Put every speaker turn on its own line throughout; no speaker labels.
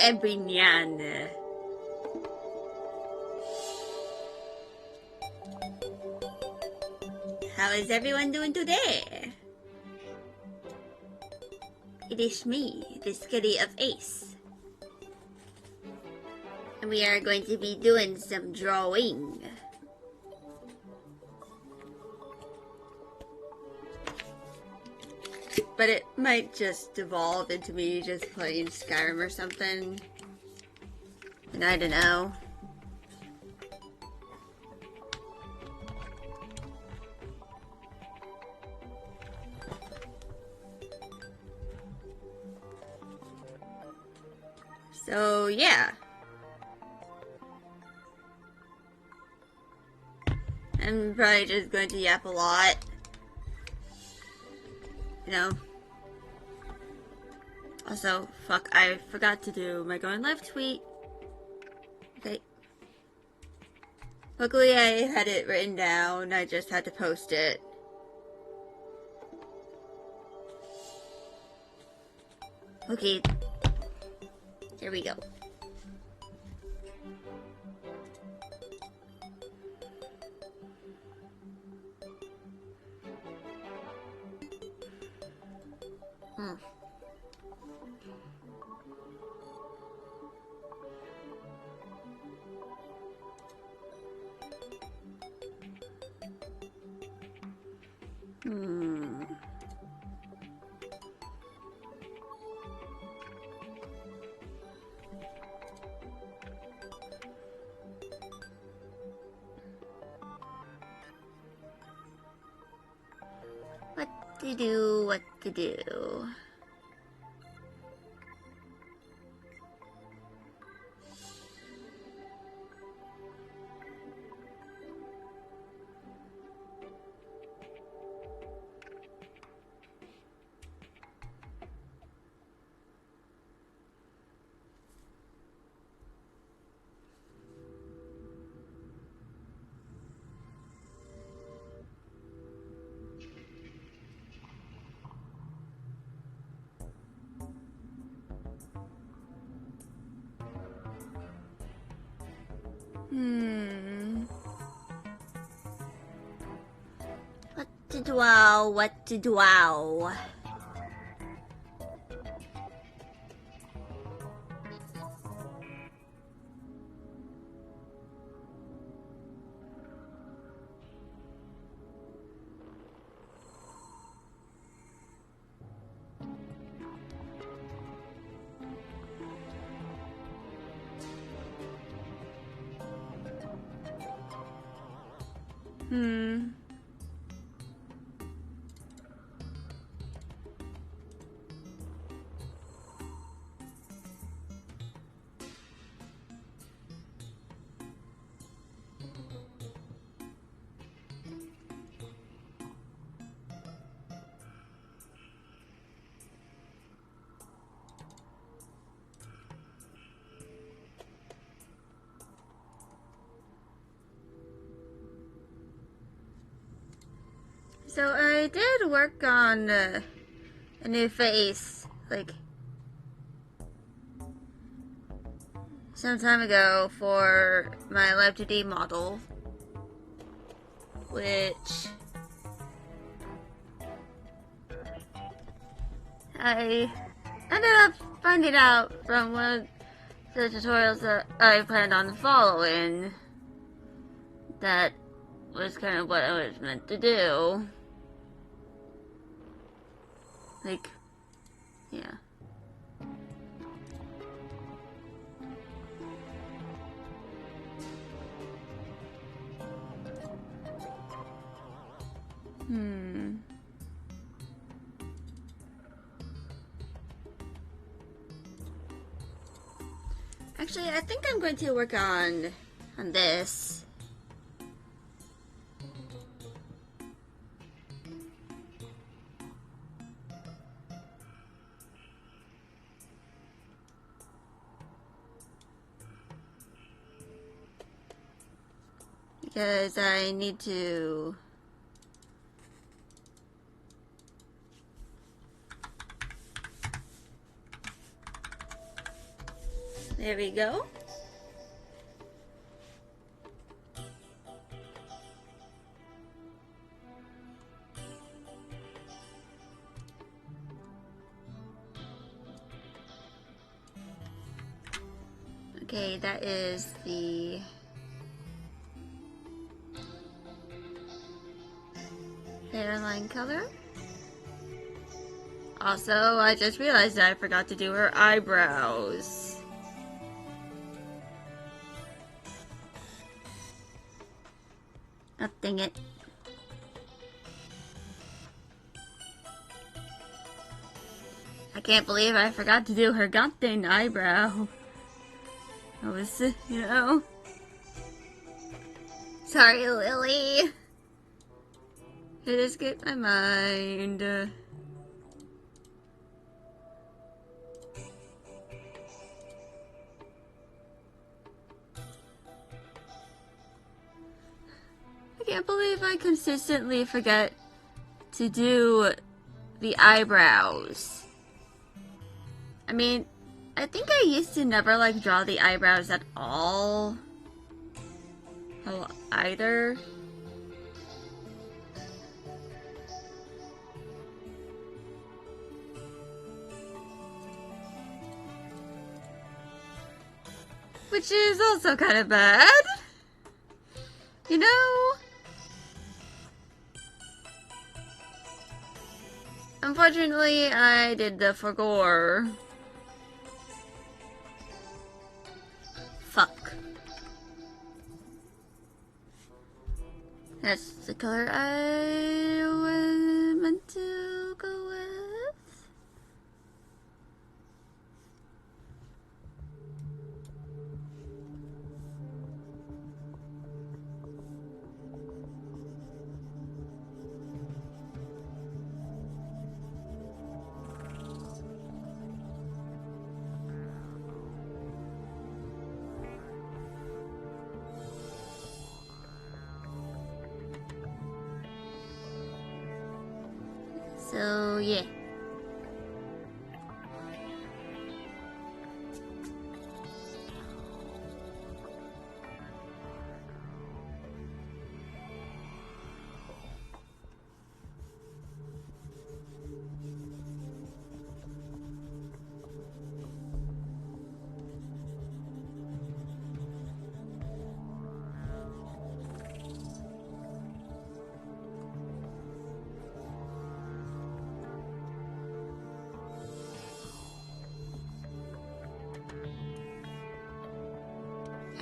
Ebrinyan. How is everyone doing today? It is me, the Skitty of Ace. And we are going to be doing some drawing. But it might just devolve into me just playing Skyrim or something. And I don't know. So, yeah. I'm probably just going to yap a lot. You know. Also, fuck, I forgot to do my going live tweet. Okay. Luckily, I had it written down. I just had to post it. Okay. Here we go. What to do. What to do? So I did work on a new face, like, some time ago for my Live 2D model, which I ended up finding out from one of the tutorials that I planned on following that was kind of what I was meant to do. Like, yeah. Actually, I think I'm going to work on this. Because I need to There we go. Okay, that is the hairline color. Also, I just realized that I forgot to do her eyebrows. Oh, dang it. I can't believe I forgot to do her goddamn eyebrow. I was, you know. Sorry, Lily. It escaped my mind. I can't believe I consistently forget to do the eyebrows. I mean, I think I used to never like draw the eyebrows at all. Oh, either. Which is also kind of bad. You know? Unfortunately, I did the for gore. Fuck. That's the color I was meant to go with. So, yeah.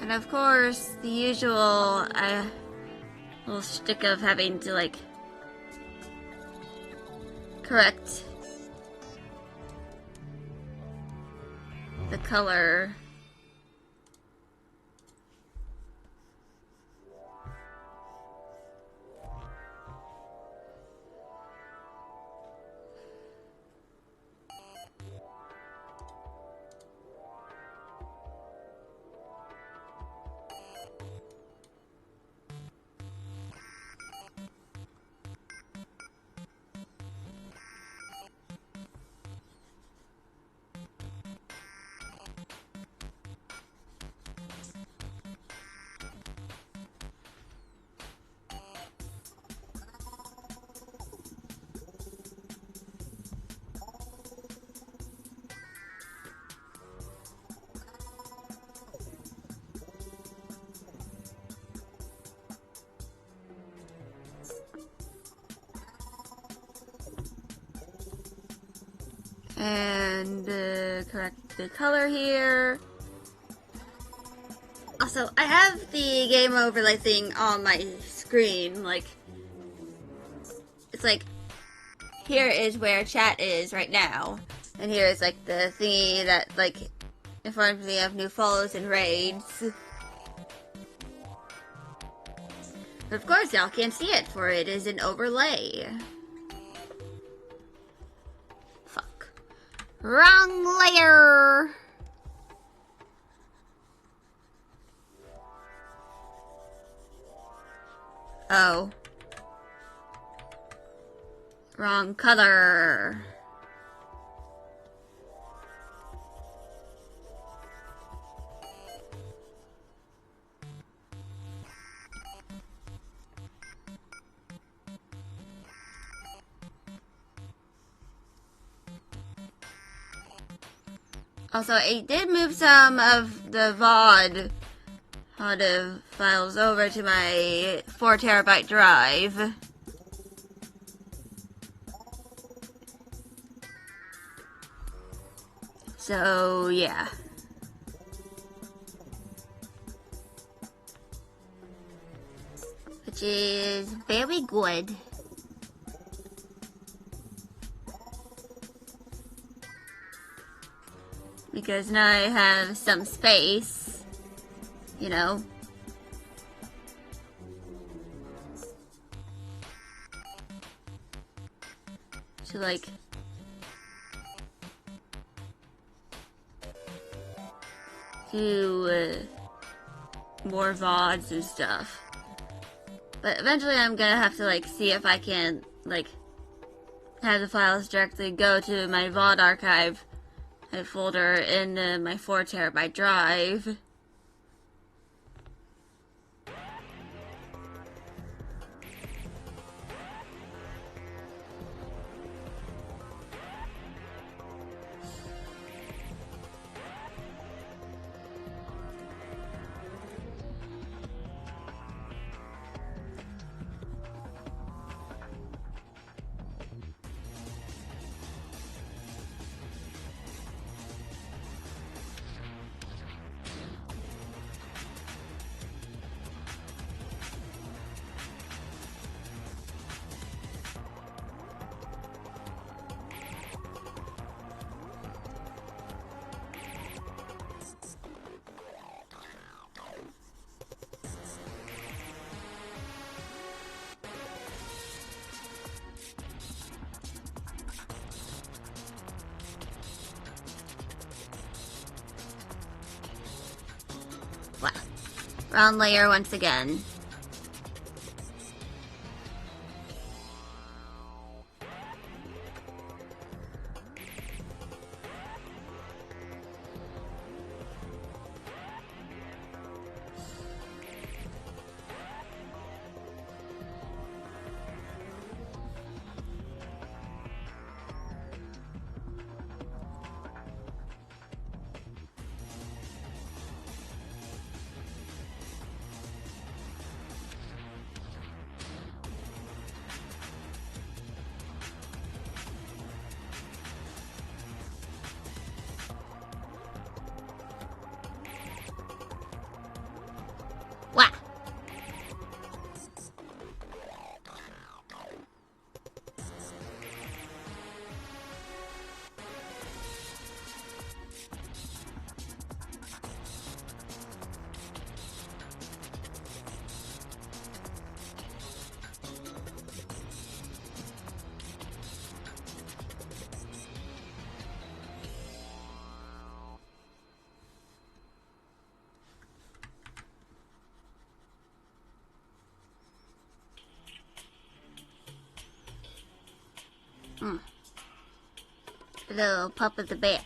And of course, the usual little shtick of having to like correct the color. And correct the color here. Also, I have the game overlay thing on my screen. Like, it's like, here is where chat is right now. And here is like the thingy that like informs me of new follows and raids. But of course, y'all can't see it, for it is an overlay. Fuck. Wrong layer! Oh. Wrong color. Also, I did move some of the VOD files over to my 4 TB drive. So, yeah. Which is very good. Because now I have some space, you know. To like do more VODs and stuff. But eventually I'm gonna have to like see if I can like have the files directly go to my VOD archive folder in my 4 TB drive. Wow. Round layer once again. Wow. Little pup of the back.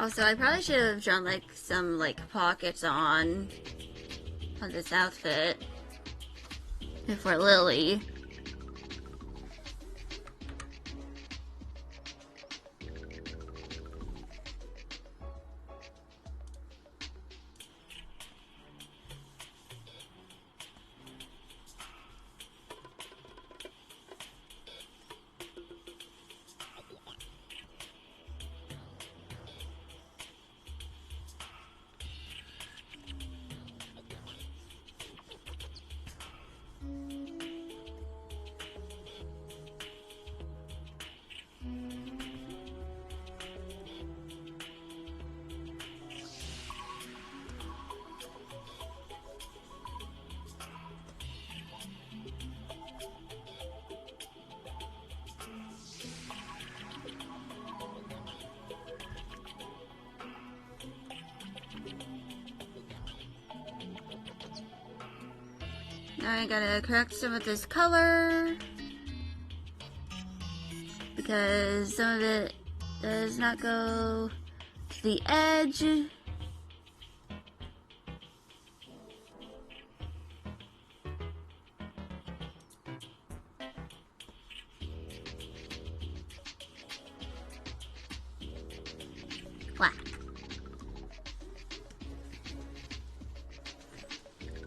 Also, I probably should have drawn like some like pockets on this outfit for Lily. Now I gotta correct some of this color because some of it does not go to the edge. Wow.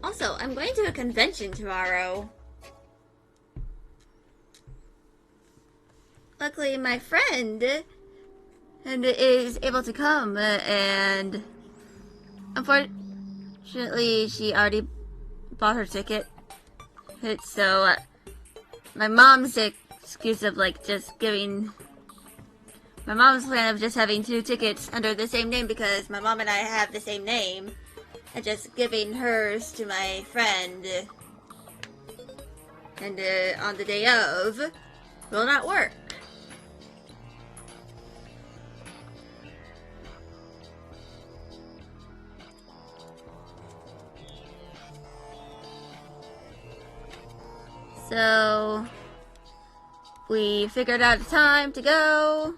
Also, I'm going to a convention tomorrow. Luckily, my friend is able to come, and unfortunately, she already bought her ticket. So, my mom's excuse of just giving. My mom's plan of just having 2 tickets under the same name because my mom and I have the same name, and just giving hers to my friend and on the day of will not work. So we figured out a time to go,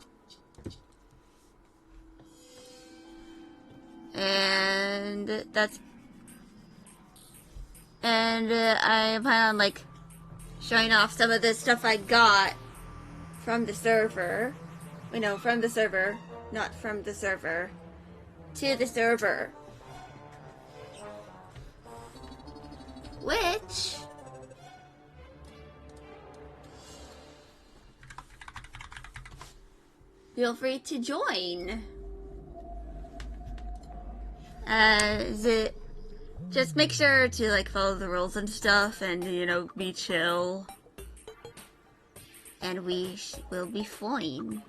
and I plan on showing off some of the stuff I got from the server. From the server, not from the server, to the server. Which feel free to join. Just make sure to follow the rules and stuff, and be chill, and we will be fine.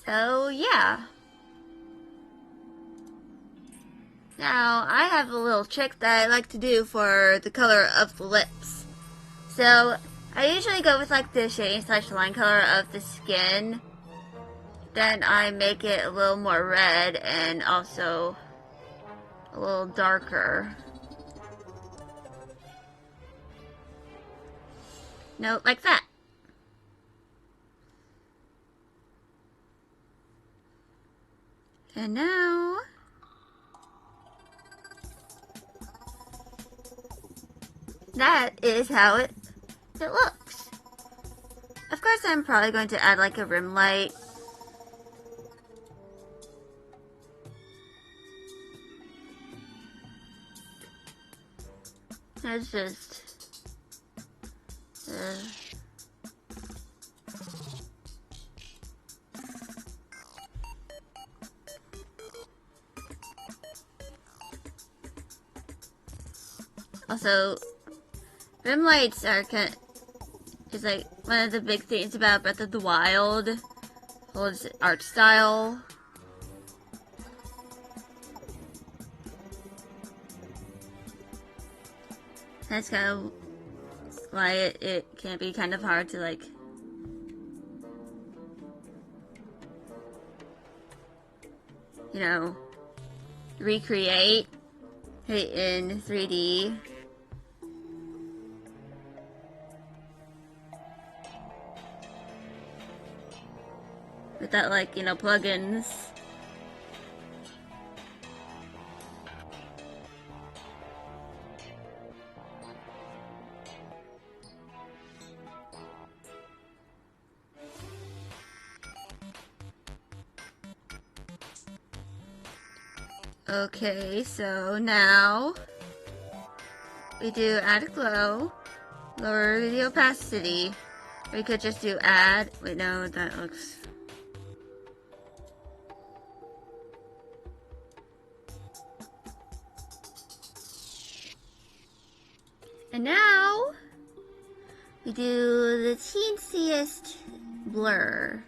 So, yeah. Now, I have a little trick that I like to do for the color of the lips. So, I usually go with the shading / line color of the skin. Then I make it a little more red and also a little darker. Like that. And now, that is how it looks. Of course, I'm probably going to add a rim light. It's just also, rim lights are is one of the big things about Breath of the Wild. Its art style. That's kind of why it can be kind of hard to recreate it in 3D. Without plugins. Okay, so now we do add a glow, lower the opacity. We could just do add. Wait, no, that looks. And now we do the teensiest blur.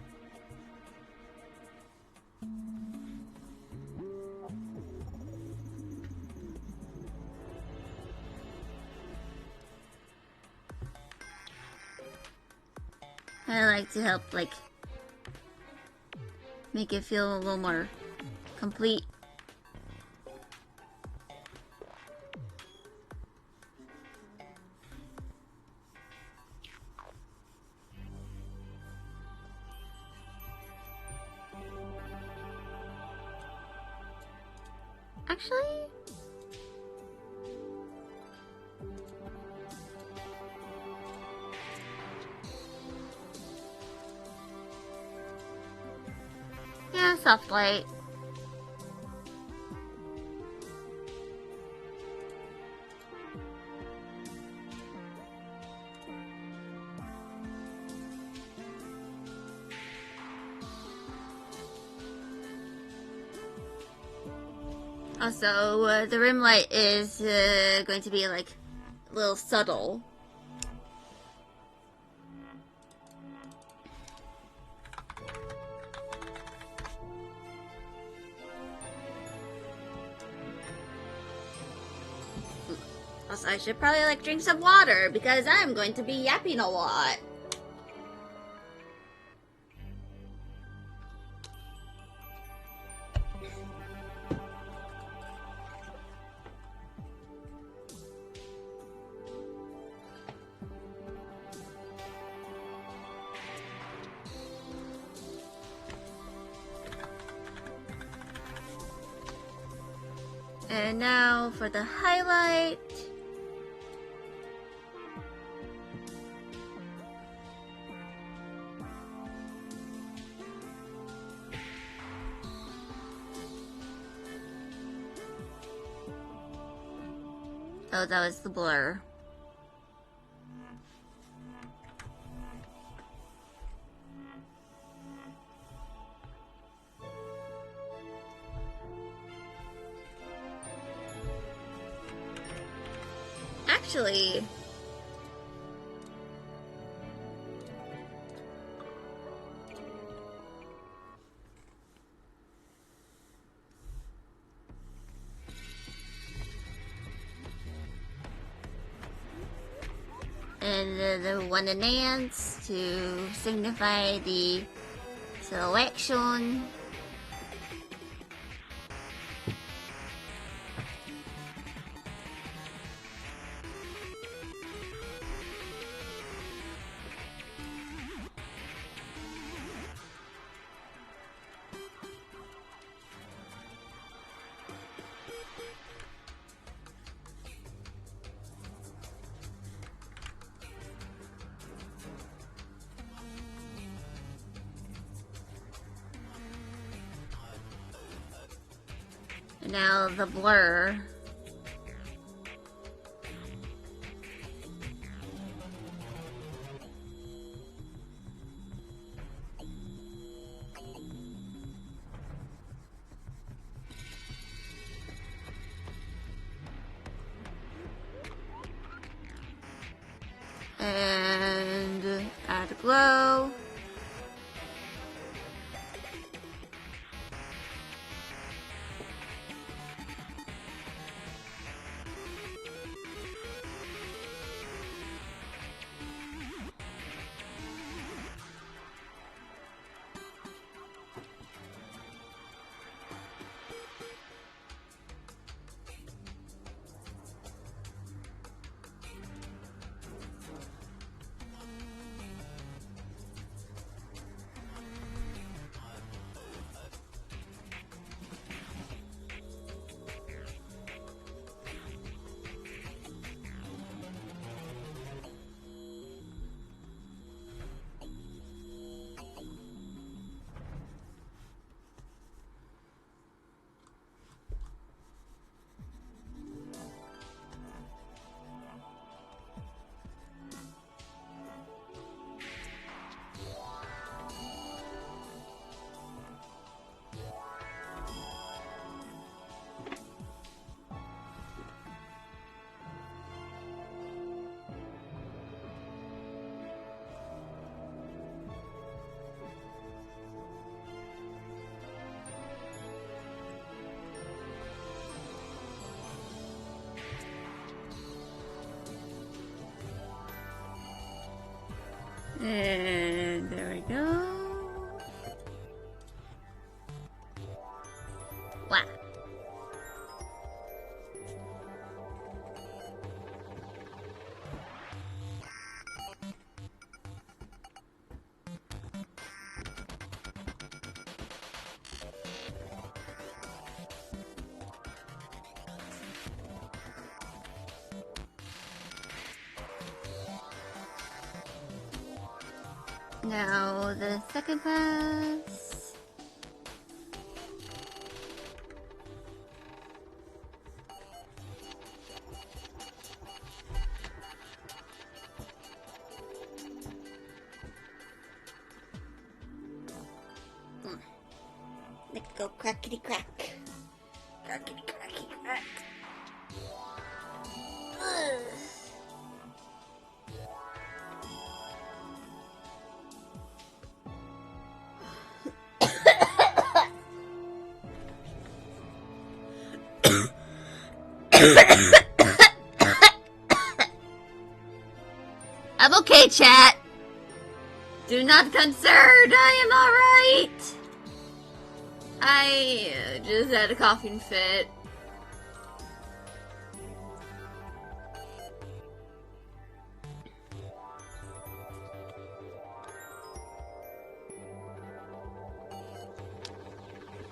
I like to help, like, make it feel a little more complete. Actually, yeah, soft light. Also, the rim light is going to be like a little subtle. Also, I should probably like drink some water because I'm going to be yapping a lot. And now for the highlight. Oh, that was the blur. Actually, and the one enhance to signify the selection. And now the blur. And add a glow. And there we go. Wow. Now the second pass. Let's go crackety crack. Crackety cracky crack. I'm okay, chat. Do not concern. I am alright. I just had a coughing fit.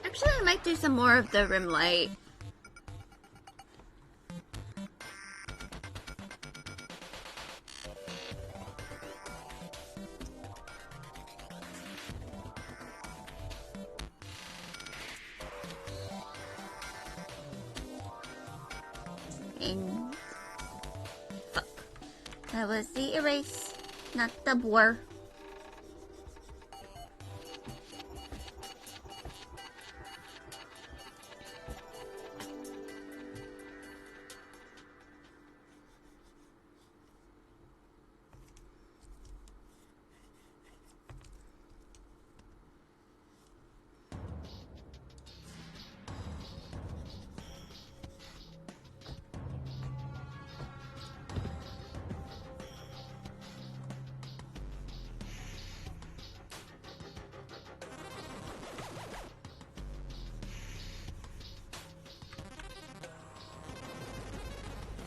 Actually, I might do some more of the rim light. And fuck. That was the erase, not the blur.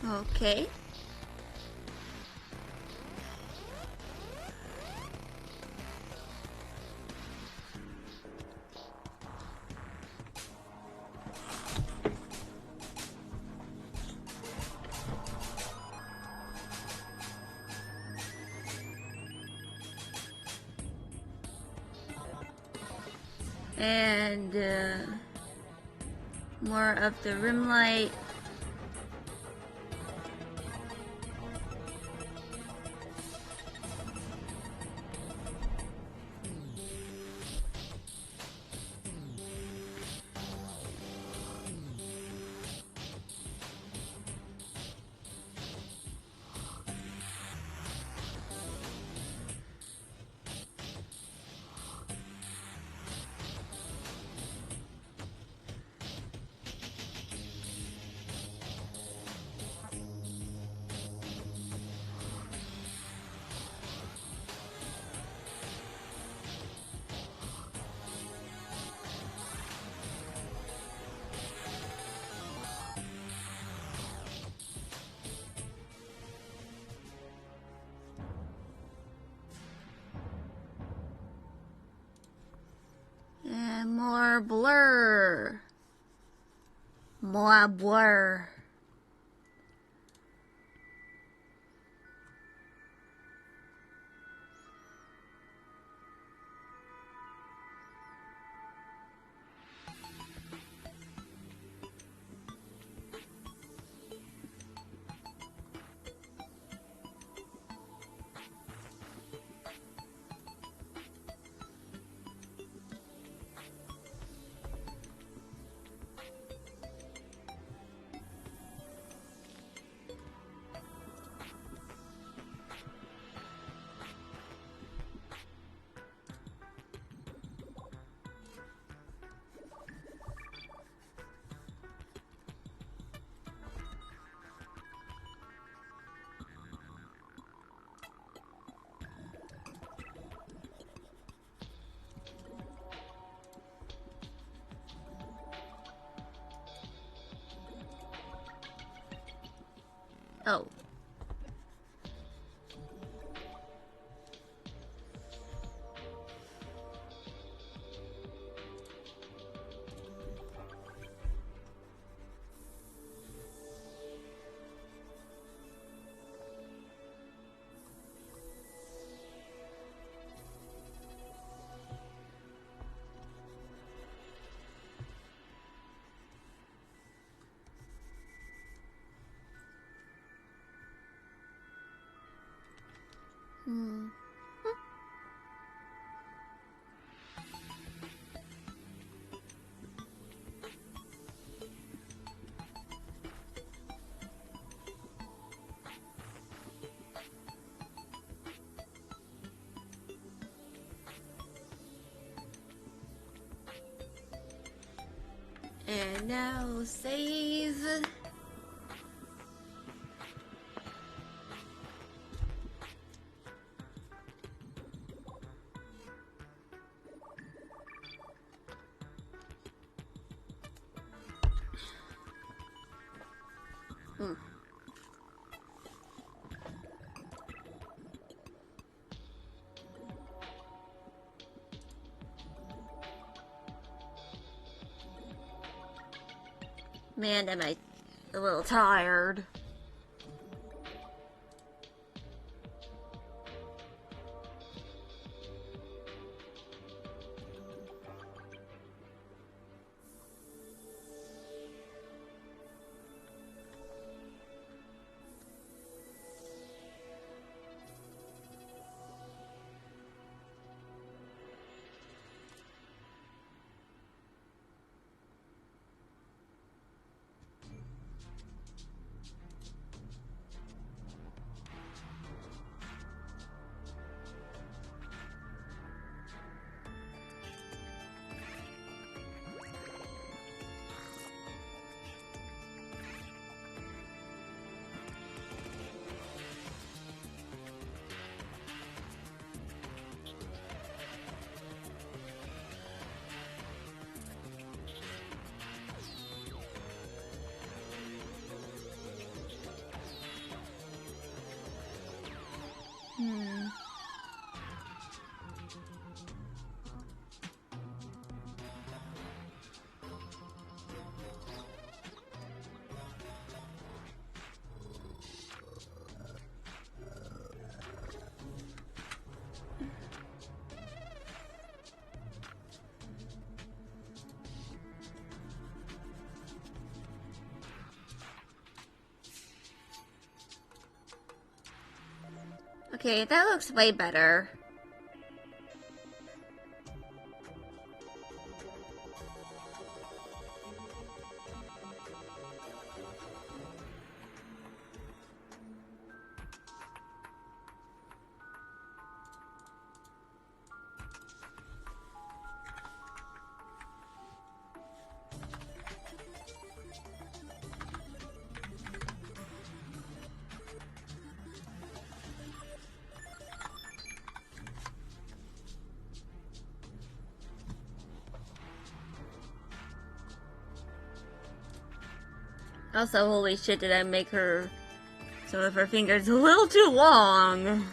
Okay. And more of the rim light. And more blur. More blur. Oh. Hmm. And now save. Hmm. Man, am I a little tired. Hmm. Okay, that looks way better. Also, holy shit, did I make her some of her fingers a little too long?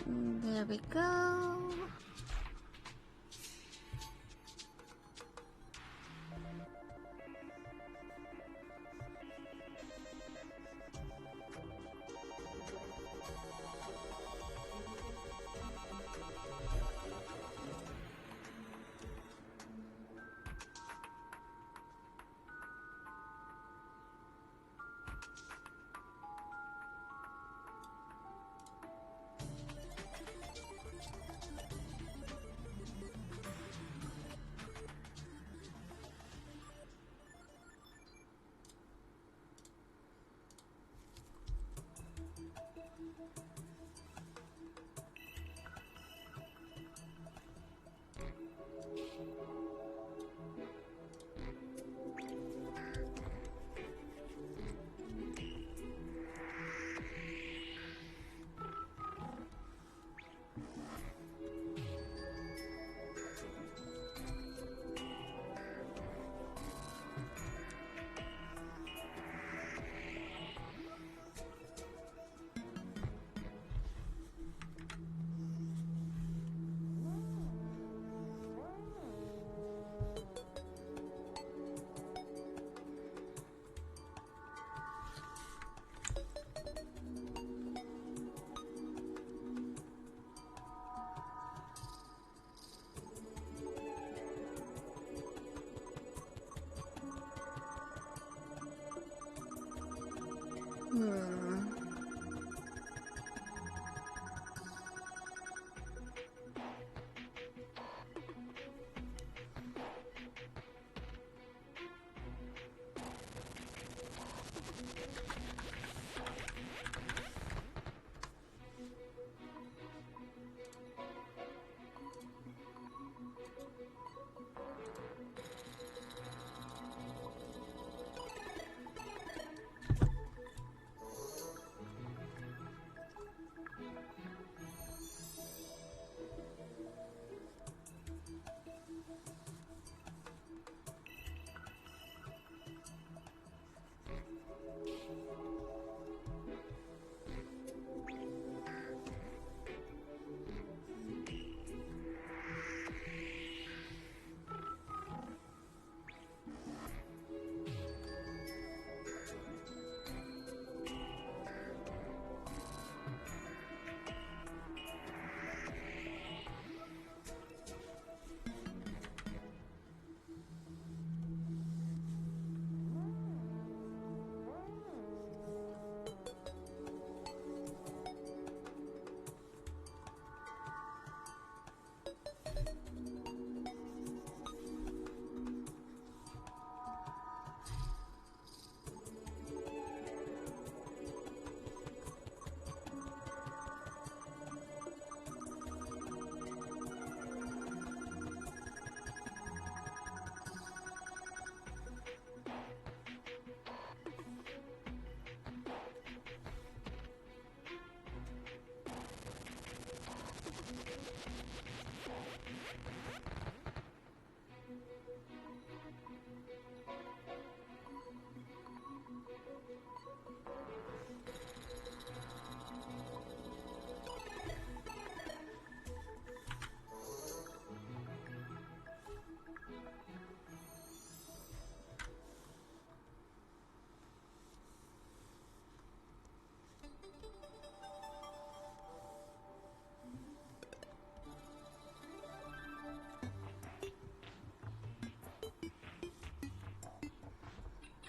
There we go. Hmm.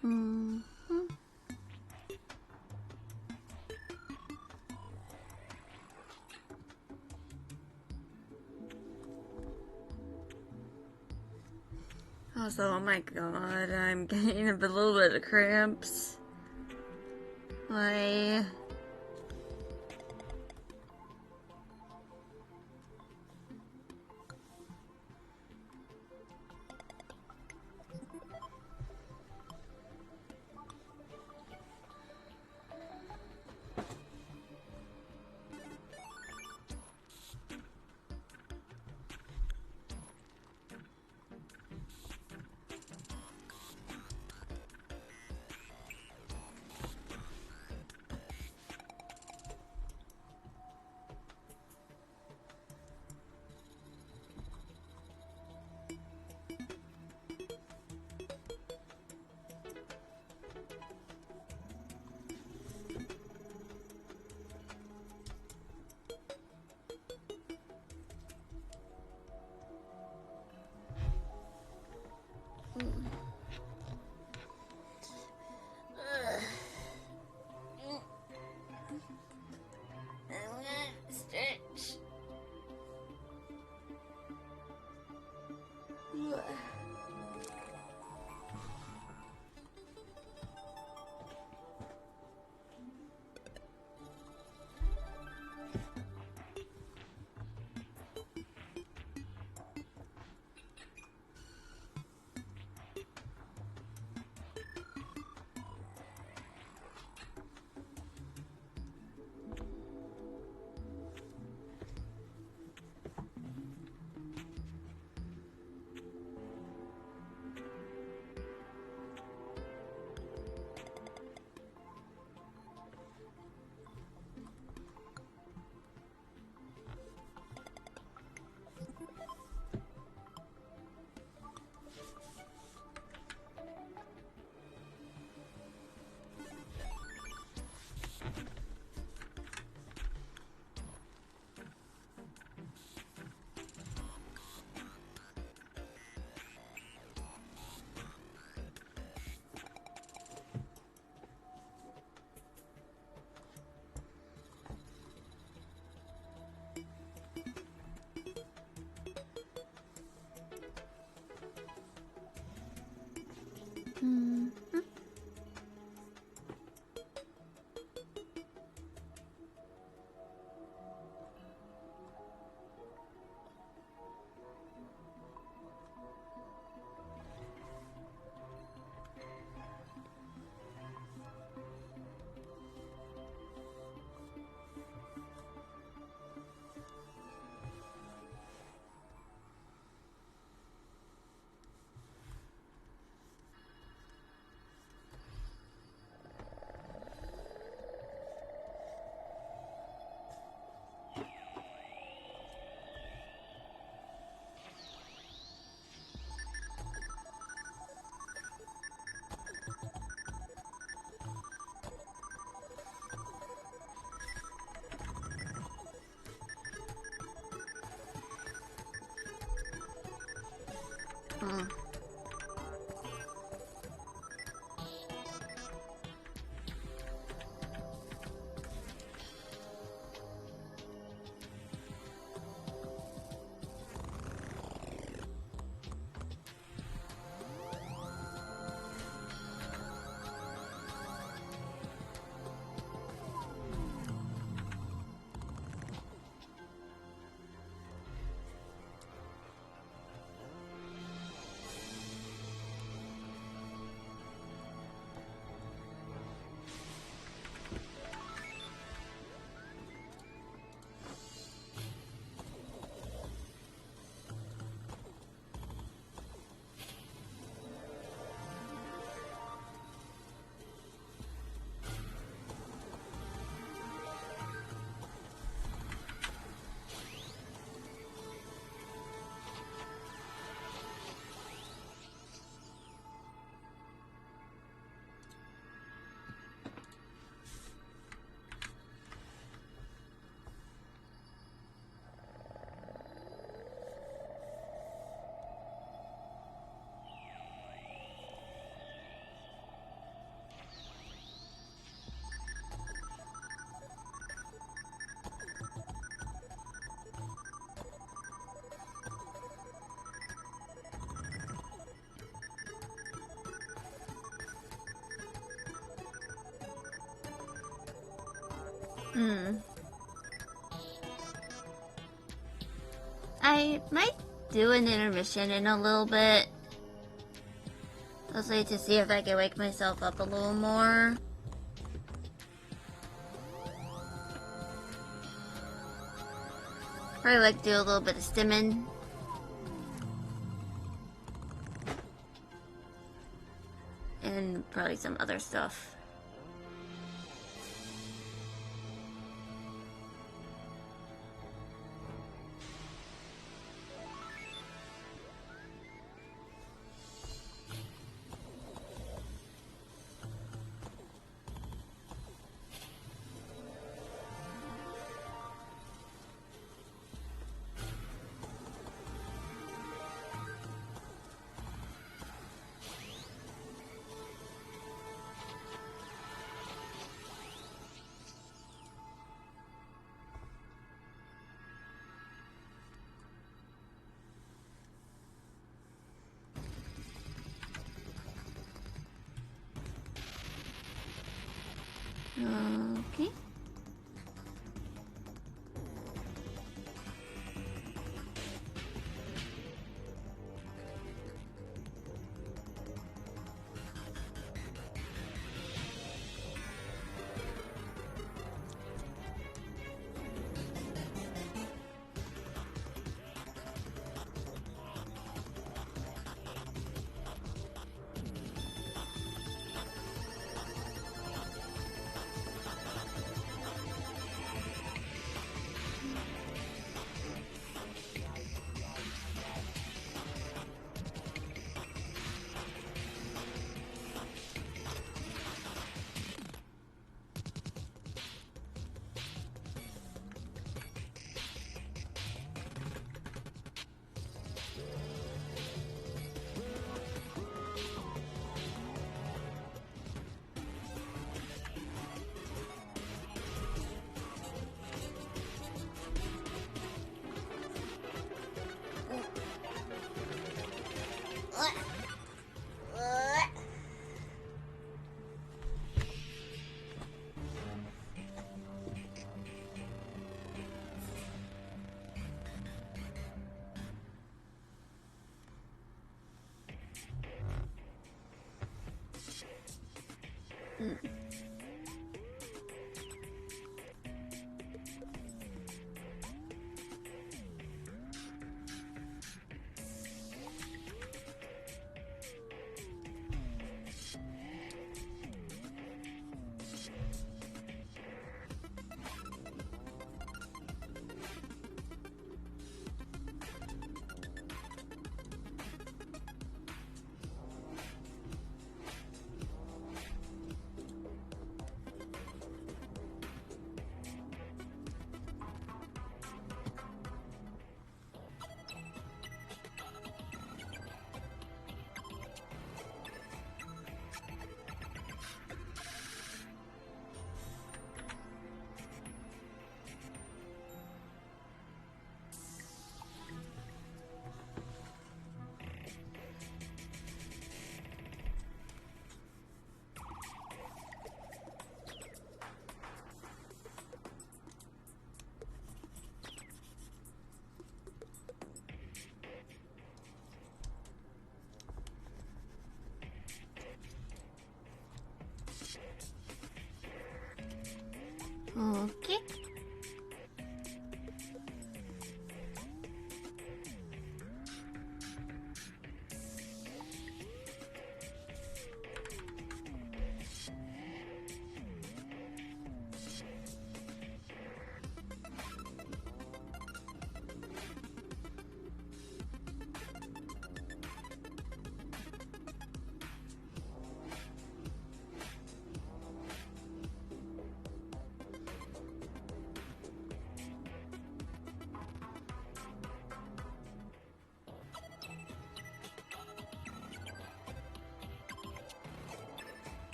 Hmm. Also, oh my god, I'm getting a little bit of cramps. Why? Hmm. Hmm. I might do an intermission in a little bit. Mostly to see if I can wake myself up a little more. Probably like do a little bit of stimming. And probably some other stuff. Okay.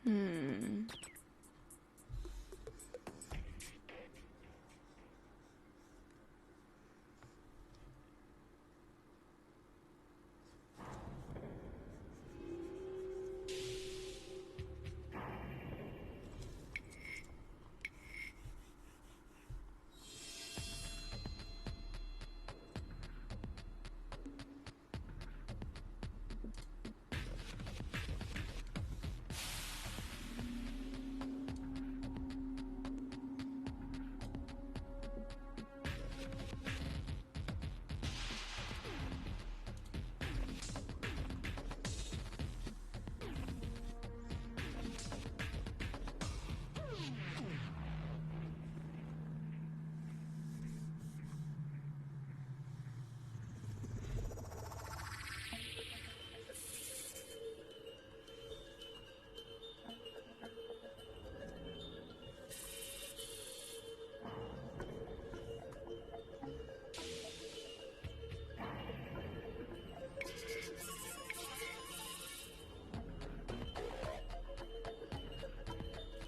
Hmm.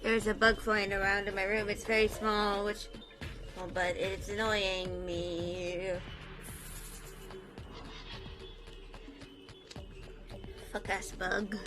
There's a bug flying around in my room. It's very small, but it's annoying me. Fuck ass bug.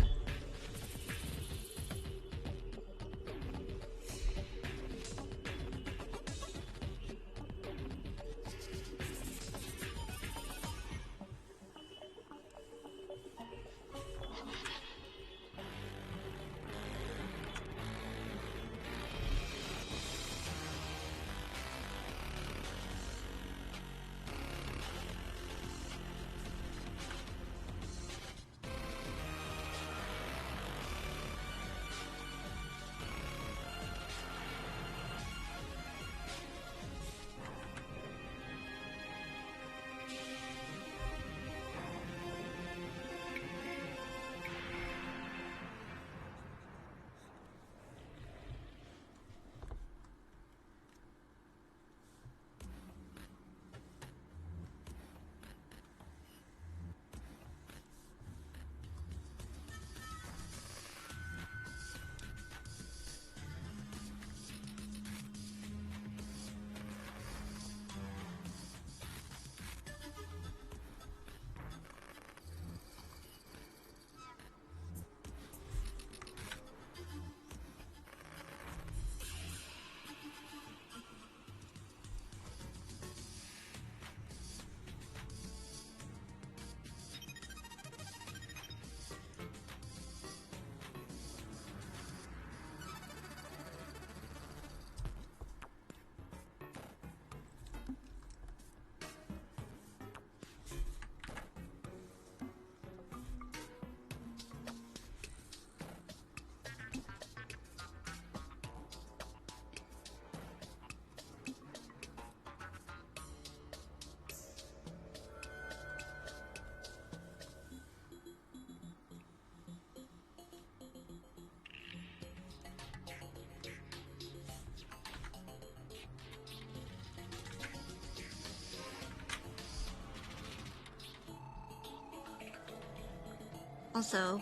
Also,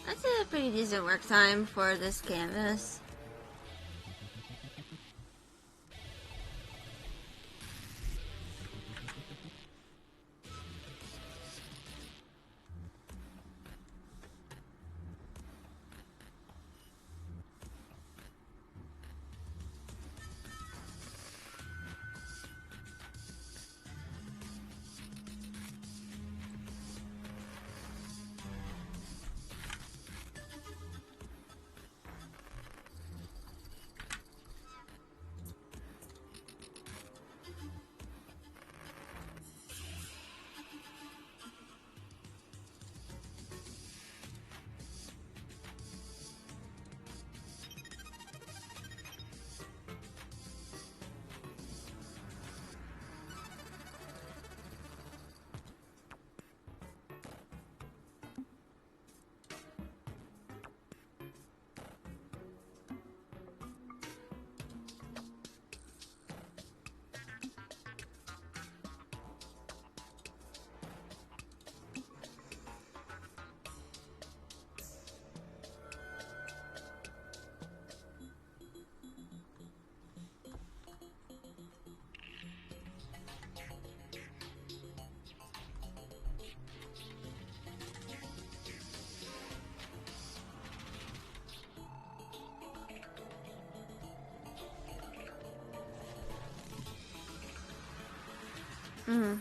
that's a pretty decent work time for this canvas. Mm.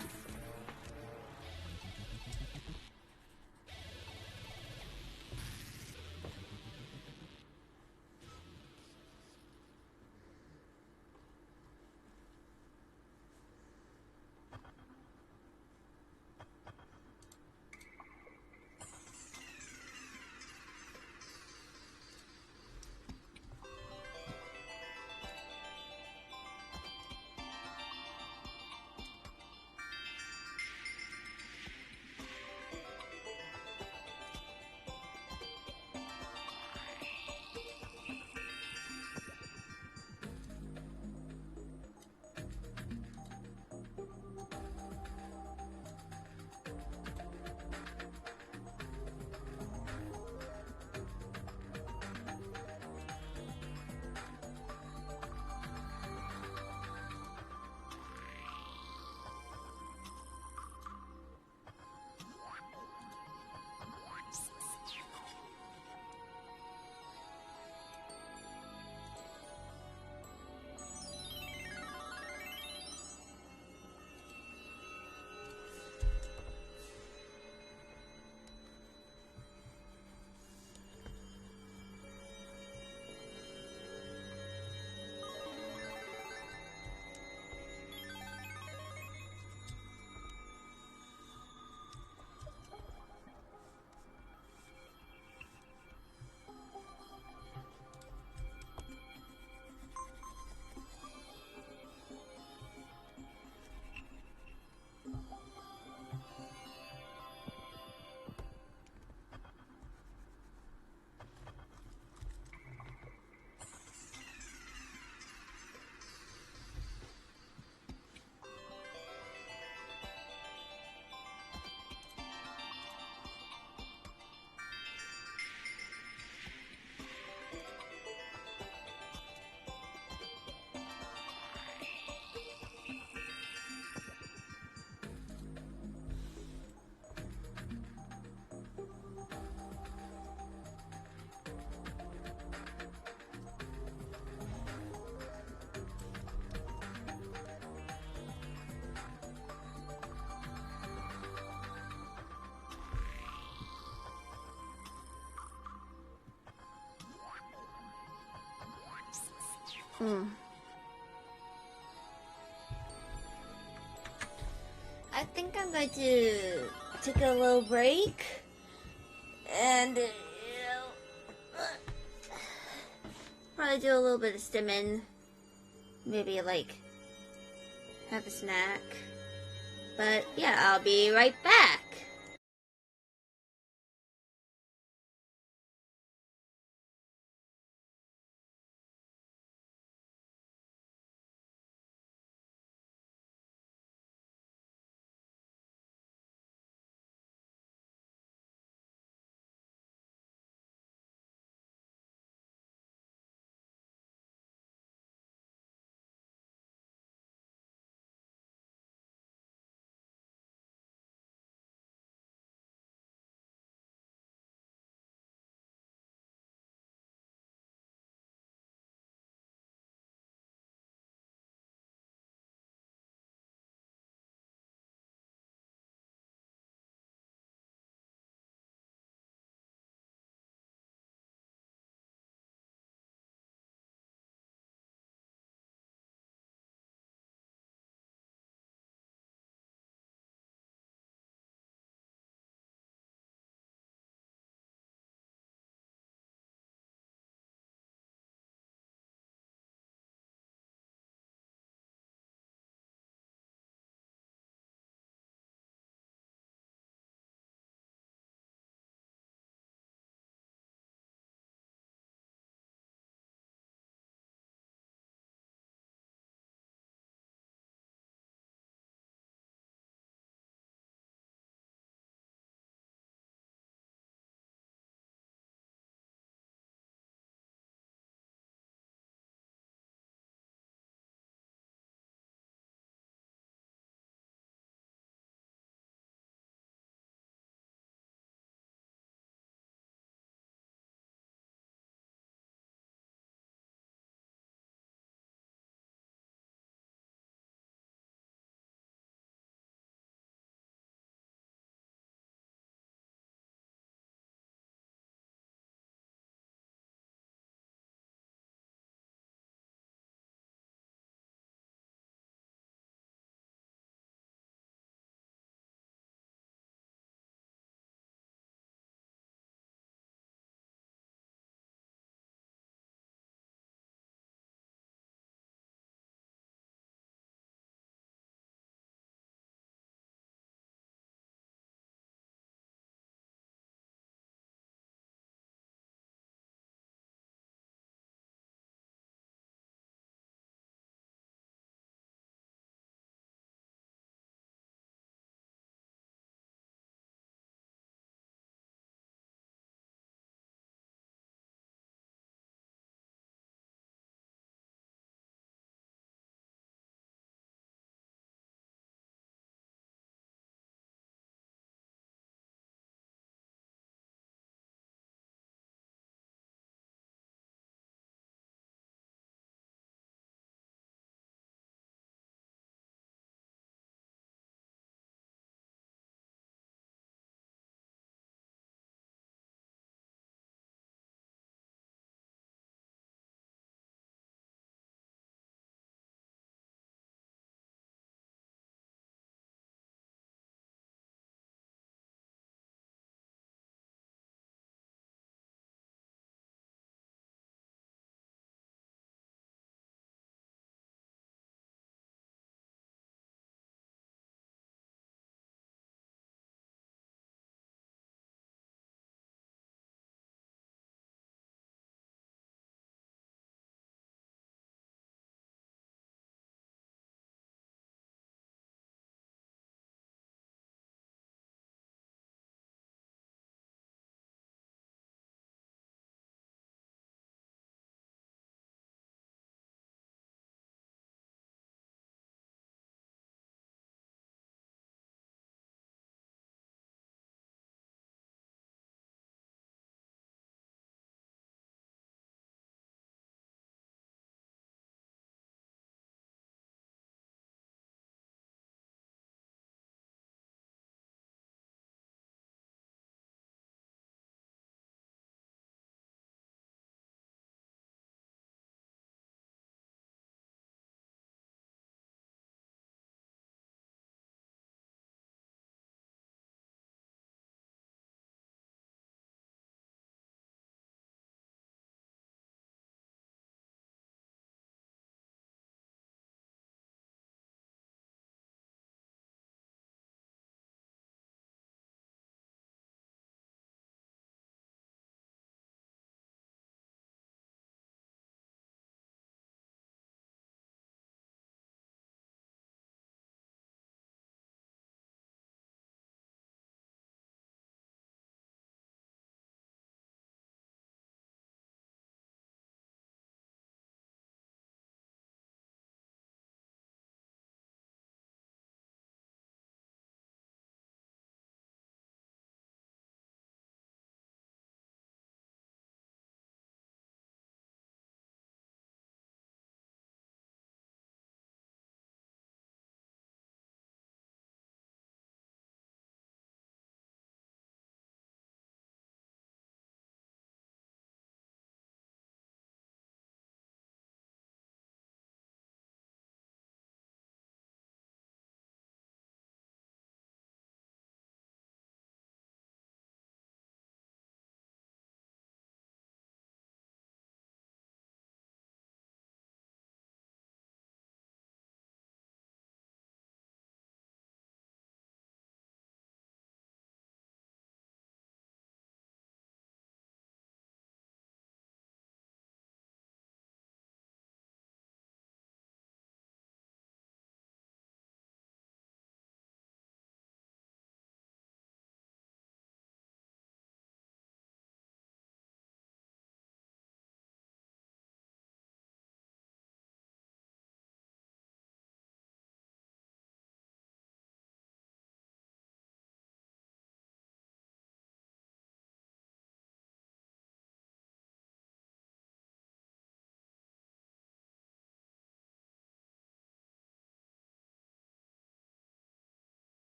Mm. I think I'm going to take a little break and probably do a little bit of stimming. Maybe like have a snack. But yeah, I'll be right back.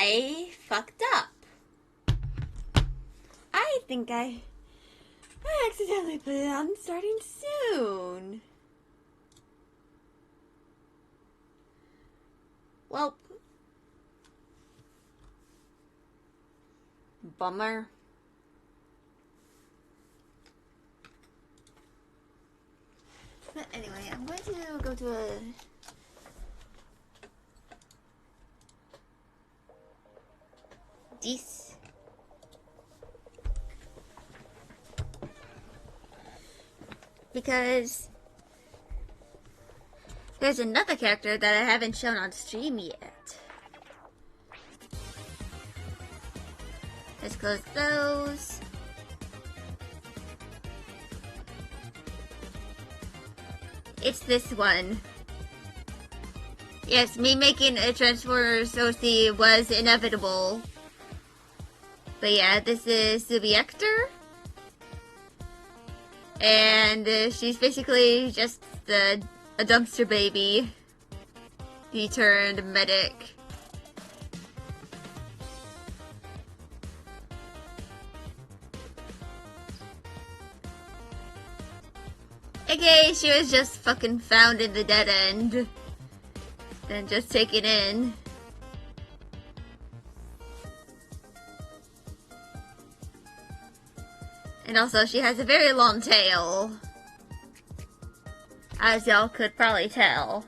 I fucked up. I think I accidentally put it on starting soon. Well, bummer. But anyway, I'm going to go to a this. Because there's another character that I haven't shown on stream yet. Let's close those. It's this one. Yes, me making a Transformers OC was inevitable. But yeah, this is Subi Ector. And she's basically just a dumpster baby. He turned medic. Okay, she was just fucking found in the dead end. And just taken in. And also, she has a very long tail. As y'all could probably tell.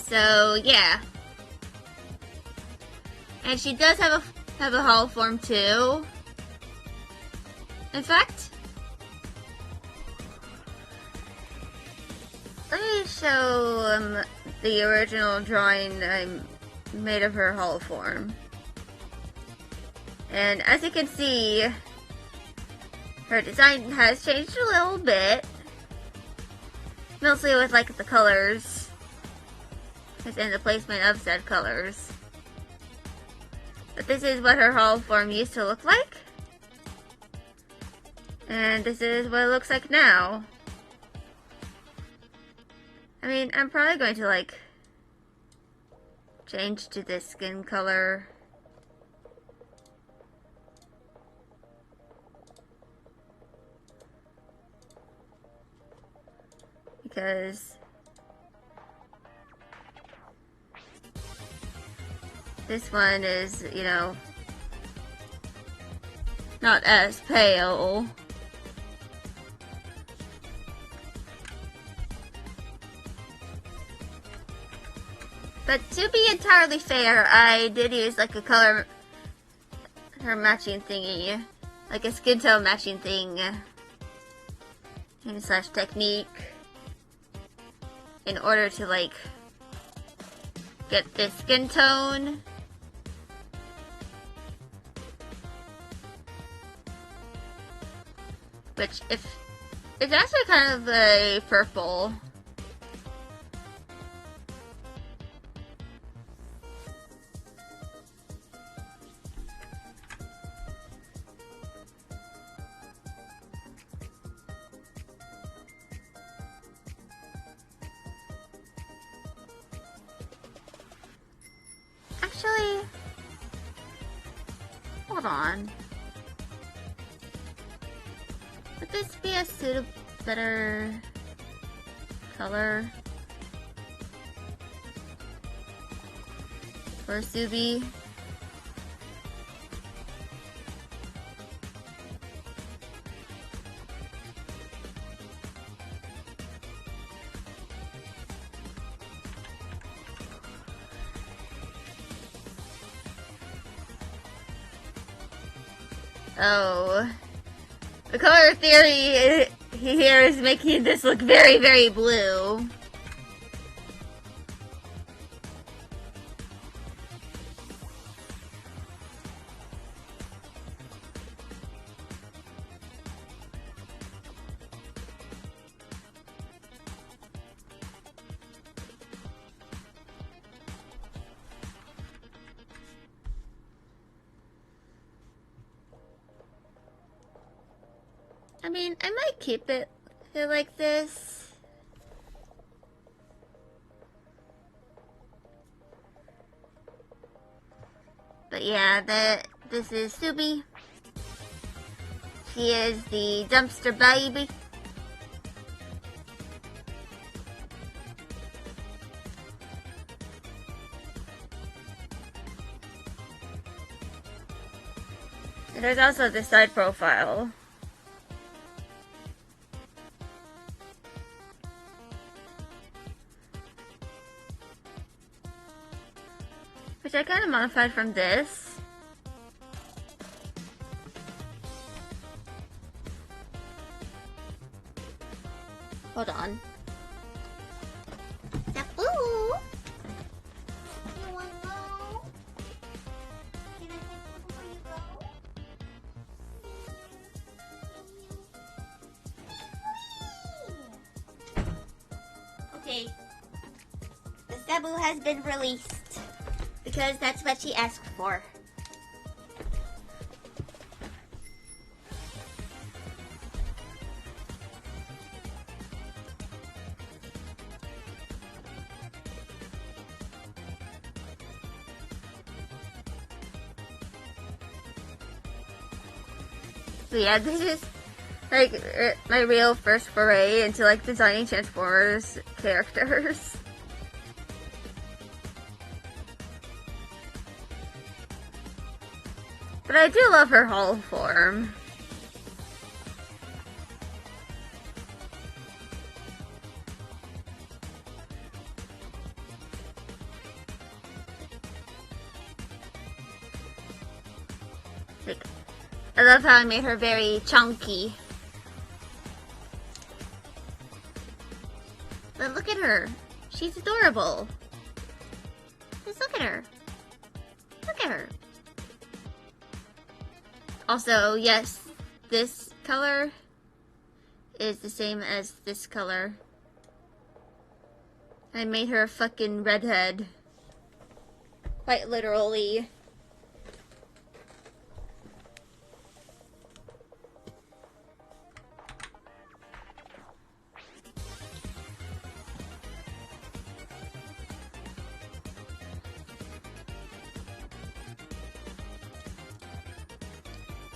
So yeah, and she does have a hull form too. In fact, let me show the original drawing I made of her hull form. And as you can see, her design has changed a little bit, mostly with like the colors. And the placement of said colors. But this is what her hull form used to look like. And this is what it looks like now. I mean, I'm probably going to like change to this skin color. Because this one is, you know, not as pale. But to be entirely fair, I did use like a color, her matching thingy, like a skin tone matching thing, slash technique, in order to like get this skin tone. Which, if it's actually kind of a purple. Actually, hold on. Would this be a better color for Subi? Oh. The color theory here is making this look very, very blue. I mean, I might keep it like this. But yeah, this is Subi. She is the dumpster baby. And there's also the side profile. Which I kind of modified from this. Hold on. Sabu! You wanna go? Can I take you before you go? Okay. The Sabu has been released. Because that's what she asked for. So yeah, this is like my real first foray into like designing Transformers characters. But I do love her hull form. Like, I love how I made her very chunky. But look at her. She's adorable. Just look at her. Look at her. Also, yes, this color is the same as this color. I made her a fucking redhead. Quite literally.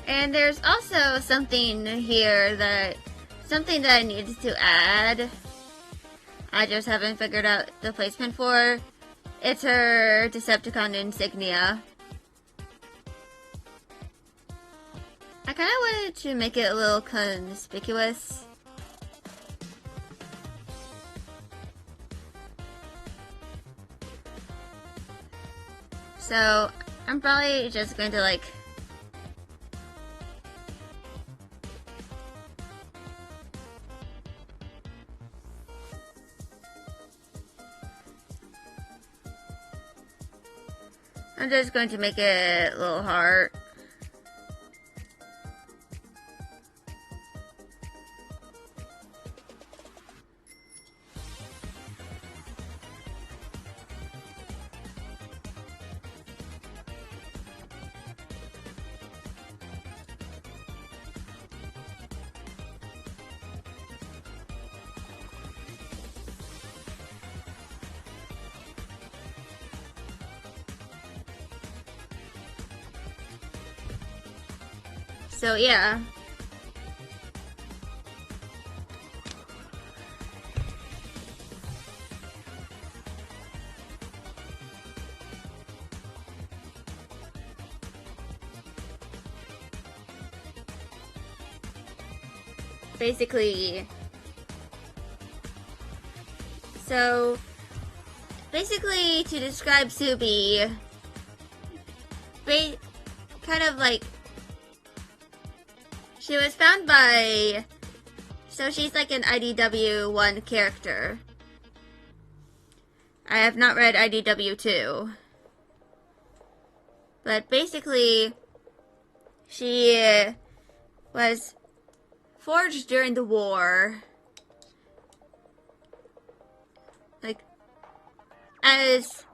And there's also something here that I needed to add. I just haven't figured out the placement for. It's her Decepticon insignia. I kind of wanted to make it a little conspicuous. So I'm probably just going to like I'm just going to make it a little heart. So yeah. Basically, to describe Subi, kind of like, she was found by, so she's like an IDW 1 character. I have not read IDW 2. But basically, she was forged during the war. Like, as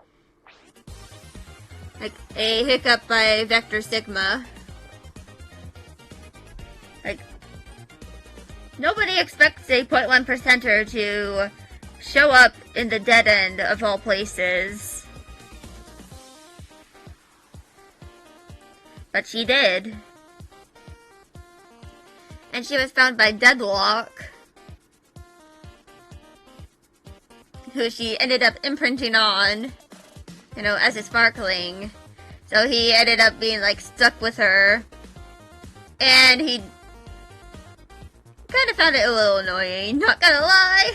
like a hiccup by Vector Sigma. Like, Nobody expects a 0.1%er to show up in the dead end of all places. But she did. And she was found by Deadlock, who she ended up imprinting on, you know, as a sparkling. So he ended up being, like, stuck with her. And he kind of found it a little annoying, not gonna lie.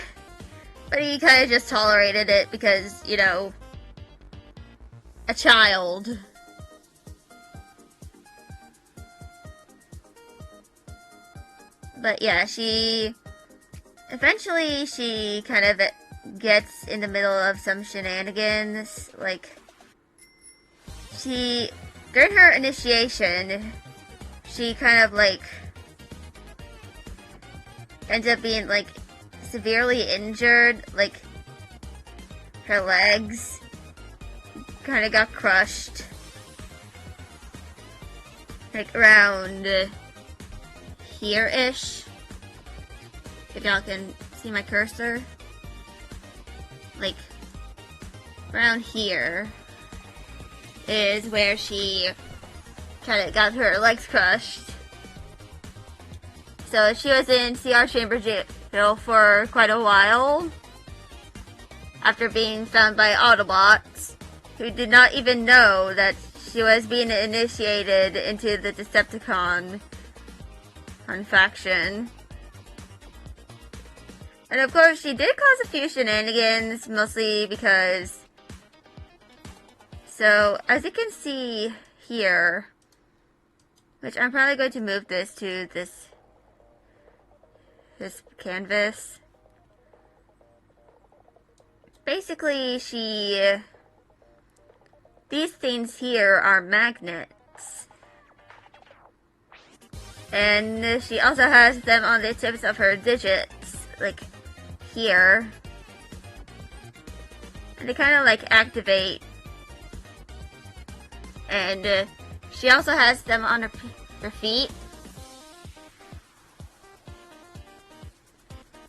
But he kind of just tolerated it because, you know, a child. But yeah, eventually she kind of gets in the middle of some shenanigans. Like, during her initiation, she kind of, like, ends up being, like, severely injured. Like, her legs kind of got crushed. Like, around here-ish. If y'all can see my cursor. Like, around here is where she kind of got her legs crushed. So she was in CR Chamber Jail for quite a while after being found by Autobots, who did not even know that she was being initiated into the Decepticon faction. And of course, she did cause a few shenanigans, mostly because... So, as you can see here, which I'm probably going to move this to this canvas. Basically, these things here are magnets. And she also has them on the tips of her digits, like here. And they kind of like activate. And she also has them on her feet.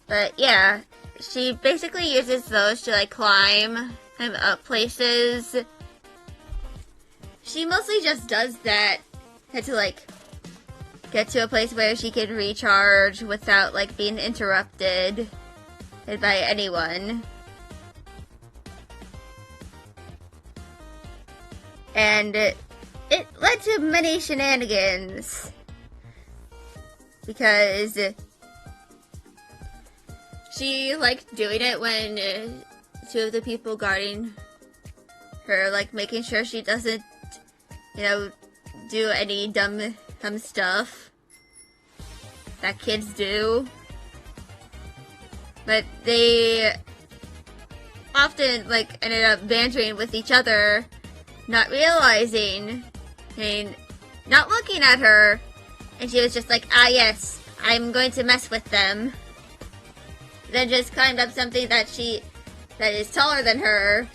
But yeah, she basically uses those to like climb up places. She mostly just does that to like get to a place where she can recharge without like being interrupted by anyone. And it led to many shenanigans because she liked doing it when two of the people guarding her, like, making sure she doesn't, you know, do any dumb stuff that kids do. But they often, like, ended up bantering with each other, not realizing, and not looking at her, and she was just like, ah yes, I'm going to mess with them. Then just climbed up something that is taller than her,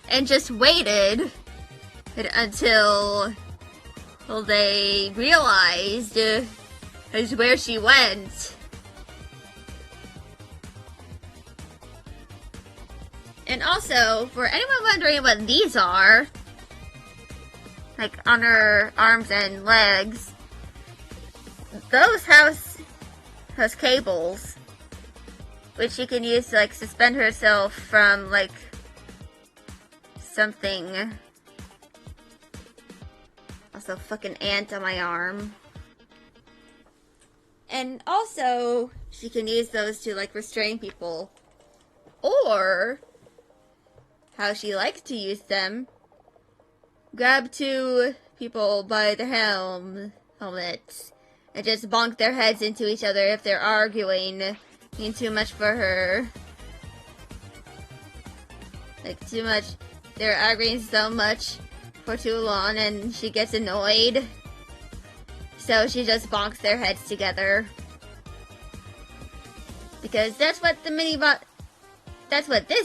and just waited until they realized where she went. And also, for anyone wondering what these are, like on her arms and legs, those house cables, which she can use to like suspend herself from like something. Also, fucking ant on my arm. And also, she can use those to like restrain people. Or, how she likes to use them, grab two people by the helmets and just bonk their heads into each other if they're arguing, being too much for her. Like, too much. They're arguing so much for too long and she gets annoyed. So she just bonks their heads together. Because that's what this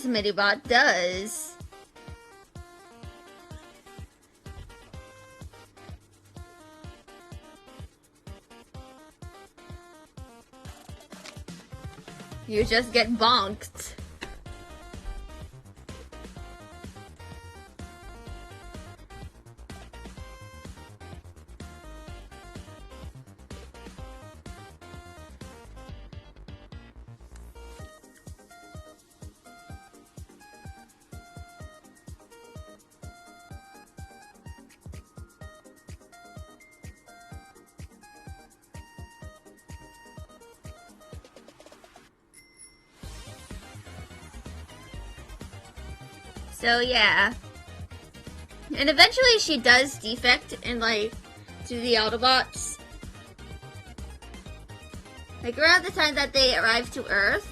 Minibot does. you just get bonked. So yeah. And eventually she does defect and like to the Autobots. Like around the time that they arrive to Earth,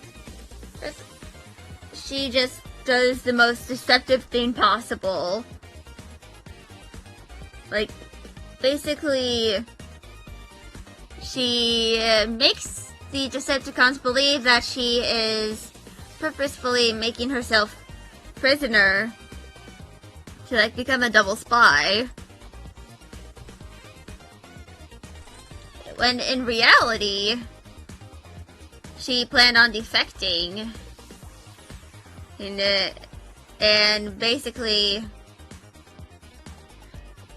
she just does the most deceptive thing possible. Like basically she makes the Decepticons believe that she is purposefully making herself prisoner to like become a double spy, when in reality she planned on defecting and basically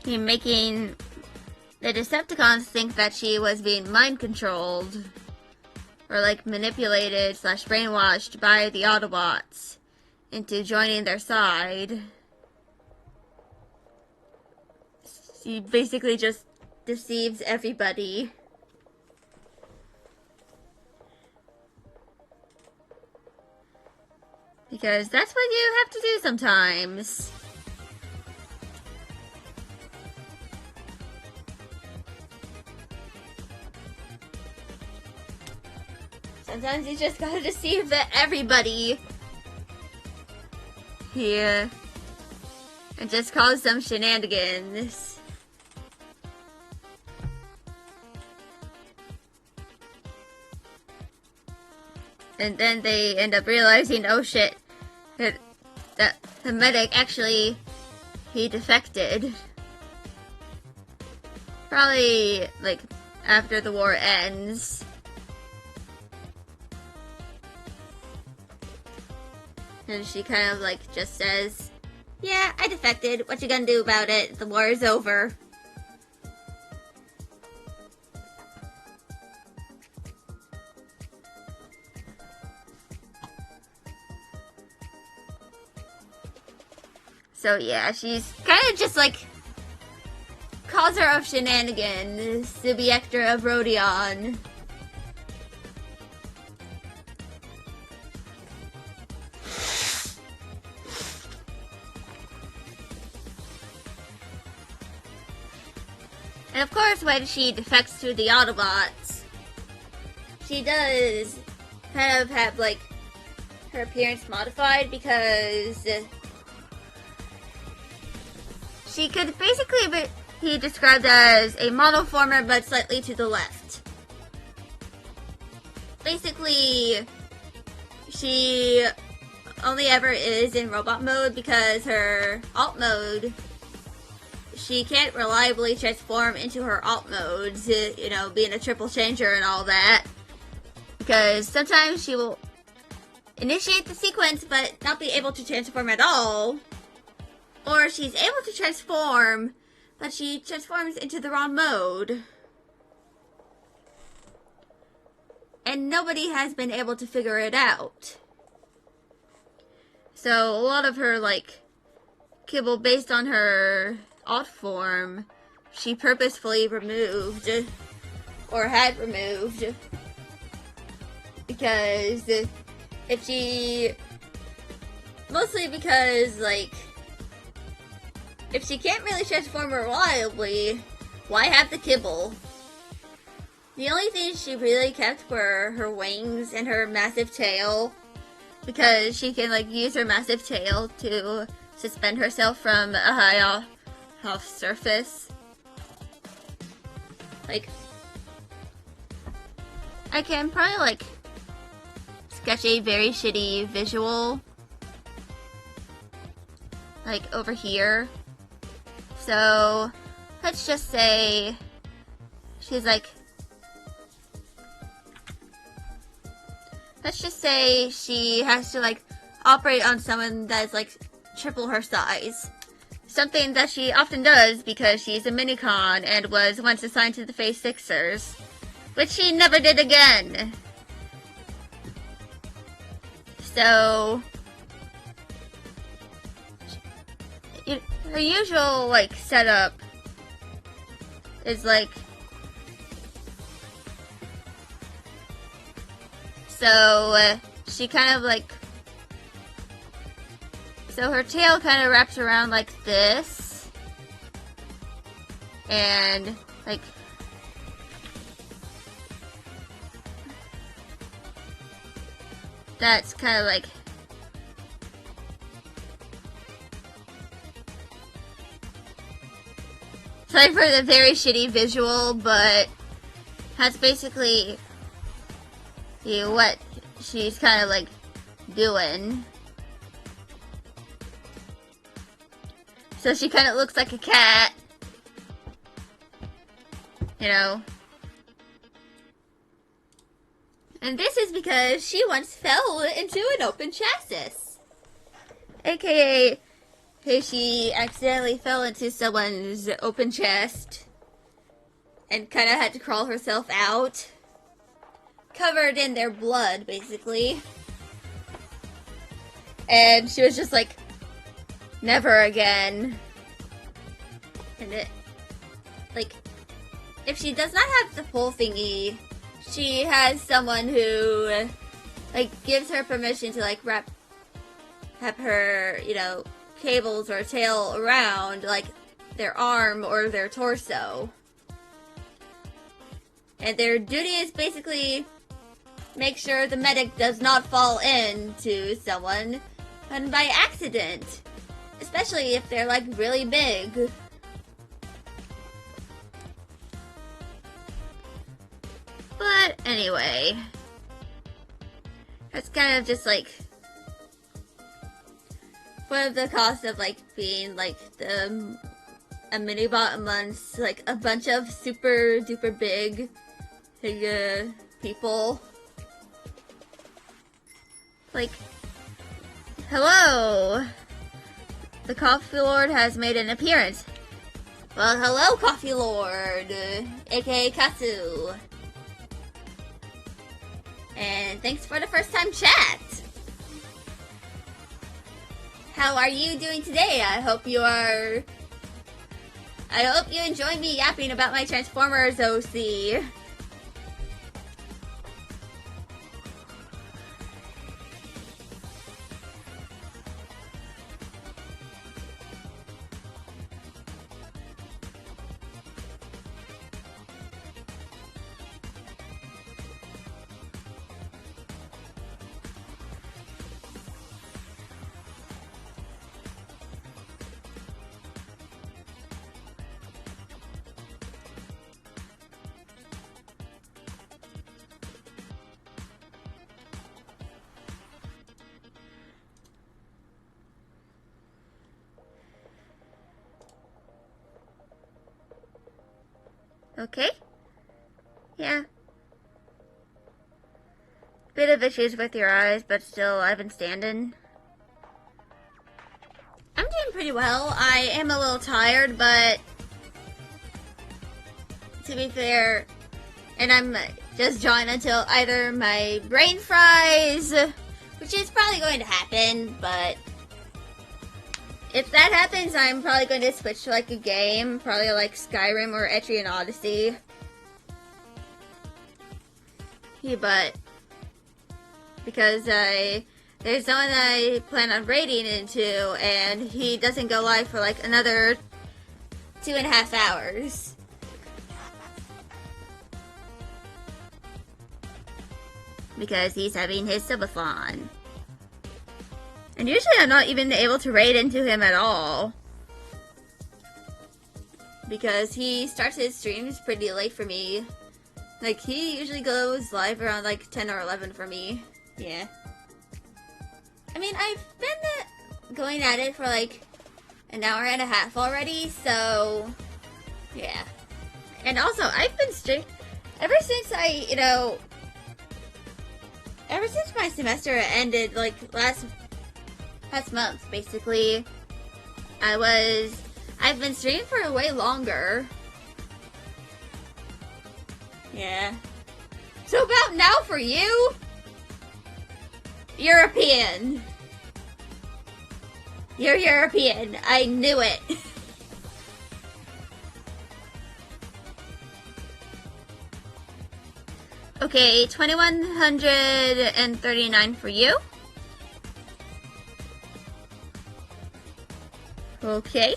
making the Decepticons think that she was being mind controlled or like manipulated / brainwashed by the Autobots into joining their side. She basically just deceives everybody. Because that's what you have to do sometimes. Sometimes you just gotta deceive everybody. Here. And just cause some shenanigans. And then they end up realizing, oh shit, that the medic actually, he defected. Probably, like, after the war ends. And she kind of, like, just says, yeah, I defected. What you gonna do about it? The war is over. So yeah, she's kind of just like causer of shenanigans, Subiector of Rodion. And of course, when she defects to the Autobots, she does kind of have like her appearance modified because she could basically be described as a monoformer, but slightly to the left. Basically, she only ever is in robot mode because her alt mode, she can't reliably transform into her alt modes, you know, being a triple changer and all that. Because sometimes she will initiate the sequence but not be able to transform at all. Or she's able to transform, but she transforms into the wrong mode. And nobody has been able to figure it out. So a lot of her, like, kibble based on her alt form, she purposefully removed, or had removed. Because if she, mostly because, like, if she can't really transform reliably, why have the kibble? The only thing she really kept were her wings and her massive tail, because she can like use her massive tail to suspend herself from a high off surface. Like, I can probably like sketch a very shitty visual like over here. So, let's just say let's just say she has to, like, operate on someone that's, like, triple her size. Something that she often does because she's a minicon and was once assigned to the Phase Sixers, which she never did again. So, her usual, like, setup is, like, so, she kind of, like, so her tail kind of wraps around like this, and, like, that's kind of like, sorry for the very shitty visual, but that's basically what she's kind of like doing. So she kind of looks like a cat, you know. And this is because she once fell into an open chassis. AKA, hey, she accidentally fell into someone's open chest and kind of had to crawl herself out. Covered in their blood, basically. And she was just like, never again. And it, like, if she does not have the full thingy, she has someone who, like, gives her permission to, like, wrap her, you know, cables or tail around, like, their arm or their torso. And their duty is basically make sure the medic does not fall into someone and by accident. Especially if they're, like, really big. But anyway, that's kind of just, like, one of the costs of, like, being, like, a minibot amongst, like, a bunch of super duper big people. Like, hello! The Coffee Lord has made an appearance. Well, hello, Coffee Lord, aka Katsu. And thanks for the first time chat. How are you doing today? I hope you enjoy me yapping about my Transformers OC. Okay. Yeah. Bit of issues with your eyes, but still, I've been standing. I'm doing pretty well. I am a little tired, but to be fair, and I'm just jawing until either my brain fries, which is probably going to happen, but if that happens, I'm probably going to switch to, like, a game, probably like Skyrim or Etrian Odyssey. Yeah, but because there's someone I plan on raiding into, and he doesn't go live for like another 2.5 hours. Because he's having his subathon. And usually I'm not even able to raid into him at all. Because he starts his streams pretty late for me. Like, he usually goes live around like 10 or 11 for me. Yeah. I mean, I've been going at it for like an hour and a half already, so yeah. And also, I've been ever since I, ever since my semester ended, like, last month, basically, I've been streaming for way longer. Yeah. So about now for you? European. You're European. I knew it. Okay, 2139 for you. Okay.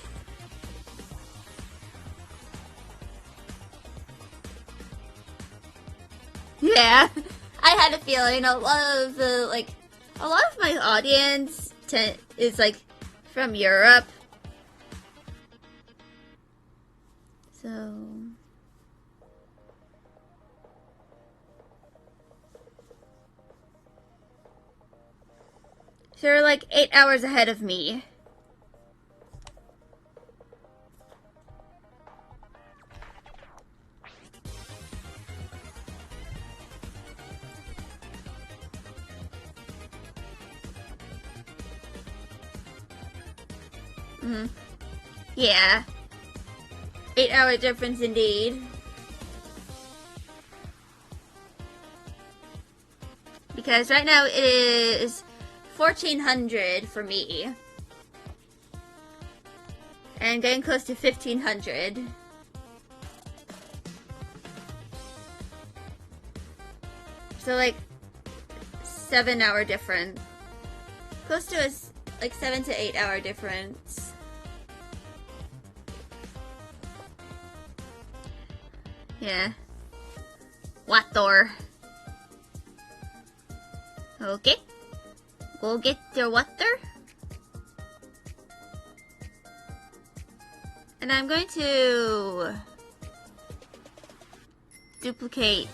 Yeah, I had a feeling a lot of my audience is like from Europe. So you're like 8 hours ahead of me. Yeah. 8-hour difference indeed. Because right now it is 1400 for me. And getting close to 1500. So like 7-hour difference. Close to a like 7 to 8 hour difference. Yeah. Water. Okay. Go get your water. And I'm going to duplicate.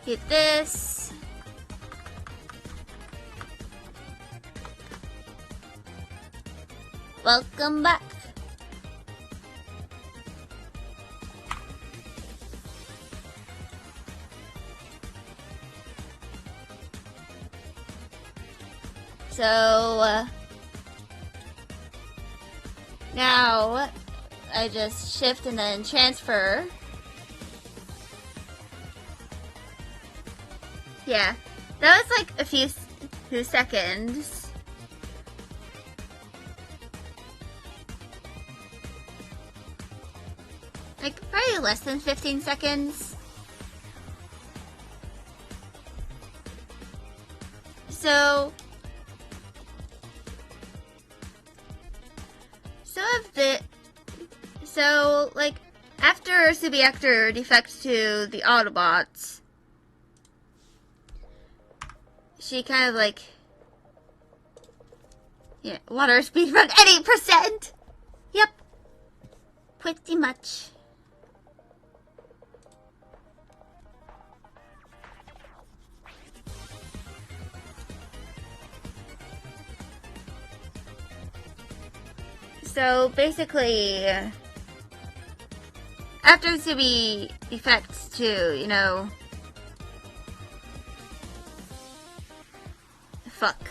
Hit this. Welcome back. So, now I just shift and then transfer. Yeah, that was like a few seconds. Like probably less than 15 seconds. So like after Subiector defects to the Autobots, she kind of like, yeah, water speed run at 8%. Yep, pretty much. So basically, after Subi defects to, you know, fuck.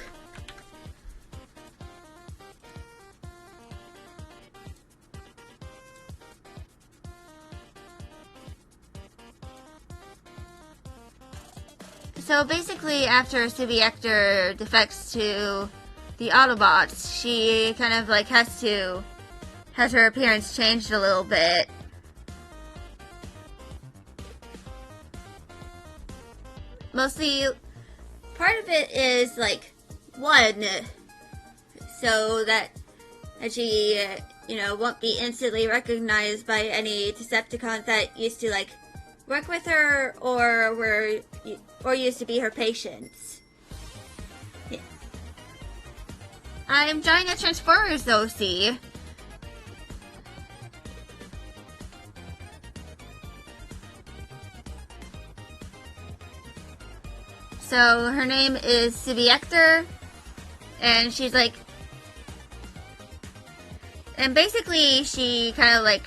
So basically, after Subiector defects to the Autobots, she kind of like has her appearance changed a little bit. Mostly, part of it is like, one, so that she, you know, won't be instantly recognized by any Decepticons that used to like work with her or used to be her patients. Yeah. I'm enjoying the Transformers though, see? So her name is Subiector, and she's like, and basically she kind of like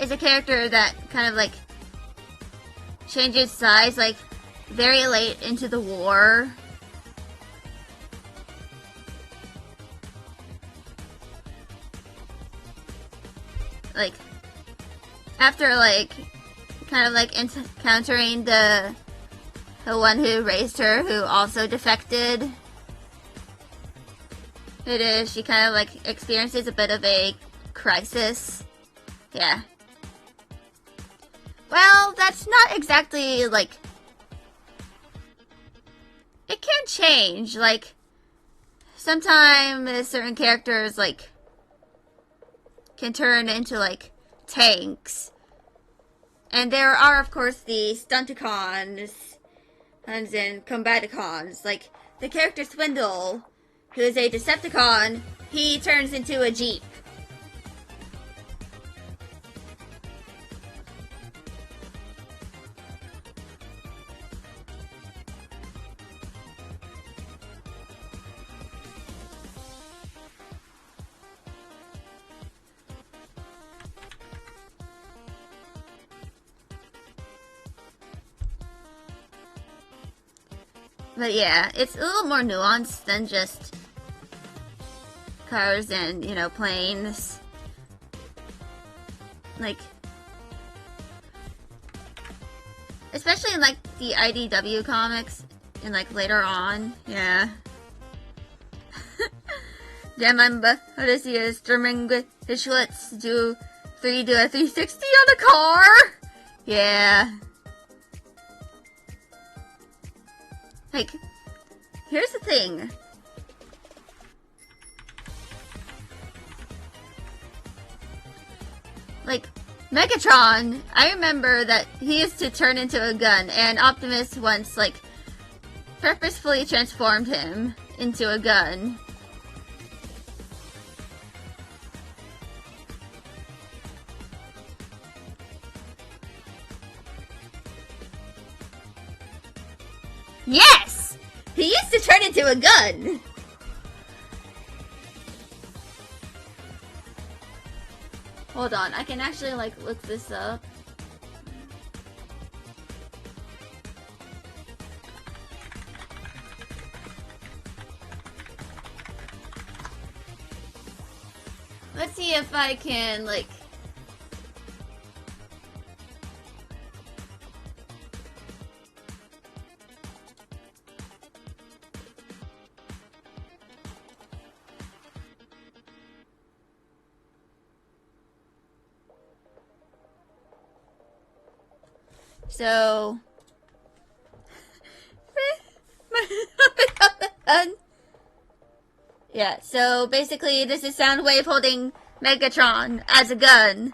is a character that kind of like change its size, like, very late into the war. Like, after, like, kind of, like, encountering the one who raised her, who also defected. She kind of, like, experiences a bit of a crisis. Yeah. Well, that's not exactly, like... It can change, like... Sometimes certain characters, like... can turn into, like, tanks. And there are, of course, the Stunticons and Combaticons. Like, the character Swindle, who is a Decepticon, he turns into a Jeep. But yeah, it's a little more nuanced than just cars and, you know, planes. Like, especially in, like, the IDW comics, and, like, later on, yeah. Der Mann Odysseus stürming Schlitz do a 360 on a car? Yeah. Like, here's the thing. Like, Megatron, I remember that he used to turn into a gun, and Optimus once, like, purposefully transformed him into a gun. Yes! He used to turn into a gun! Hold on, I can actually, like, look this up. Let's see if I can, like... So... yeah, so basically this is Soundwave holding Megatron as a gun.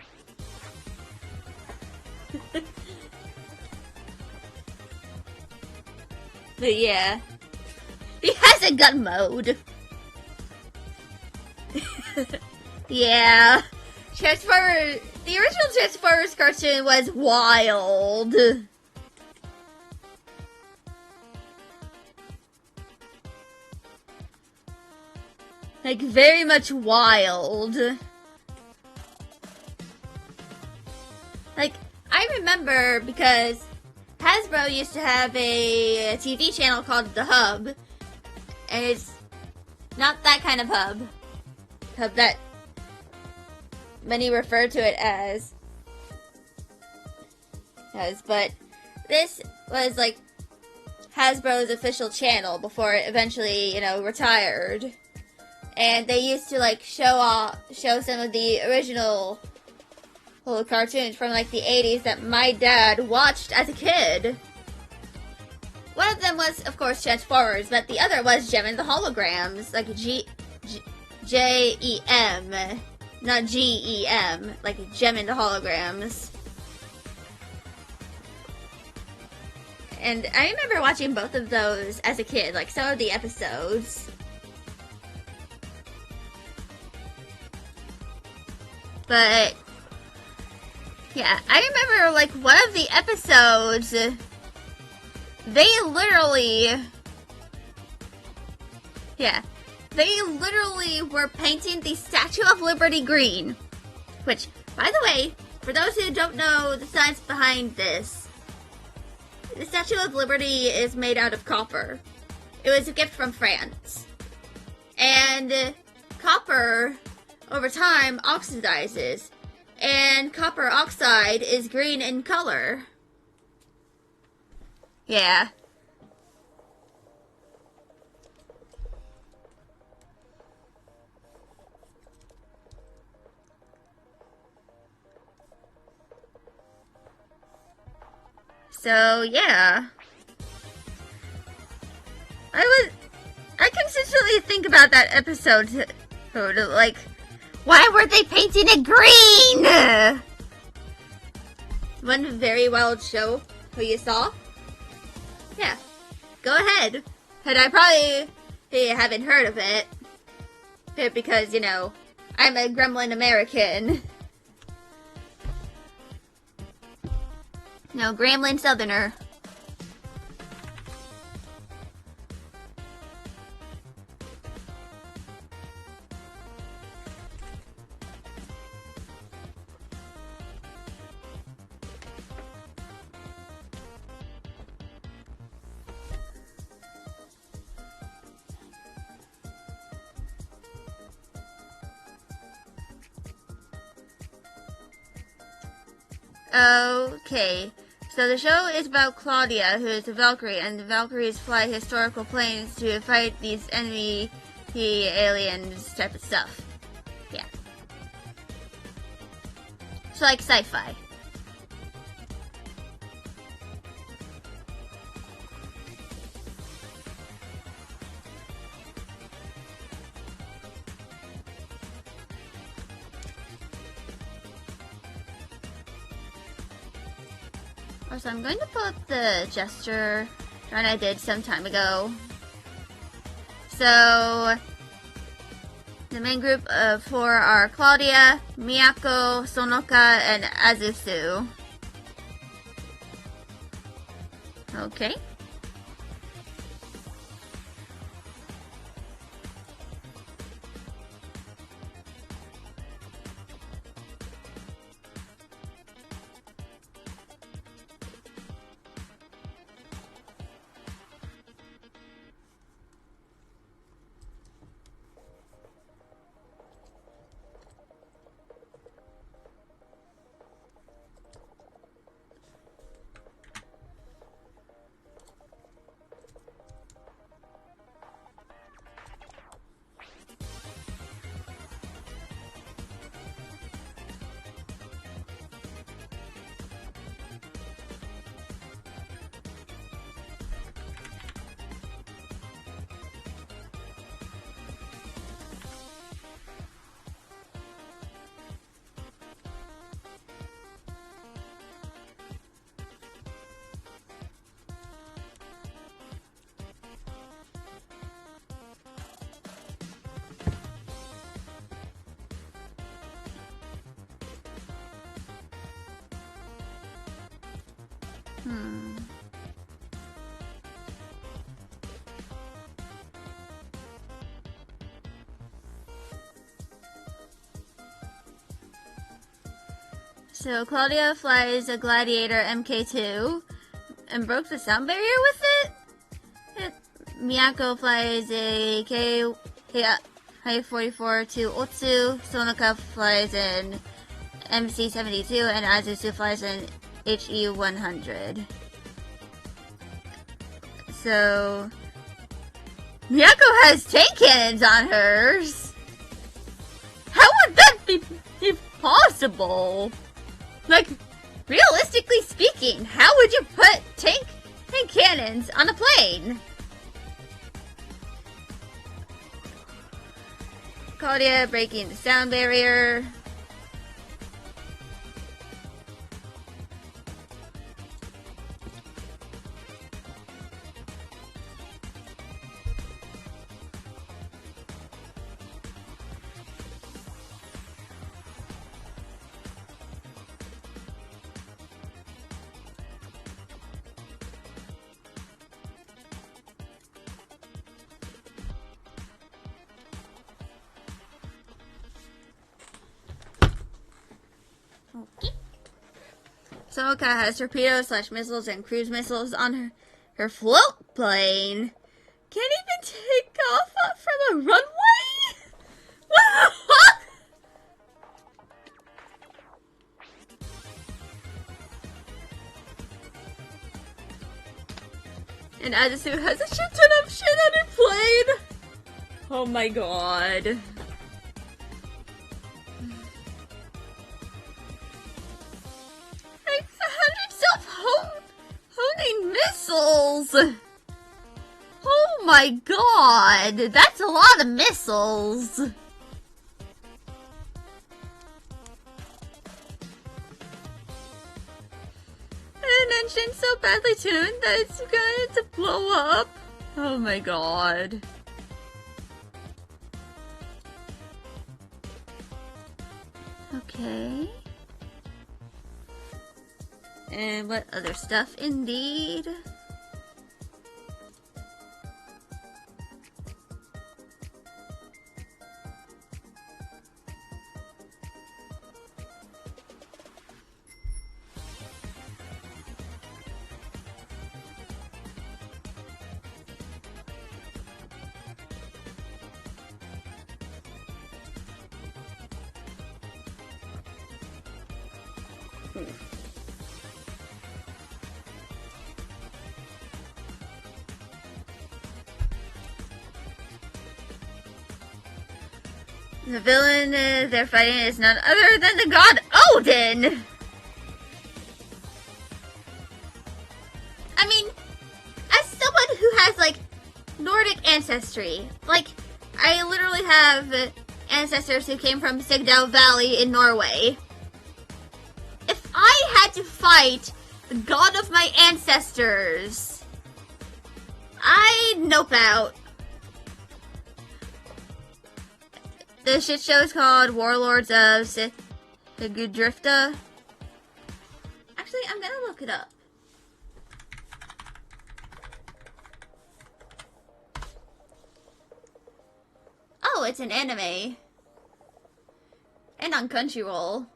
But yeah. He has a gun mode. Yeah. Transformers... The original Transformers cartoon was wild. Like, very much wild. Like, I remember because Hasbro used to have a TV channel called The Hub. And it's not that kind of hub. Hub that many refer to it as, but this was like Hasbro's official channel before it eventually, you know, retired. And they used to like show some of the original little cartoons from like the 80s that my dad watched as a kid. One of them was, of course, Transformers, but the other was Jem and the Holograms, like J-E-M. Not G-E-M, like Jem and the Holograms. And I remember watching both of those as a kid, like some of the episodes. But, yeah, I remember, like, one of the episodes, they literally were painting the Statue of Liberty green. Which, by the way, for those who don't know the science behind this,
The Statue of Liberty is made out of copper. It was a gift from France. And copper, over time, oxidizes. And copper oxide is green in color. Yeah. So, yeah. I consistently think about that episode, like, why weren't they painting it green? One Very Wild Show, who you saw? Yeah, go ahead. And I probably haven't heard of it, because, you know, I'm a gremlin American. No, gremlin southerner. Okay, so the show is about Claudia, who is a Valkyrie, and the Valkyries fly historical planes to fight these enemy aliens type of stuff. Yeah. It's like sci-fi. So I'm going to pull up the gesture run I did some time ago. So the main group of 4 are Claudia, Miyako, Sonoka, and Azusu. Okay. So Claudia flies a Gladiator MK2 and broke the sound barrier with it. Miyako flies a Hi-44 to Otsu. Sonoka flies an MC-72 and Azusu flies an HE-100. So Miyako has tank cannons on hers. How would that be possible? Like, realistically speaking, how would you put tank cannons on a plane? Claudia breaking the sound barrier. Tomoka has torpedoes / missiles and cruise missiles on her float plane. Can't even take off from a runway? What the fuck? And Azusu has a shit ton of shit on her plane. Oh my god. Like hundreds of honing missiles. Oh my god, that's a lot of missiles. An engine so badly tuned that it's going to blow up. Oh my god. Okay. And what other stuff indeed? The villain they're fighting is none other than the god Odin! I mean, as someone who has, like, Nordic ancestry, like, I literally have ancestors who came from Sigdal Valley in Norway. If I had to fight the god of my ancestors, I'd nope out. The shit show is called Warlords of Sigurdrifta. Actually, I'm gonna look it up. Oh, it's an anime. And on Crunchyroll.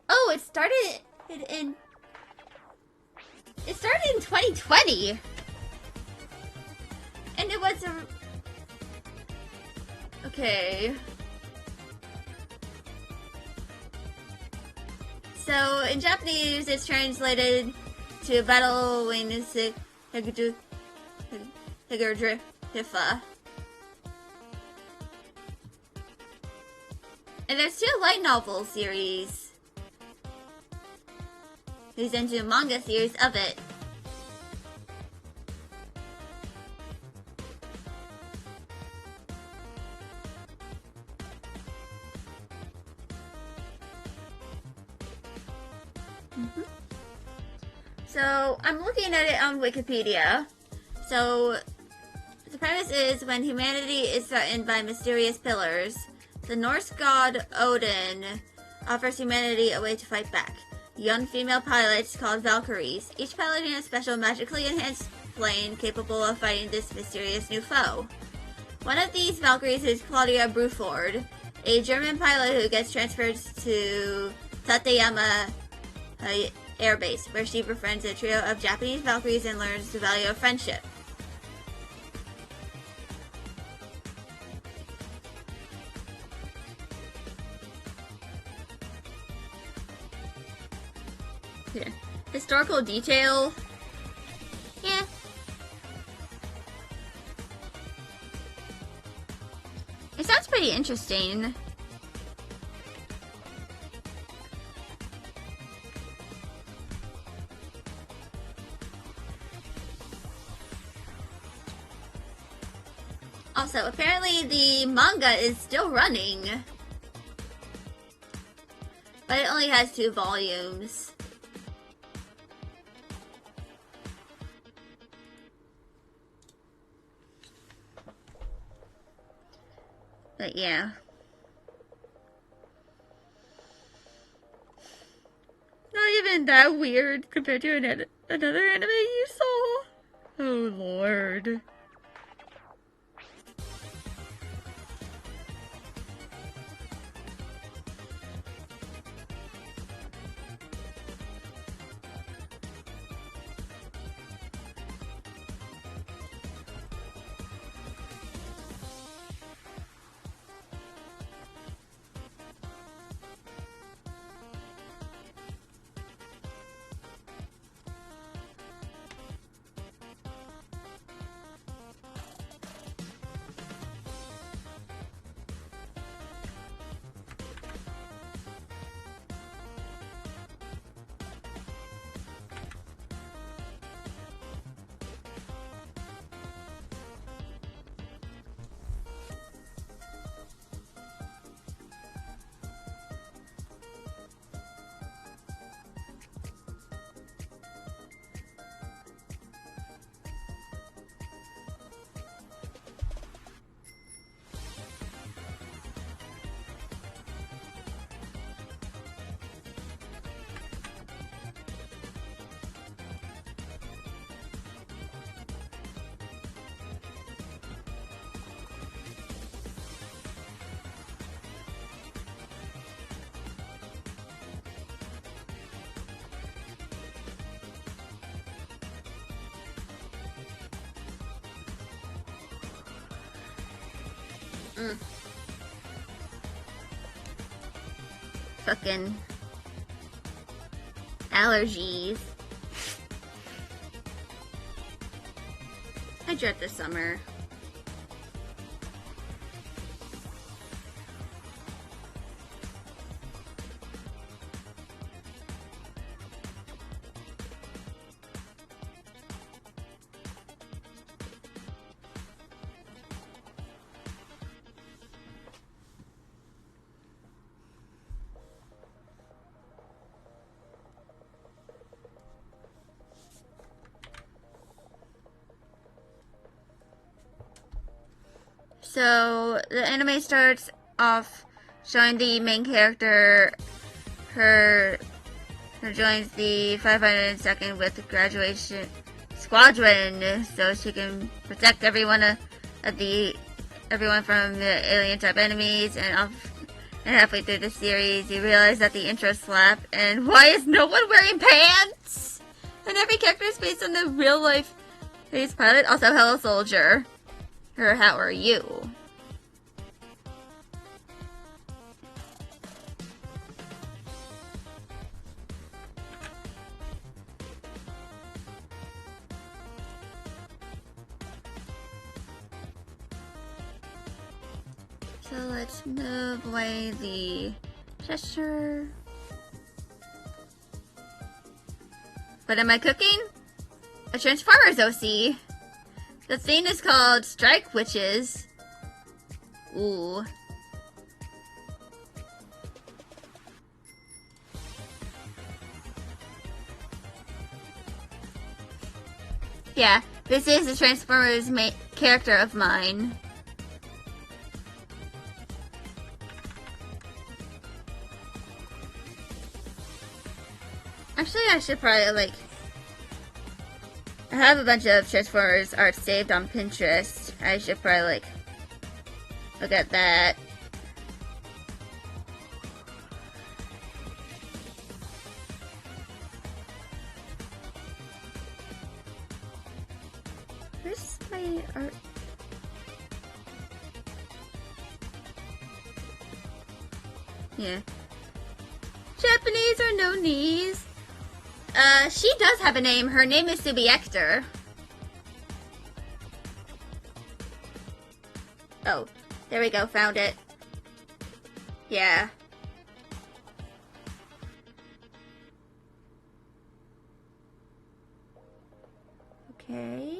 Oh, it started in 2020. And it was a... Okay. So, in Japanese, it's translated to Battle when Higurdrifa. And there's 2 light novel series. There's into a manga series of it. So, I'm looking at it on Wikipedia. So, the premise is when humanity is threatened by mysterious pillars, the Norse god Odin offers humanity a way to fight back. Young female pilots called Valkyries, each piloting a special magically enhanced plane capable of fighting this mysterious new foe. One of these Valkyries is Claudia Bruford, a German pilot who gets transferred to Tateyama Air Base, where she befriends a trio of Japanese Valkyries and learns the value of friendship. Yeah. Historical detail. Yeah. It sounds pretty interesting. Also, apparently the manga is still running. But it only has 2 volumes. But yeah. Not even that weird compared to another anime you saw. Oh lord. Fucking allergies. I dread the summer. So the anime starts off showing the main character, her joins the 502nd with graduation squadron, so she can protect everyone from the alien type enemies. And halfway through the series, you realize that the intro slap. And why is no one wearing pants? And every character is based on the real life space pilot. Also, Hello Soldier. Or how are you? So let's move away the gesture. What am I cooking? A Transformers OC. The theme is called Strike Witches. Ooh. Yeah, this is the Transformers character of mine. Actually, I should probably, I have a bunch of Transformers art saved on Pinterest. I should probably, look at that. Where's my art? Yeah. Japanese or no knees? She does have a name. Her name is Subi Ector. Oh, there we go. Found it. Yeah. Okay.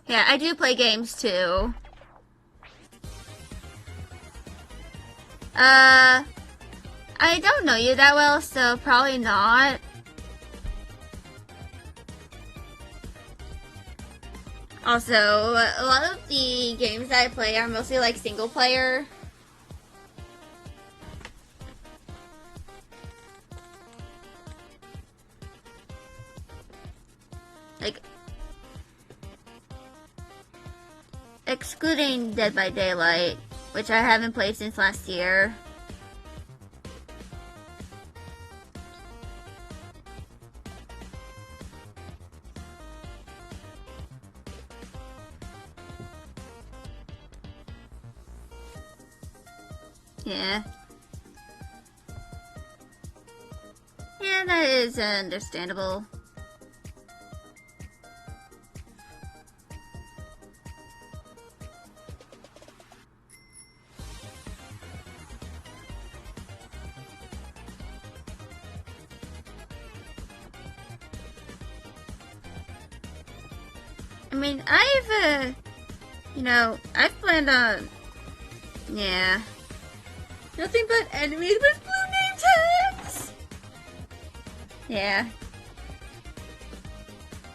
Yeah, I do play games too. I don't know you that well, so probably not. Also, a lot of the games that I play are mostly like single player. Like, excluding Dead by Daylight, which I haven't played since last year. Yeah. Yeah, that is understandable. I mean, I've planned on, yeah. Nothing but enemies with blue name tags! Yeah.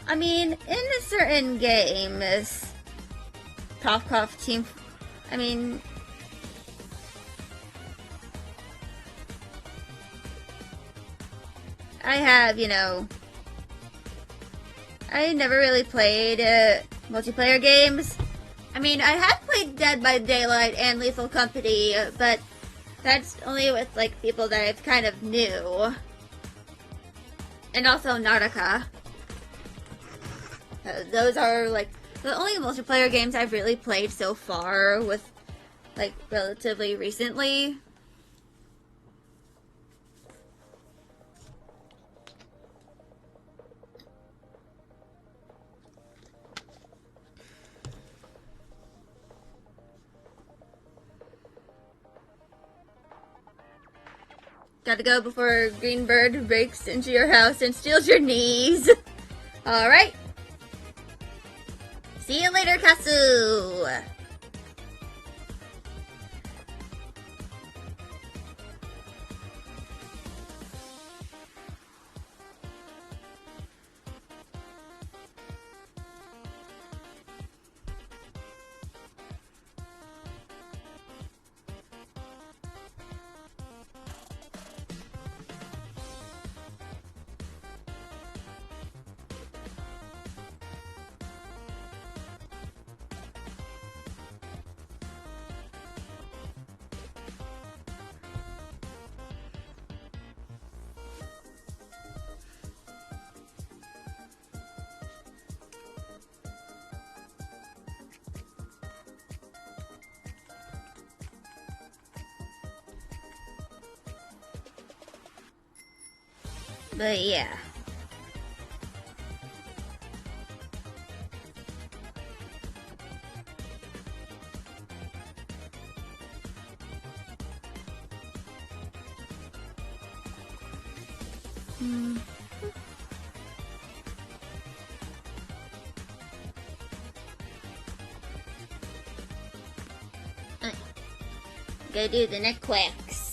I mean, in a certain games, Topkov Team, I mean, I have, I never really played multiplayer games. I mean, I have played Dead by Daylight and Lethal Company, but that's only with, like, people that I've kind of knew. and also Nautica. Those are like the only multiplayer games I've really played so far with like relatively recently. Gotta go before Greenbird breaks into your house and steals your knees. Alright. See you later, Kasu! But yeah. Go do the neck quacks.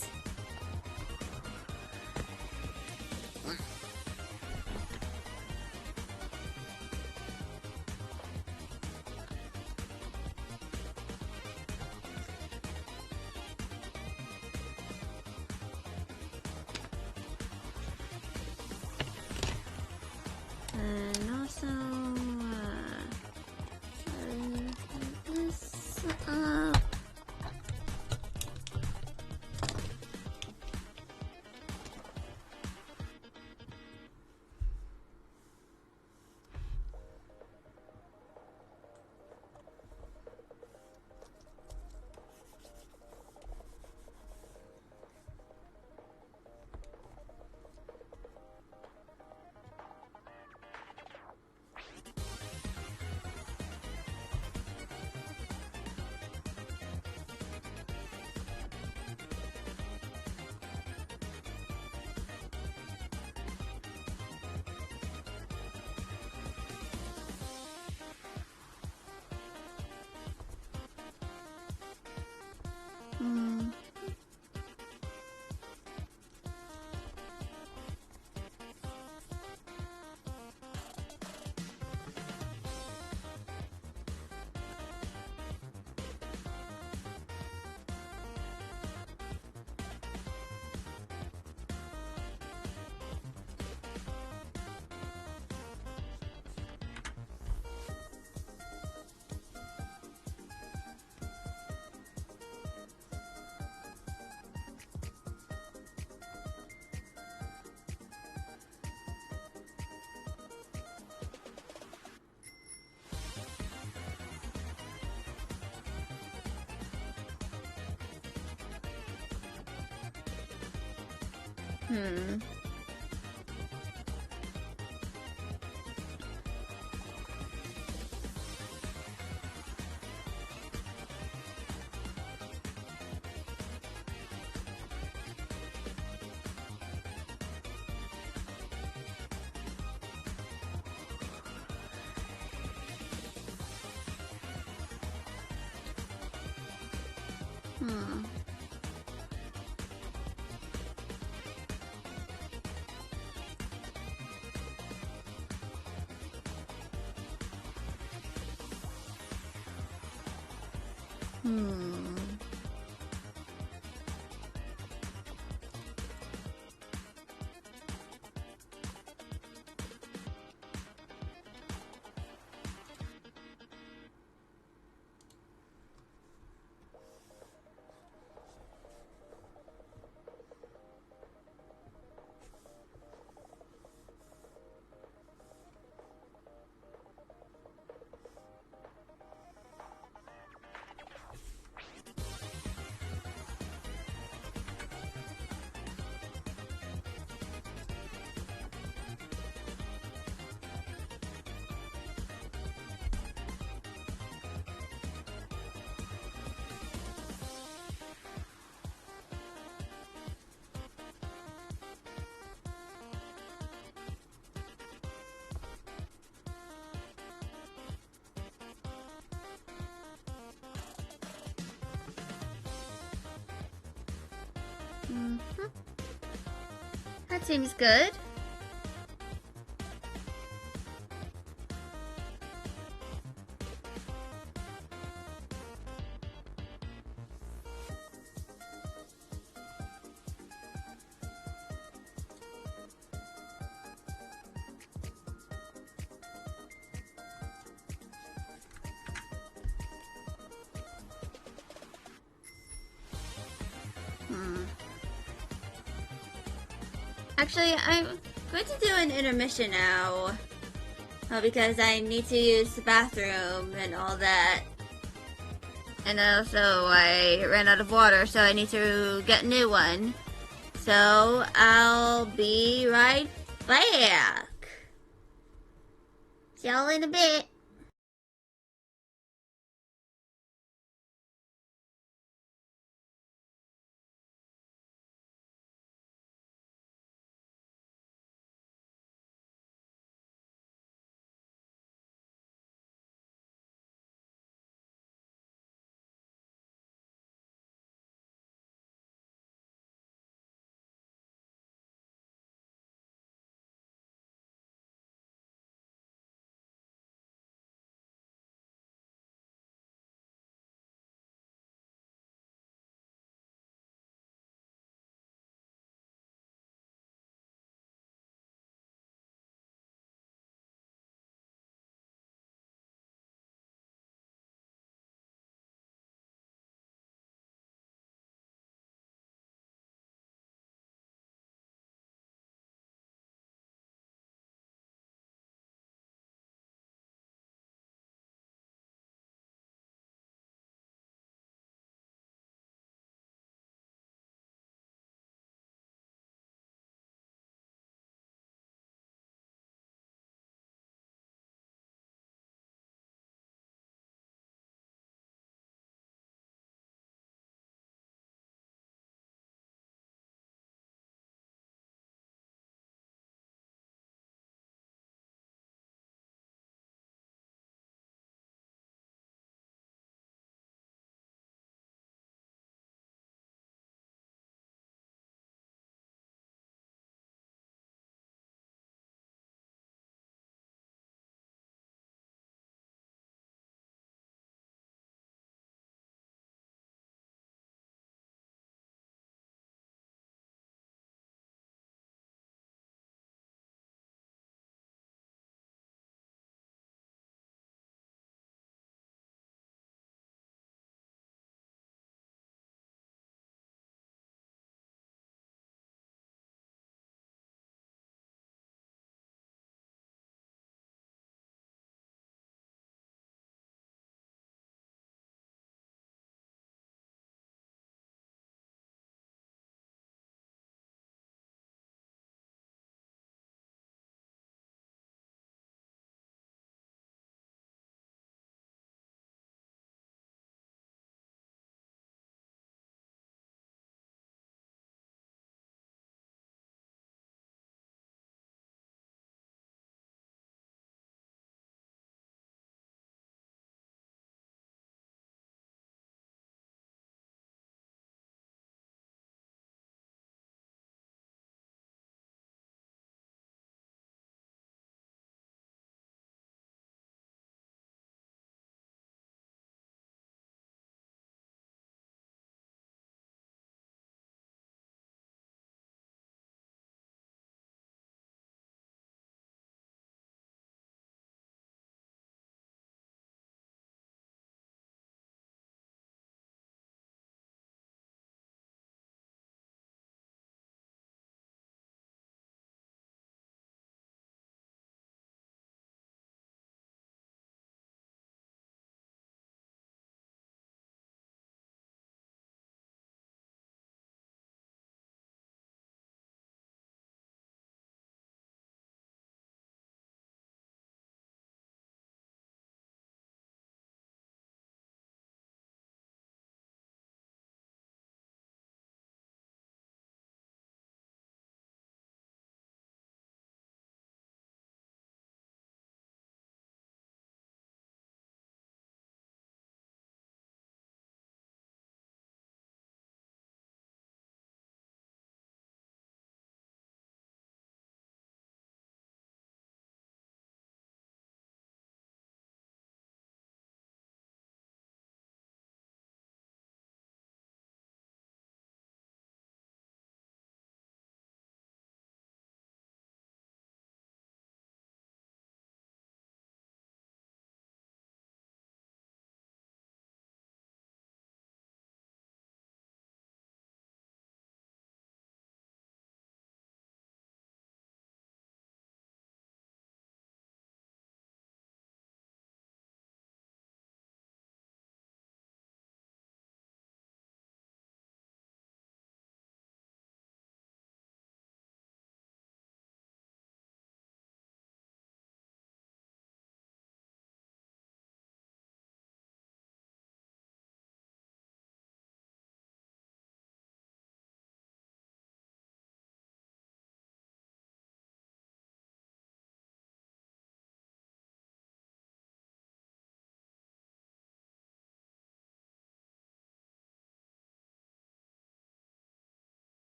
And also, this up. Hmm. Hmm. Hmm. Mm-hmm. That seems good. Actually, I'm going to do an intermission now. Because I need to use the bathroom and all that. And also, I ran out of water, so I need to get a new one. So, I'll be right back. See y'all in a bit.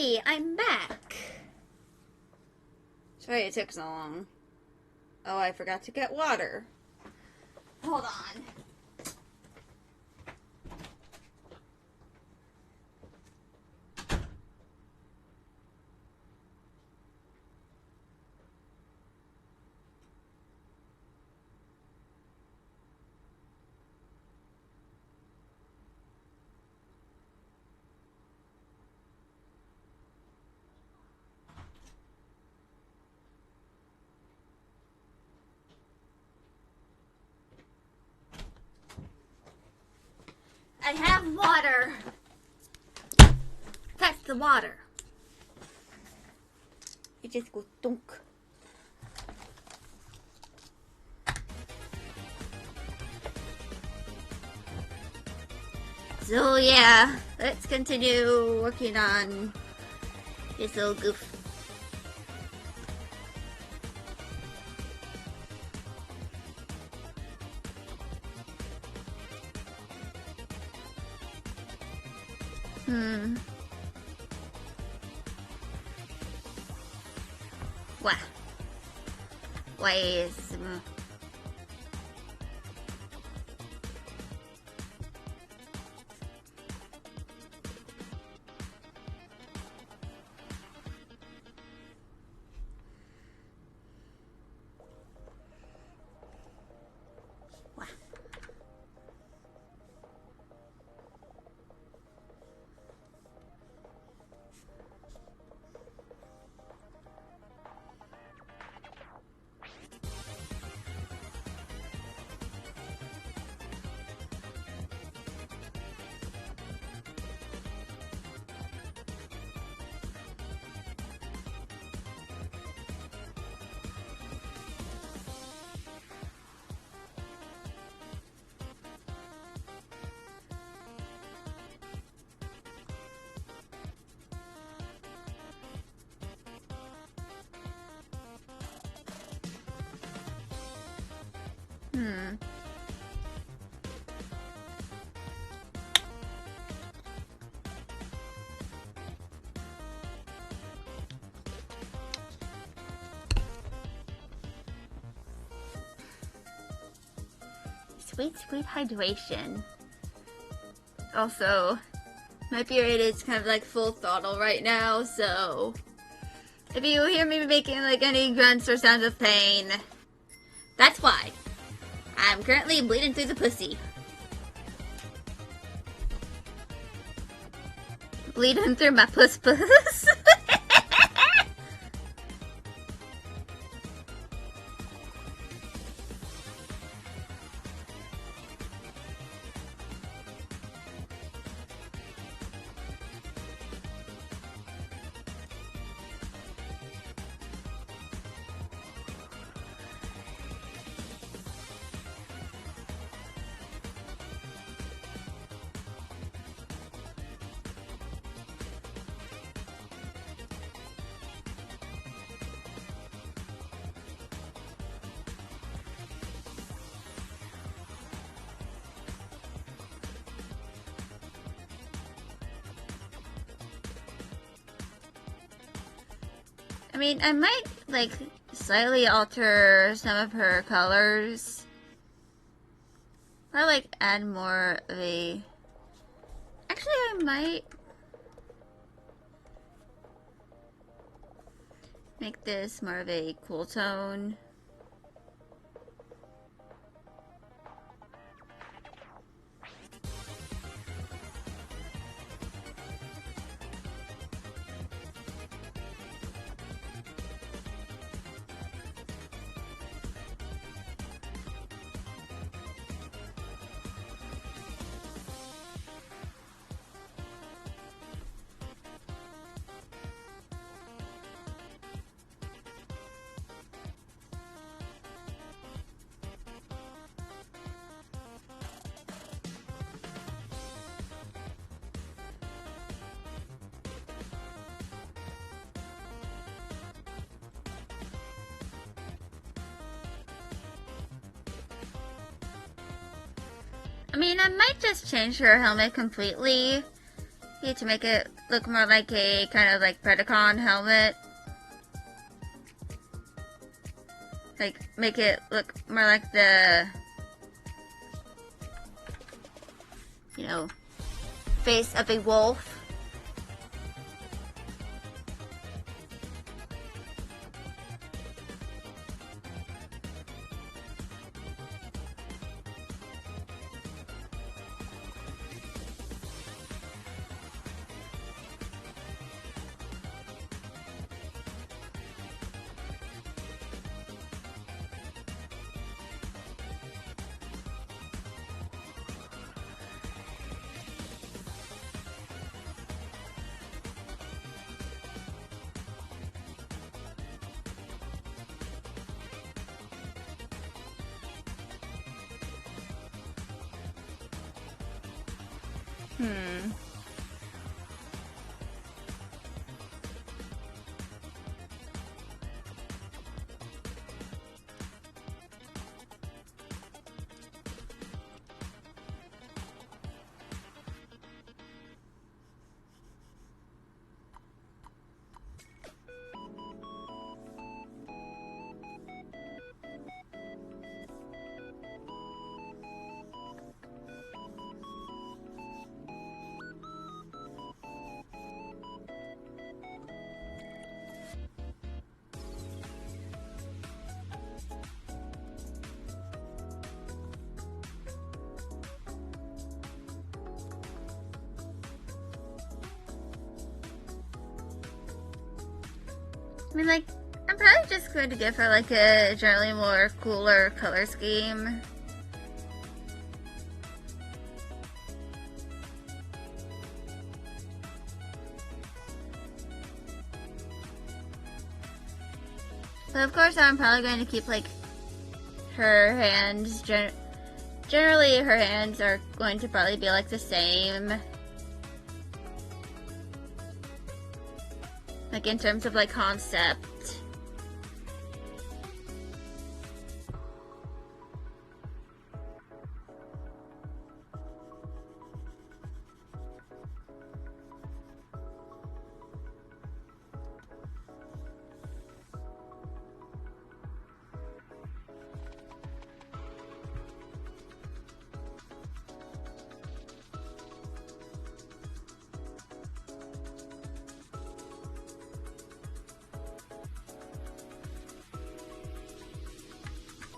Hey, I'm back. Sorry it took so long. Oh, I forgot to get water. Hold on. I have water. That's the water. It just goes dunk. So yeah, let's continue working on this little goof. What? Why is... What? Sweet, sweet hydration. Also, my period is kind of like full throttle right now, so if you hear me making like any grunts or sounds of pain, that's why. I'm currently bleeding through the pussy. Bleeding through my puss. I mean, I might, like, slightly alter some of her colors. Or, like, add more of a... Actually, I might make this more of a cool tone. I mean, I might just change her helmet completely
Yeah, to make it look more like a kind of like Predacon helmet. Like, make it look more like the, you know, face of a wolf. Hmm. I mean, like, I'm probably just going to give her, like, a generally more cooler color scheme. But of course, I'm probably going to keep, like, her hands, generally her hands are going to probably be, like, the same. Like, in terms of, like, concept.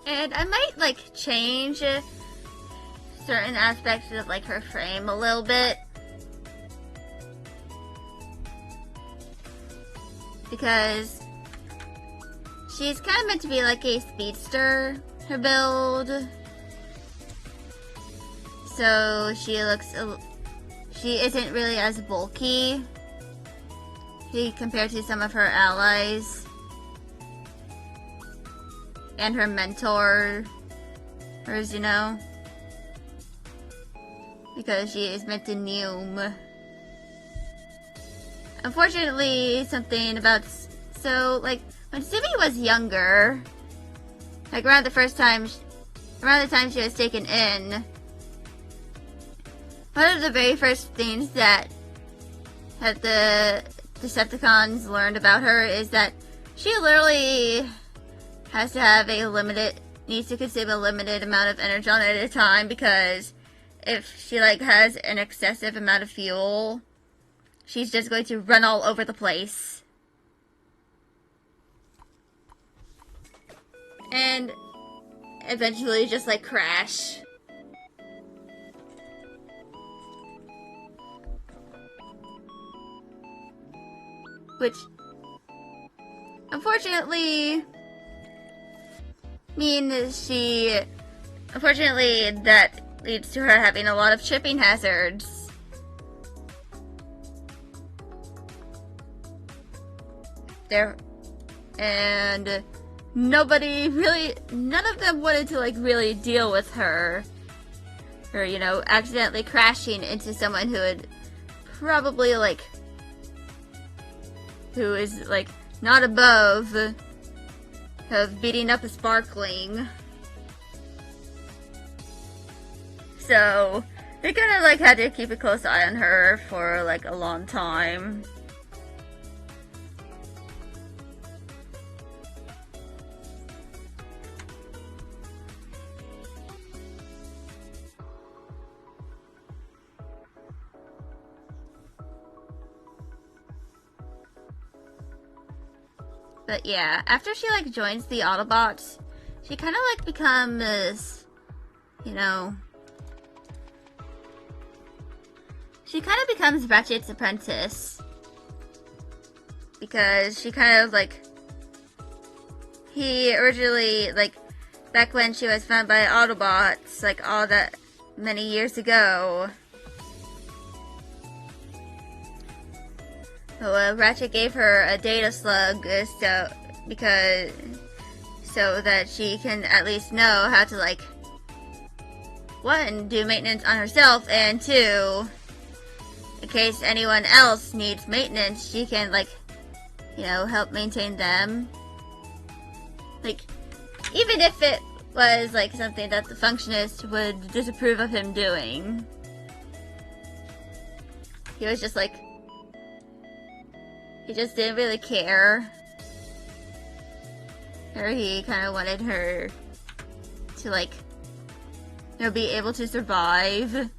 And I might, like, change certain aspects of, like, her frame a little bit. Because she's kind of meant to be, like, a speedster, her build. So she isn't really as bulky compared to some of her allies. And her mentors, you know, because she is meant to Neum. Unfortunately, something about, so, like, when Sumi was younger, like, around the time she was taken in, one of the very first things that the Decepticons learned about her is that she literally needs to consume a limited amount of energon at a time, because if she, like, has an excessive amount of fuel, she's just going to run all over the place. And eventually just, like, crash. Which, unfortunately, unfortunately, that leads to her having a lot of tripping hazards. And none of them wanted to, like, really deal with her. Or, you know, accidentally crashing into someone who would probably, like, who is, like, not above of beating up a sparkling. So, they kind of like had to keep a close eye on her for like a long time. But yeah, after she like joins the Autobots, she kind of like becomes, you know, she kind of becomes Ratchet's apprentice. Because she kind of like, he originally, like, back when she was found by Autobots, like all that many years ago, Ratchet gave her a data slug so that she can at least know how to, like, one, do maintenance on herself, and two, in case anyone else needs maintenance, she can, like, you know, help maintain them. Like, even if it was, like, something that the Functionist would disapprove of him doing. He was just, like, he just didn't really care. Or he kind of wanted her to, like, you know, be able to survive.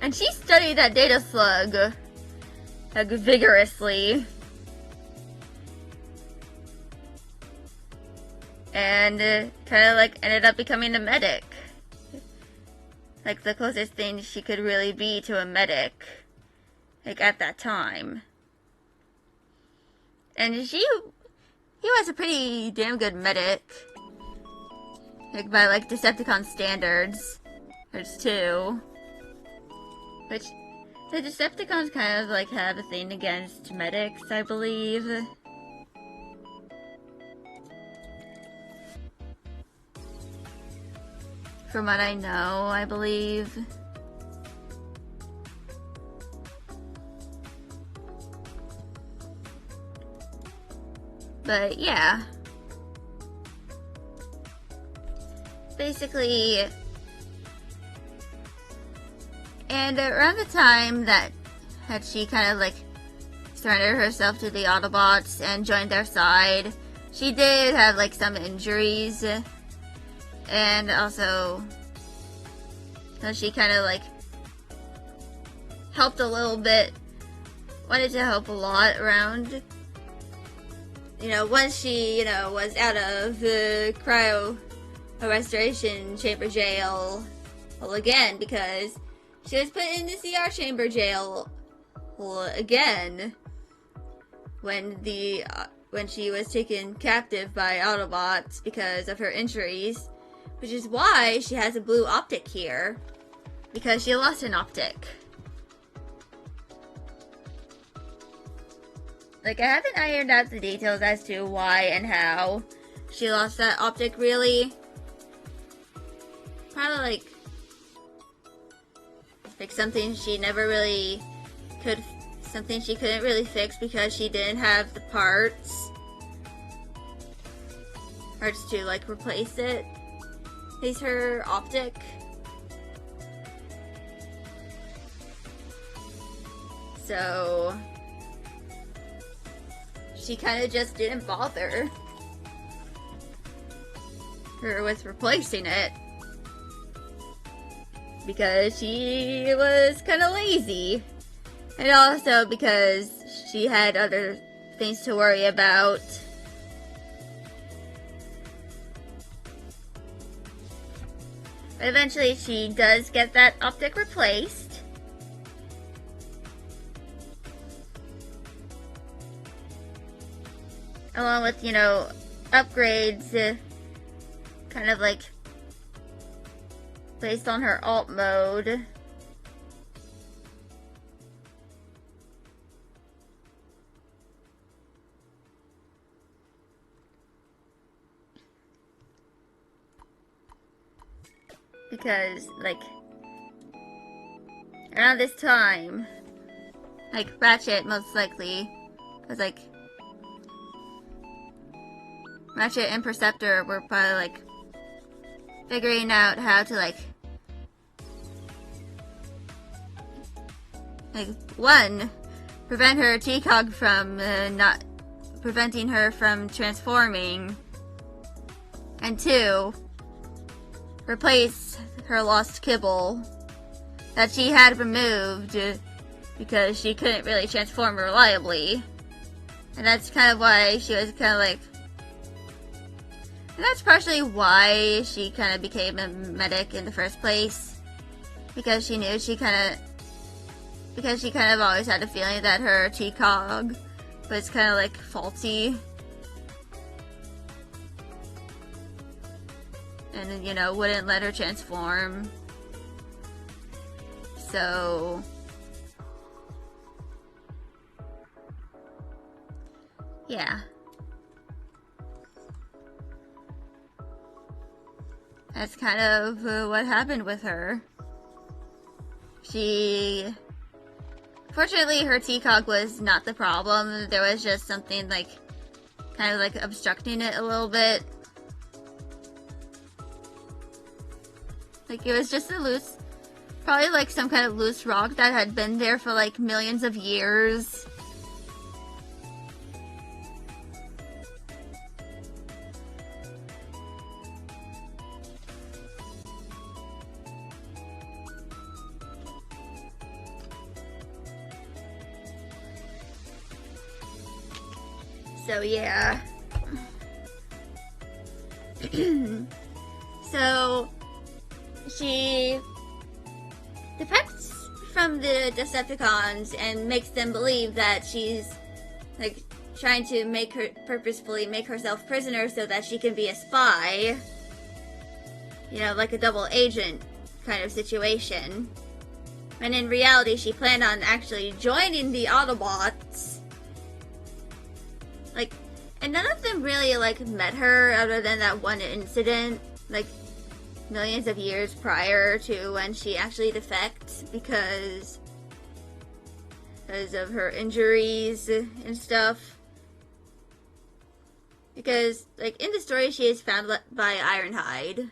And she studied that data slug, like, vigorously. And kind of, like, ended up becoming a medic. Like, the closest thing she could really be to a medic, like, at that time. And he was a pretty damn good medic. Like, by, like, Decepticon standards. There's two. Which, the Decepticons kind of, like, have a thing against medics, I believe. From what I know, I believe. But yeah. Basically, and around the time that had she kind of like surrendered herself to the Autobots and joined their side, she did have like some injuries. And also, she kind of, like, helped a little bit, wanted to help a lot around, you know, once she, you know, was out of the cryo restoration chamber jail, well, again, because she was put in the CR chamber jail, well, again, when she was taken captive by Autobots because of her injuries. Which is why she has a blue optic here. Because she lost an optic. Like, I haven't ironed out the details as to why and how she lost that optic, really. Probably, like something she never really could... Something she couldn't really fix because she didn't have the parts. Parts to, like, replace it. Is her optic. So she kind of just didn't bother her with replacing it because she was kind of lazy, and also because she had other things to worry about. Eventually, she does get that optic replaced. Along with, you know, upgrades, kind of like, based on her alt mode. Because, like, around this time, like, Ratchet most likely was, like, Ratchet and Perceptor were probably, like,
figuring out how to like one, prevent her TCOG from not preventing her from transforming, and two, replace her lost kibble that she had removed because she couldn't really transform reliably. And that's kind of why she was kind of like, and that's partially why she kind of became a medic in the first place, because she knew because she kind of always had a feeling that her TCOG was kind of like faulty. And, you know, wouldn't let her transform. So yeah. That's kind of what happened with her. Fortunately, her TCOG was not the problem. There was just something like, kind of like obstructing it a little bit. Like, it was just a loose, probably like some kind of loose rock that had been there for like millions of years. So yeah. So she defects from the Decepticons and makes them believe that she's like trying to purposefully make herself prisoner so that she can be a spy. You know, like a double agent kind of situation. And in reality, she planned on actually joining the Autobots. Like, and none of them really, like, met her other than that one incident, like, millions of years prior to when she actually defects because of her injuries and stuff. Because, like, in the story, she is found by Ironhide,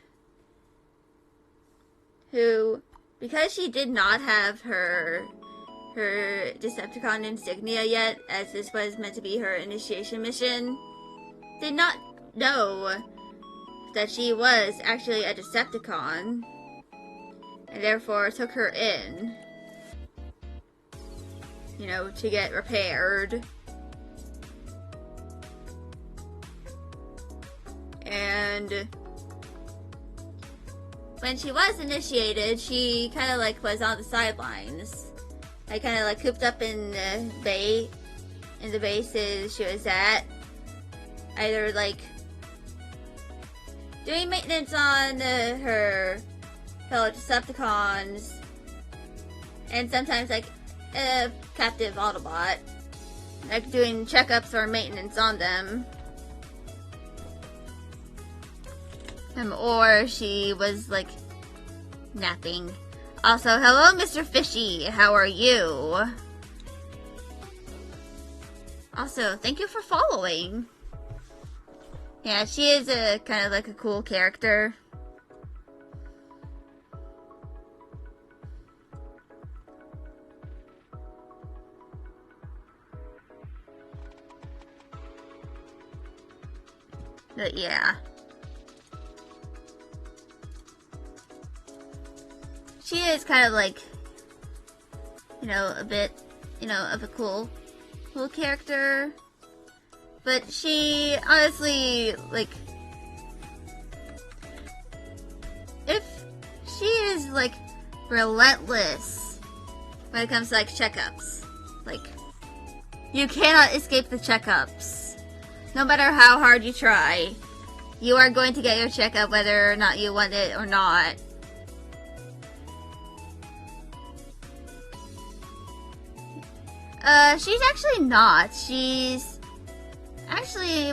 who, because she did not have her Decepticon insignia yet, as this was meant to be her initiation mission, did not know that she was actually a Decepticon, and therefore took her in, you know, to get repaired. And when she was initiated, she kind of like was on the sidelines. I kind of like cooped up in the bases she was at, either like doing maintenance on her fellow Decepticons, and sometimes like a captive Autobot, like doing checkups or maintenance on them. Or she was like napping. Also, hello, Mr. Fishy. How are you? Also, thank you for following. Yeah, she is a kind of like a cool character. But yeah. She is kind of like, you know, a bit, you know, of a cool character. But she, honestly, like, if she is, like, relentless when it comes to, like, checkups. Like, you cannot escape the checkups. No matter how hard you try, you are going to get your checkup whether or not you want it or not. She's actually not. She's actually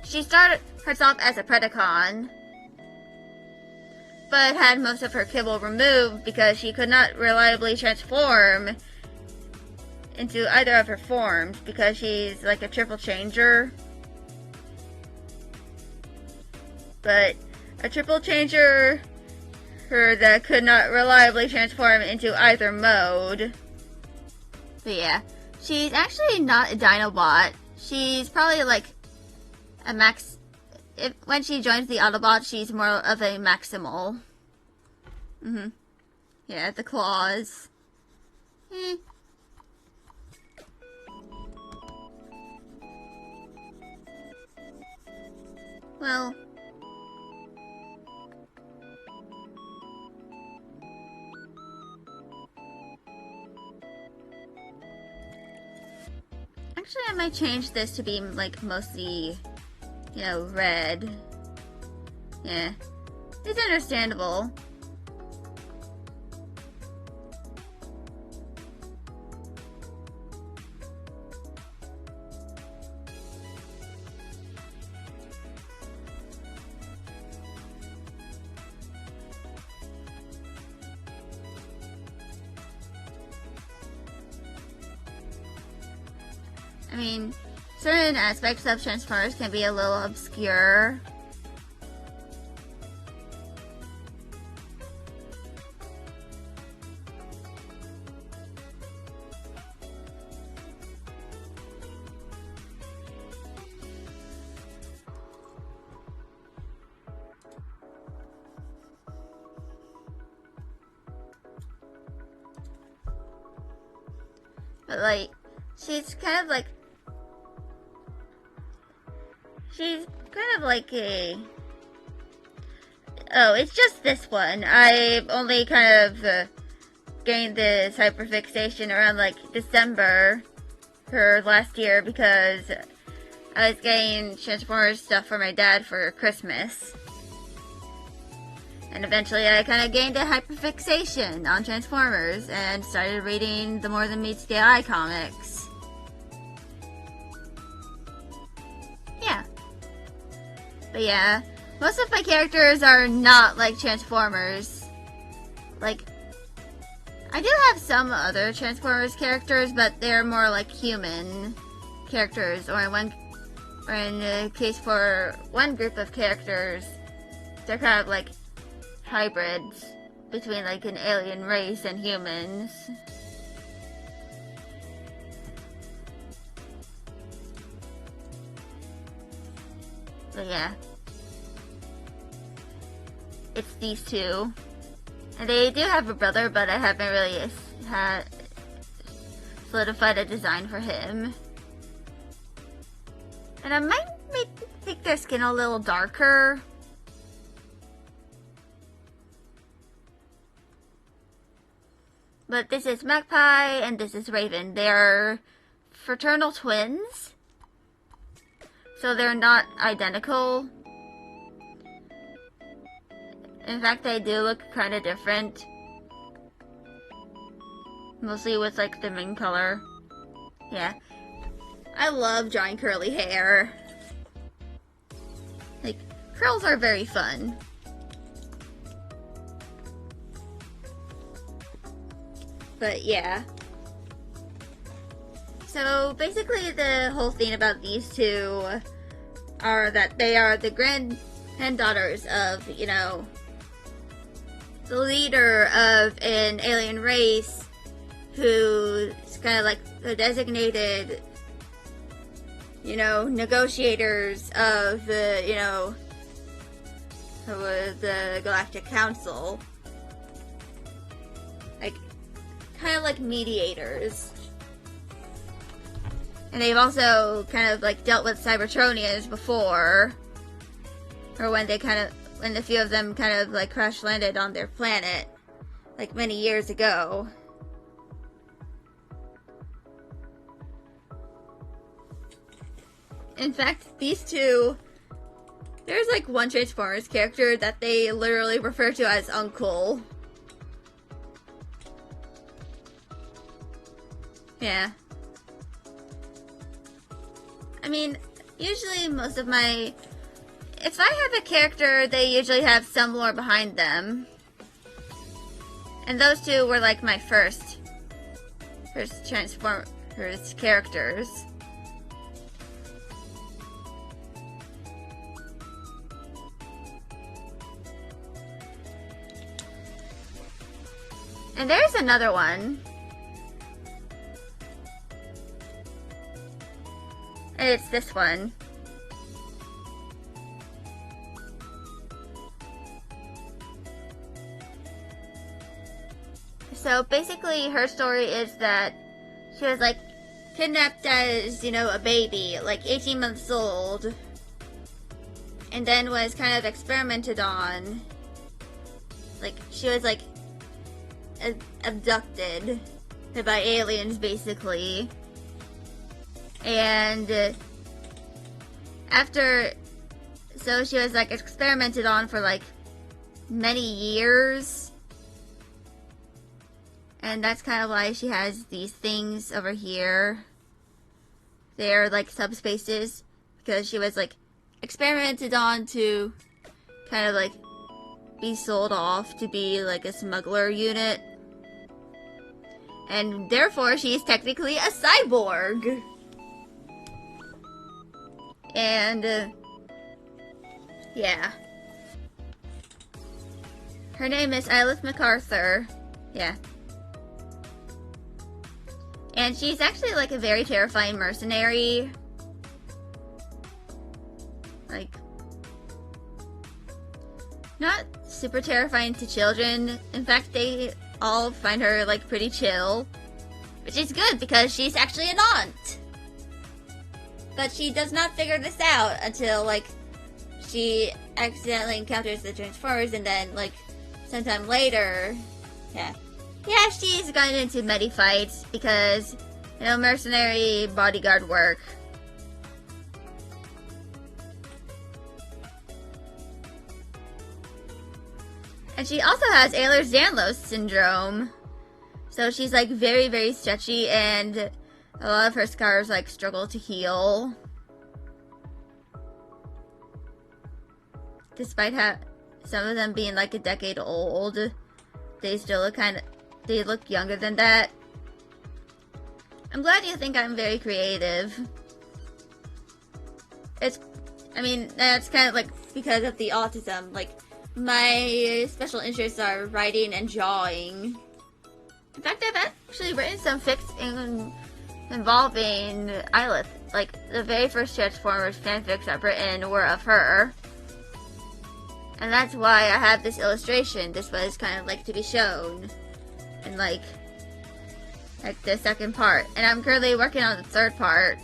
she started herself as a Predacon, but had most of her kibble removed because she could not reliably transform into either of her forms because she's like a triple changer. But a triple changer that could not reliably transform into either mode. But yeah, she's actually not a Dinobot. She's probably like a max. When she joins the Autobot, she's more of a Maximal. Yeah, the claws. Well. Actually, I might change this to be, like, mostly, you know, red. Yeah. It's understandable. I mean, certain aspects of Transformers can be a little obscure. But, like, she's kind of like a... Oh, it's just this one. I've only kind of gained this hyperfixation around, like, December for last year because I was getting Transformers stuff for my dad for Christmas. And eventually I kind of gained a hyperfixation on Transformers and started reading the More Than Meets the Eye comics. Yeah. But yeah, most of my characters are not like Transformers. Like, I do have some other Transformers characters, but they're more like human characters. Or in the case for one group of characters, they're kind of like hybrids between like an alien race and humans. But yeah, it's these two, and they do have a brother, but I haven't really solidified a design for him. And I might make their skin a little darker. But this is Magpie and this is Raven. They're fraternal twins, so they're not identical. In fact, they do look kind of different. Mostly with like the main color. Yeah. I love drawing curly hair. Like, curls are very fun. But yeah. So basically the whole thing about these two are that they are the granddaughters of, you know, the leader of an alien race who's kind of like the designated, you know, negotiators of the, you know, the Galactic Council. Like, kind of like mediators. And they've also kind of like dealt with Cybertronians before. Or when a few of them kind of like crash landed on their planet. Like many years ago. In fact, these two, there's like one Transformers character that they literally refer to as Uncle. Yeah. I mean, usually most of my... If I have a character, they usually have some lore behind them. And those two were like my first Transformers characters. And there's another one. And it's this one. So basically her story is that she was like kidnapped as, you know, a baby, like 18 months old. And then was kind of experimented on. Like, she was like abducted by aliens, basically. And so she was like experimented on for like many years. And that's kind of why she has these things over here. They're like subspaces, because she was like experimented on to kind of like be sold off to be like a smuggler unit. And therefore she's technically a cyborg. And yeah. Her name is Aelith MacArthur. Yeah. And she's actually like a very terrifying mercenary. Like, not super terrifying to children. In fact, they all find her like pretty chill. Which is good because she's actually an aunt. But she does not figure this out until like she accidentally encounters the Transformers, and then like sometime later, yeah, she's gotten into many fights because, you know, mercenary bodyguard work. And she also has Ehlers-Danlos syndrome. So she's like very, very stretchy, and a lot of her scars like struggle to heal. Despite some of them being like a decade old, they still look they look younger than that. I'm glad you think I'm very creative. I mean, that's kind of like because of the autism. Like, my special interests are writing and drawing. In fact, I've actually written some fics involving Aelith. Like, the very first Transformers fanfics I've written were of her. And that's why I have this illustration. This was kind of like to be shown in like the second part. And I'm currently working on the third part.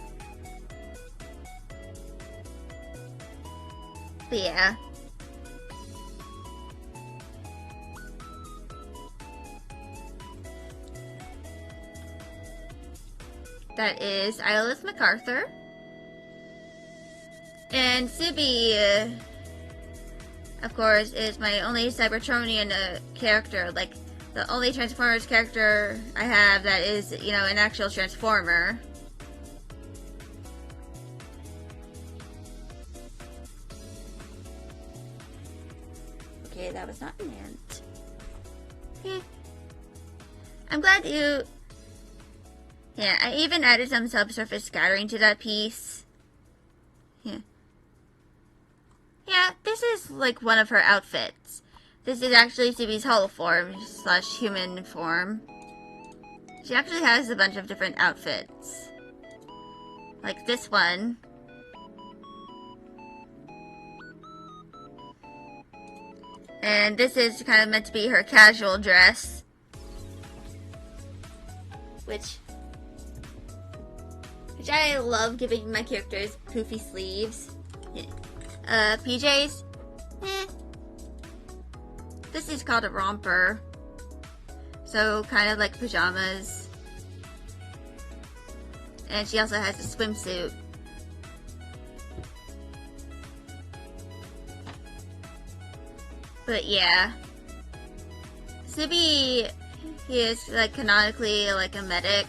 But yeah. That is Aelith MacArthur. And Subi, of course, is my only Cybertronian character. Like, the only Transformers character I have that is, you know, an actual Transformer. Okay, that was not an ant. I'm glad you... Yeah, I even added some subsurface scattering to that piece. Yeah. Yeah, this is like one of her outfits. This is actually Subi's holoform / human form. She actually has a bunch of different outfits. Like this one. And this is kind of meant to be her casual dress. Which I love giving my characters poofy sleeves. PJs? This is called a romper. So, kind of like pajamas. And she also has a swimsuit. But yeah. Subi, he is like canonically like a medic.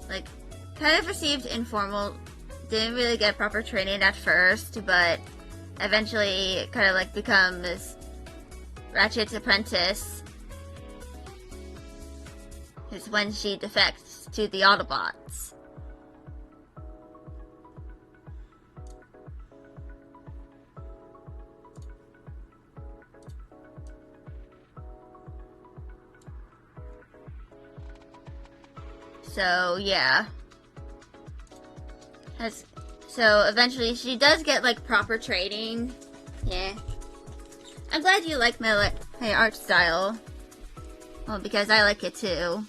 Like, kind of received informal, didn't really get proper training at first, but eventually kind of like become this Ratchet's apprentice. Is when she defects to the Autobots. So, yeah. So, eventually she does get, like, proper training. Yeah. I'm glad you like my art style. Well, because I like it too.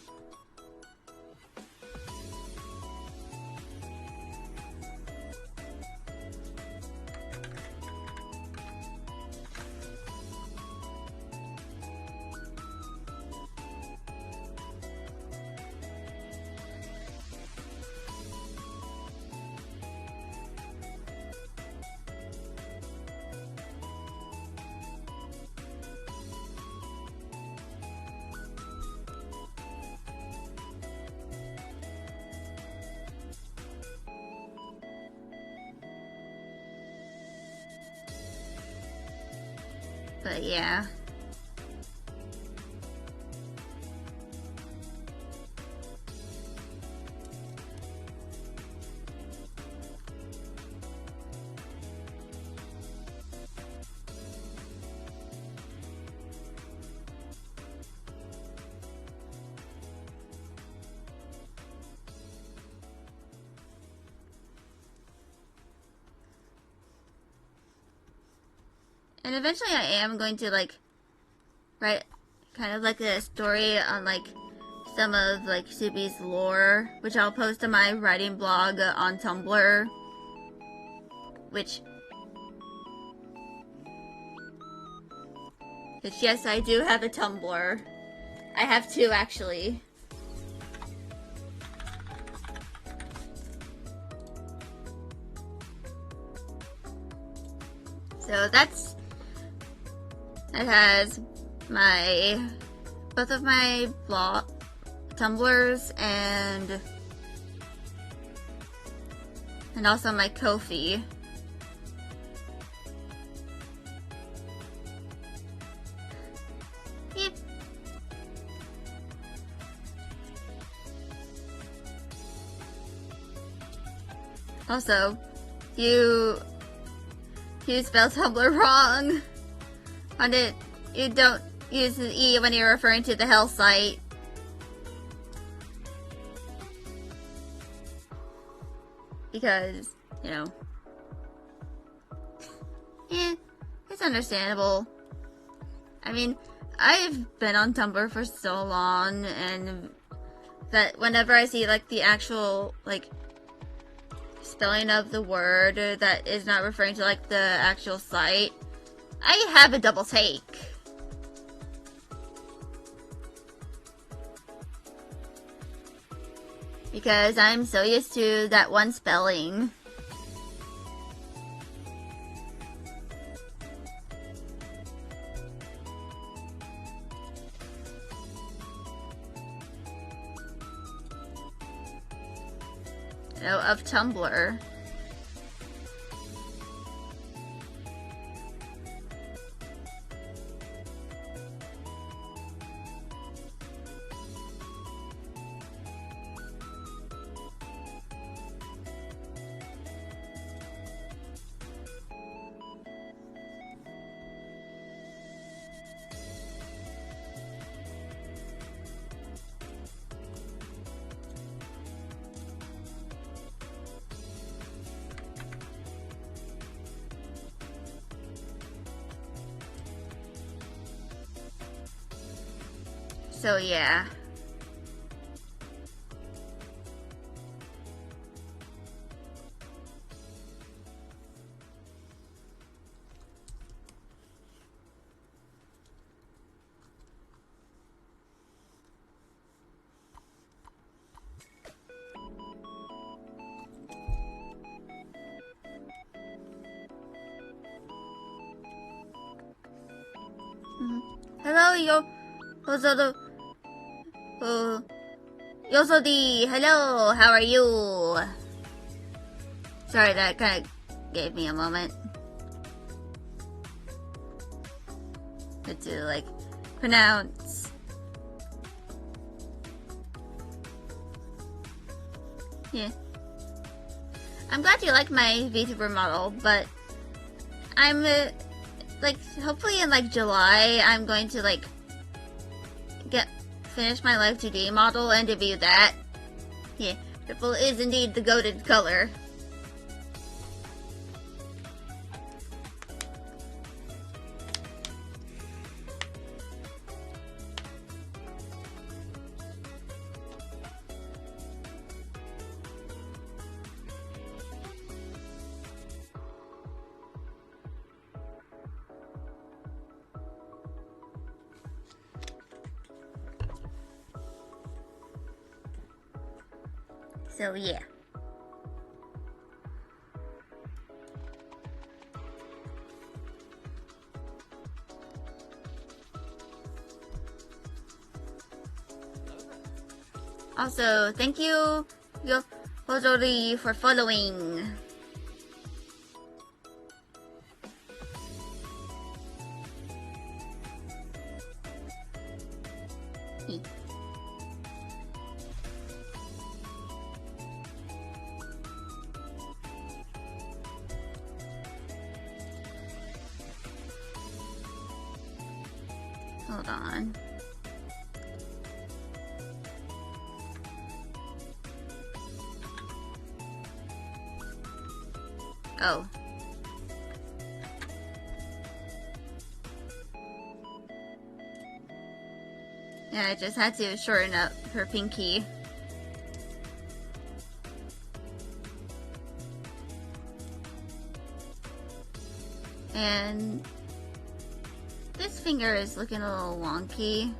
But yeah. And eventually I am going to, like, write kind of like a story on, like, some of, like, Subi's lore, which I'll post on my writing blog on Tumblr. Which, yes, I do have a Tumblr. I have two, actually. So that has both of my blog Tumblrs and also my Ko-fi. Yep. Also, you spelled Tumblr wrong. You don't use the E when you're referring to the Hell site. Because, you know. It's understandable. I mean, I've been on Tumblr for so long, and that whenever I see, like, the actual, like, spelling of the word that is not referring to, like, the actual site, I have a double take. Because I'm so used to that one spelling. You know, of Tumblr. So yeah. Hello, Yosodi, hello, how are you? Sorry, that kind of gave me a moment to, like, pronounce. Yeah. I'm glad you like my VTuber model, but I'm, like, hopefully in, like, July, I'm going to, like, finish my Live 2D model and debut that. Yeah, purple is indeed the goated color. So yeah. Also, thank you, Hojori, for following. Hold on. Oh. Yeah, I just had to shorten up her pinky. And this finger is looking a little wonky.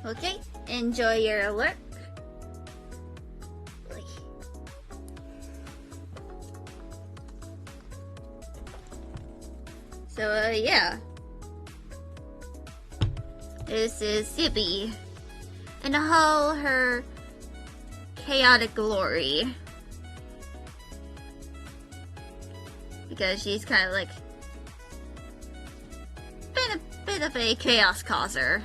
Okay, enjoy your work. So, yeah. This is Sippy in all her chaotic glory. Because she's kind of like been a bit of a chaos causer.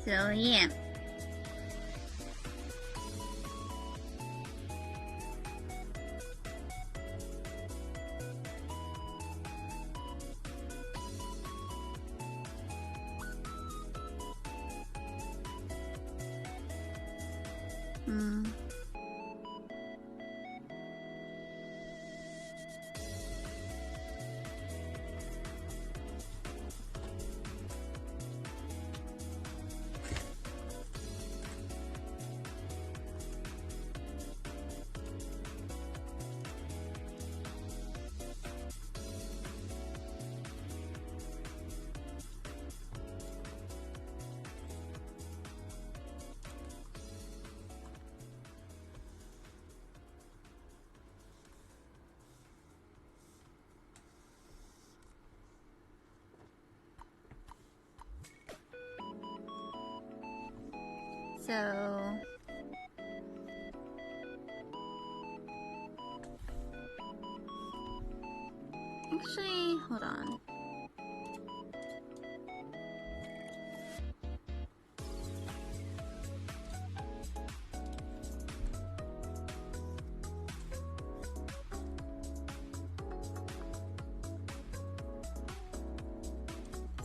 So, yeah. So... Actually, hold on.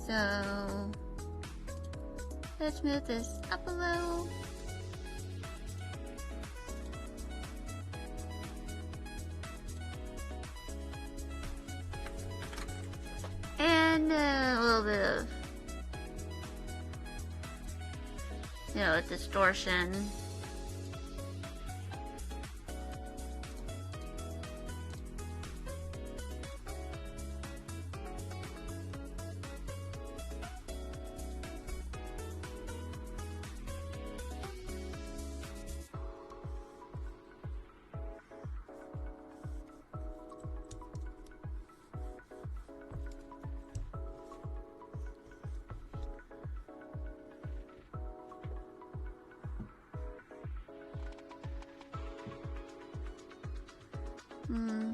So, let's move this up a little. And a little bit of, distortion. Mm-hmm.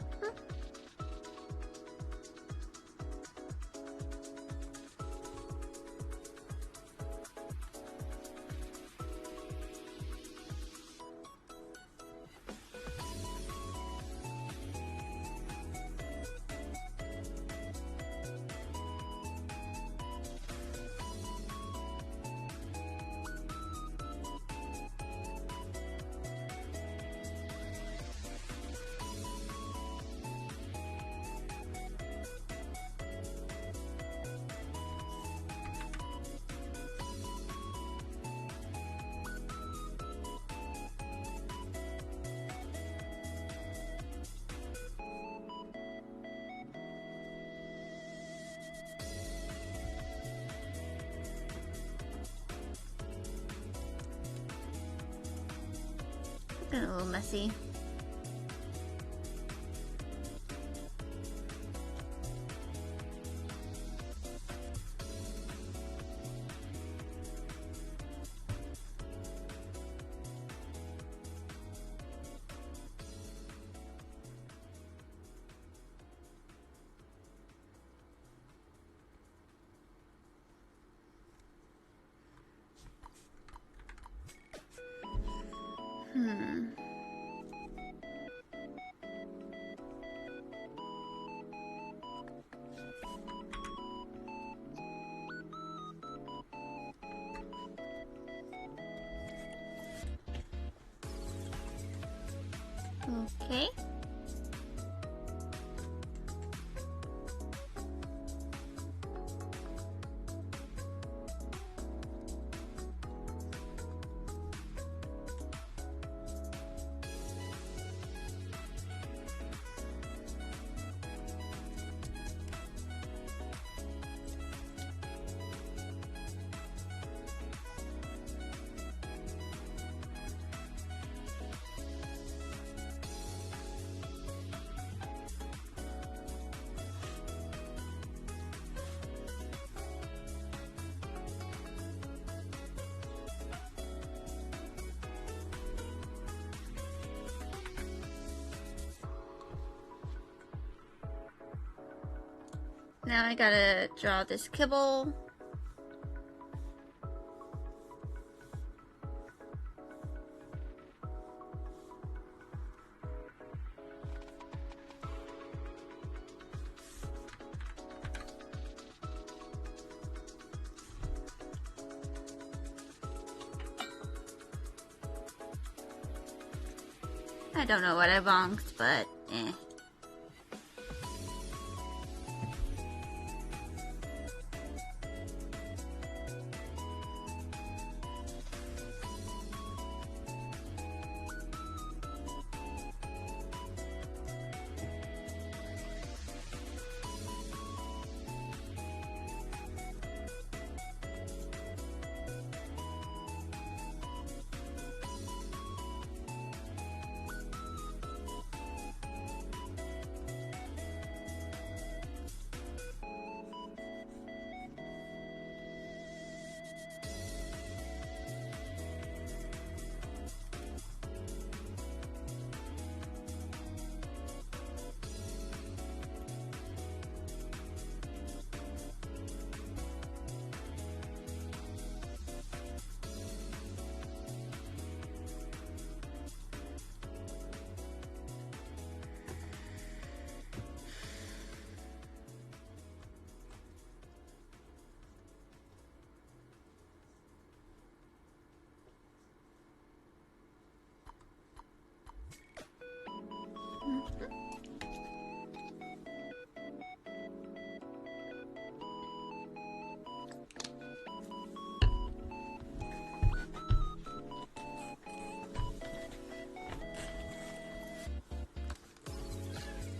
A little messy. Okay. Now I gotta draw this kibble. I don't know what I bonked, but eh.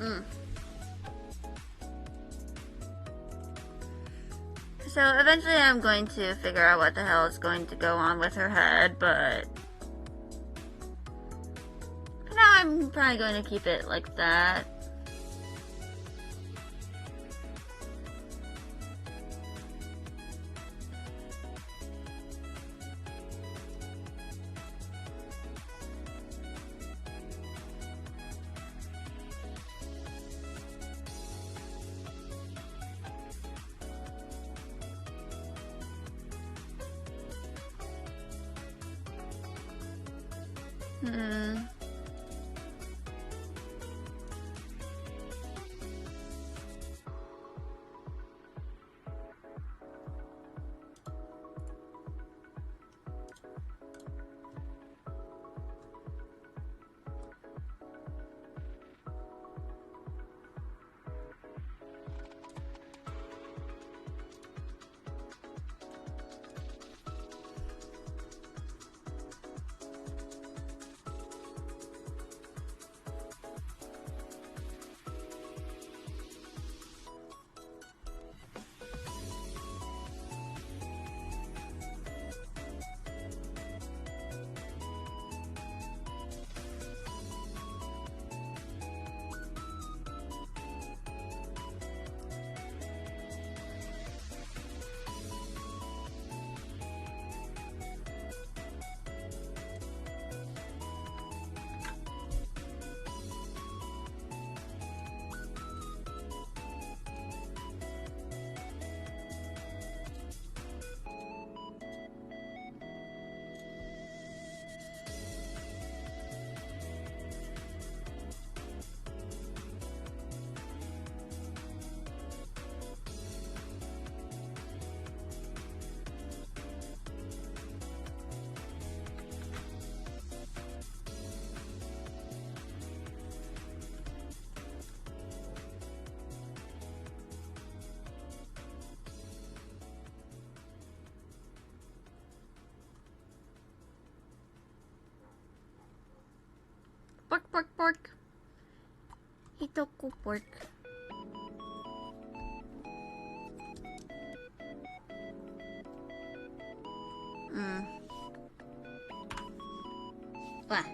Mm. So eventually I'm going to figure out what the hell is going to go on with her head, but for now I'm probably going to keep it like that. Hmm. Pork, pork, pork. Hitoko pork. Mm. What?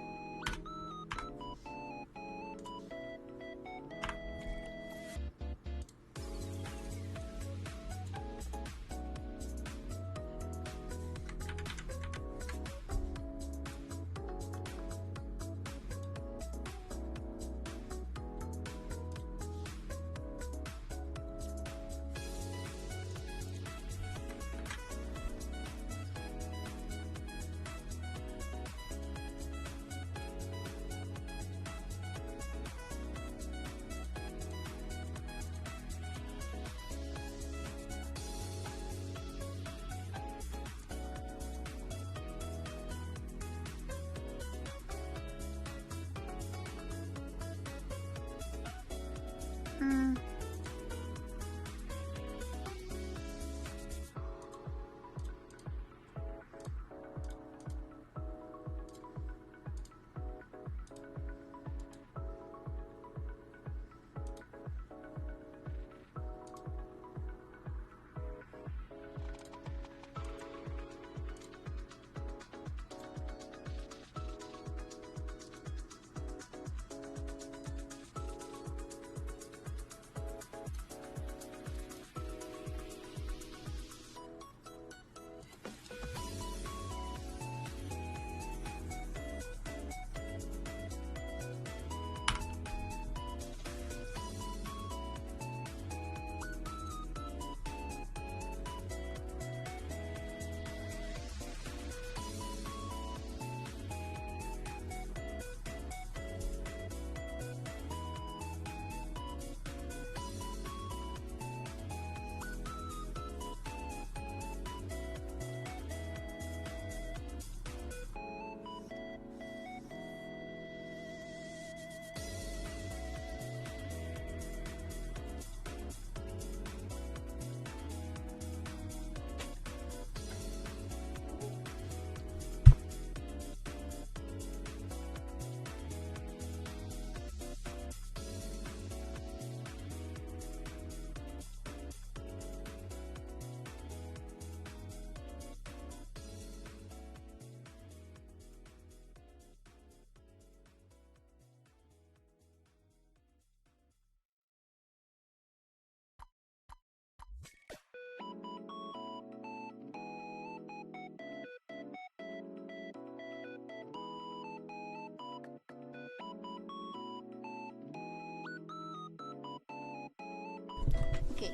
Okay.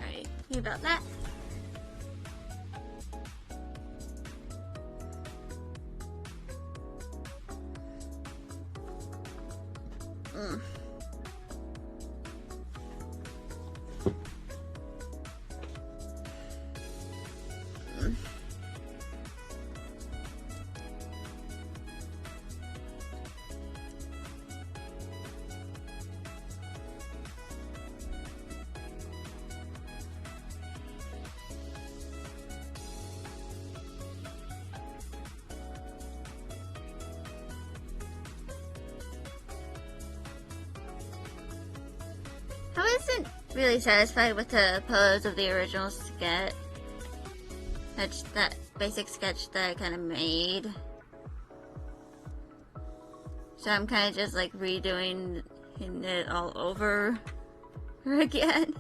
Alright, sorry about that. Mm. I wasn't really satisfied with the pose of the original sketch. That basic sketch that I kind of made. So I'm kind of just like redoing it all over again.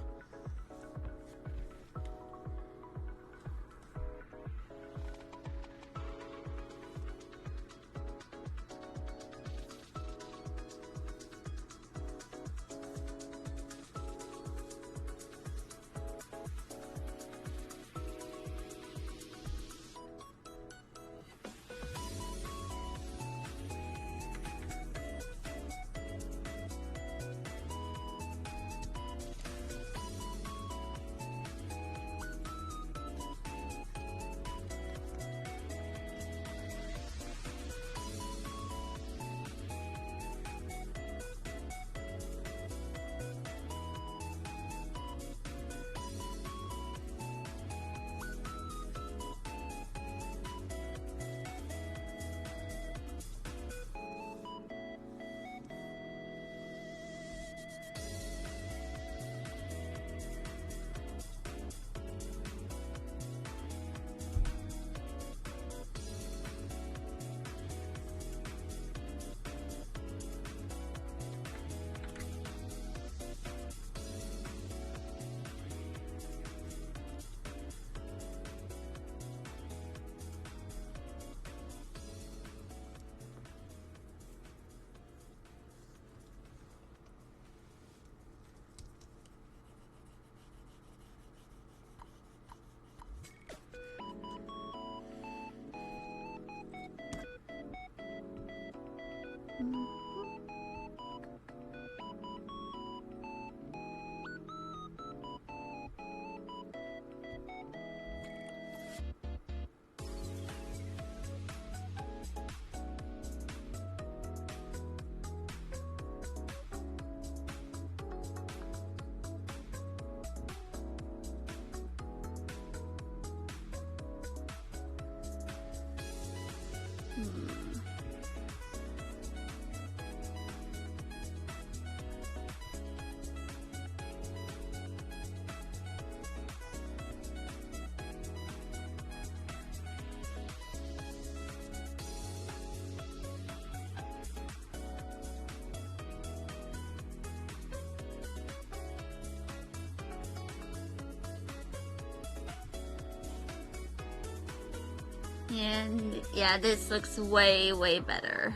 And yeah, this looks way, way better.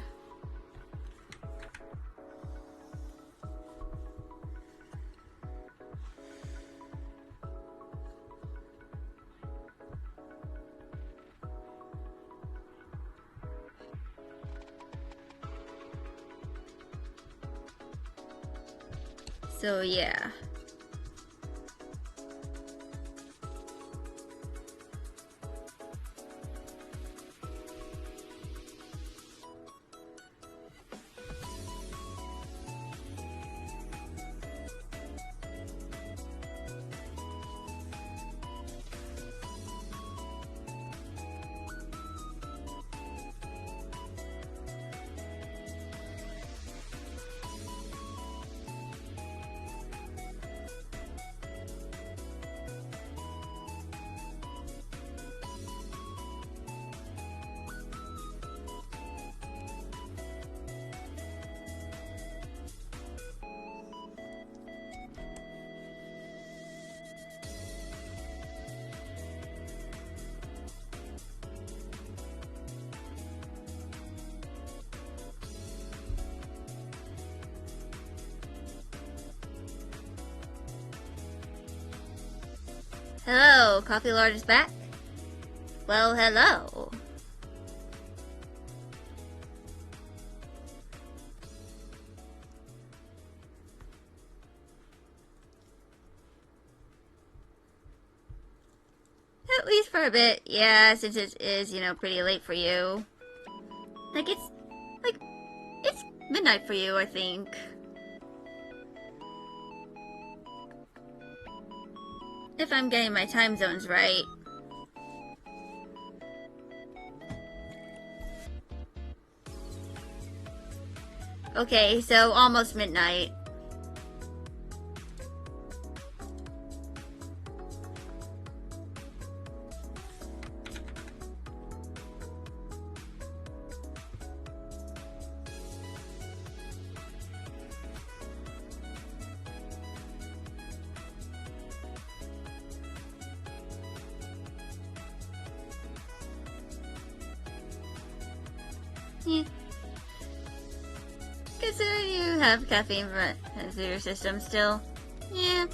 So yeah.
Hello, Coffee Lord is back? Well, hello. At least for a bit, yeah, since it is, pretty late for you. It's midnight for you, I think. If I'm getting my time zones right. Okay, so almost midnight. Yeah. Considering you have caffeine through your system still. Yeah.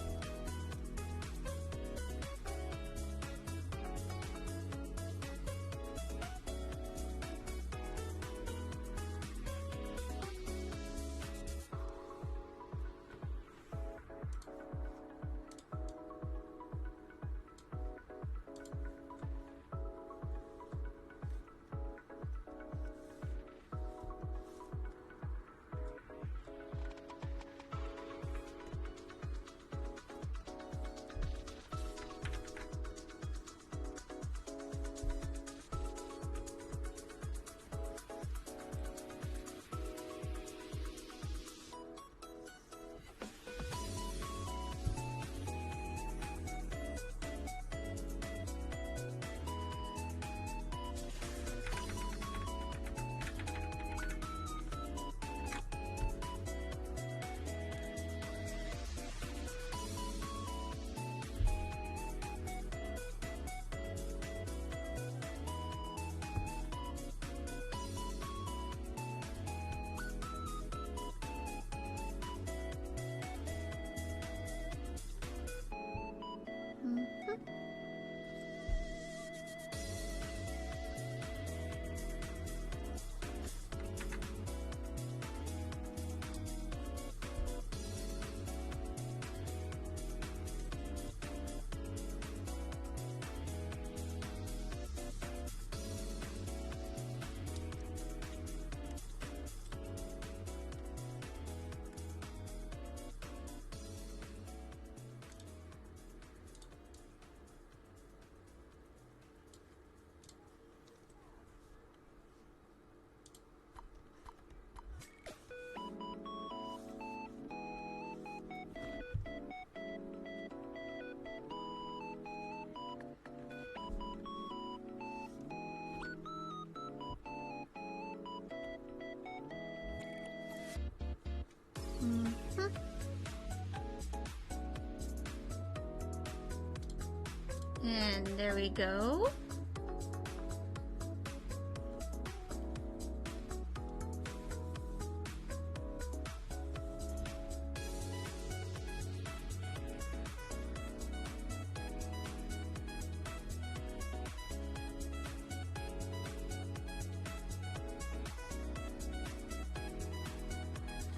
And there we go.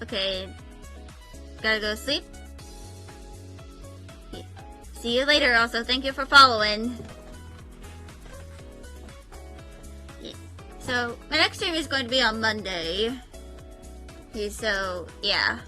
Okay, gotta go sleep. Yeah. See you later. Also, thank you for following. Yeah. So, my next stream is going to be on Monday. Okay, so, yeah.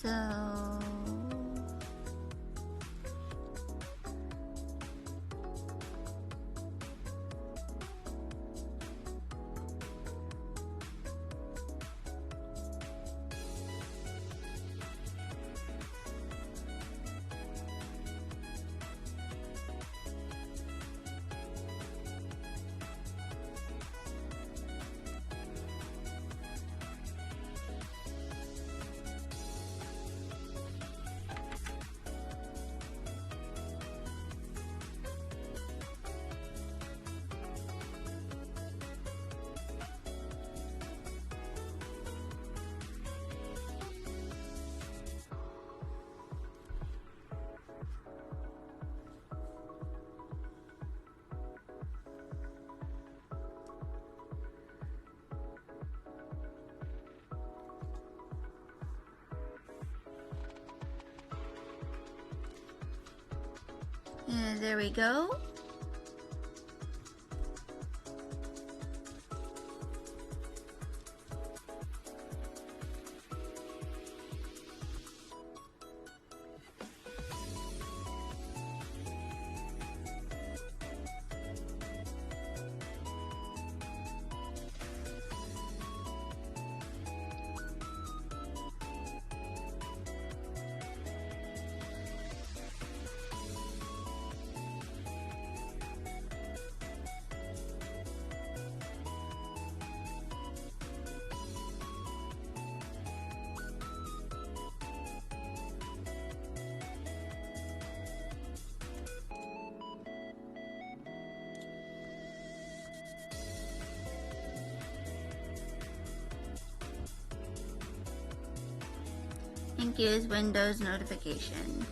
So... And there we go. Thank you is Windows notification.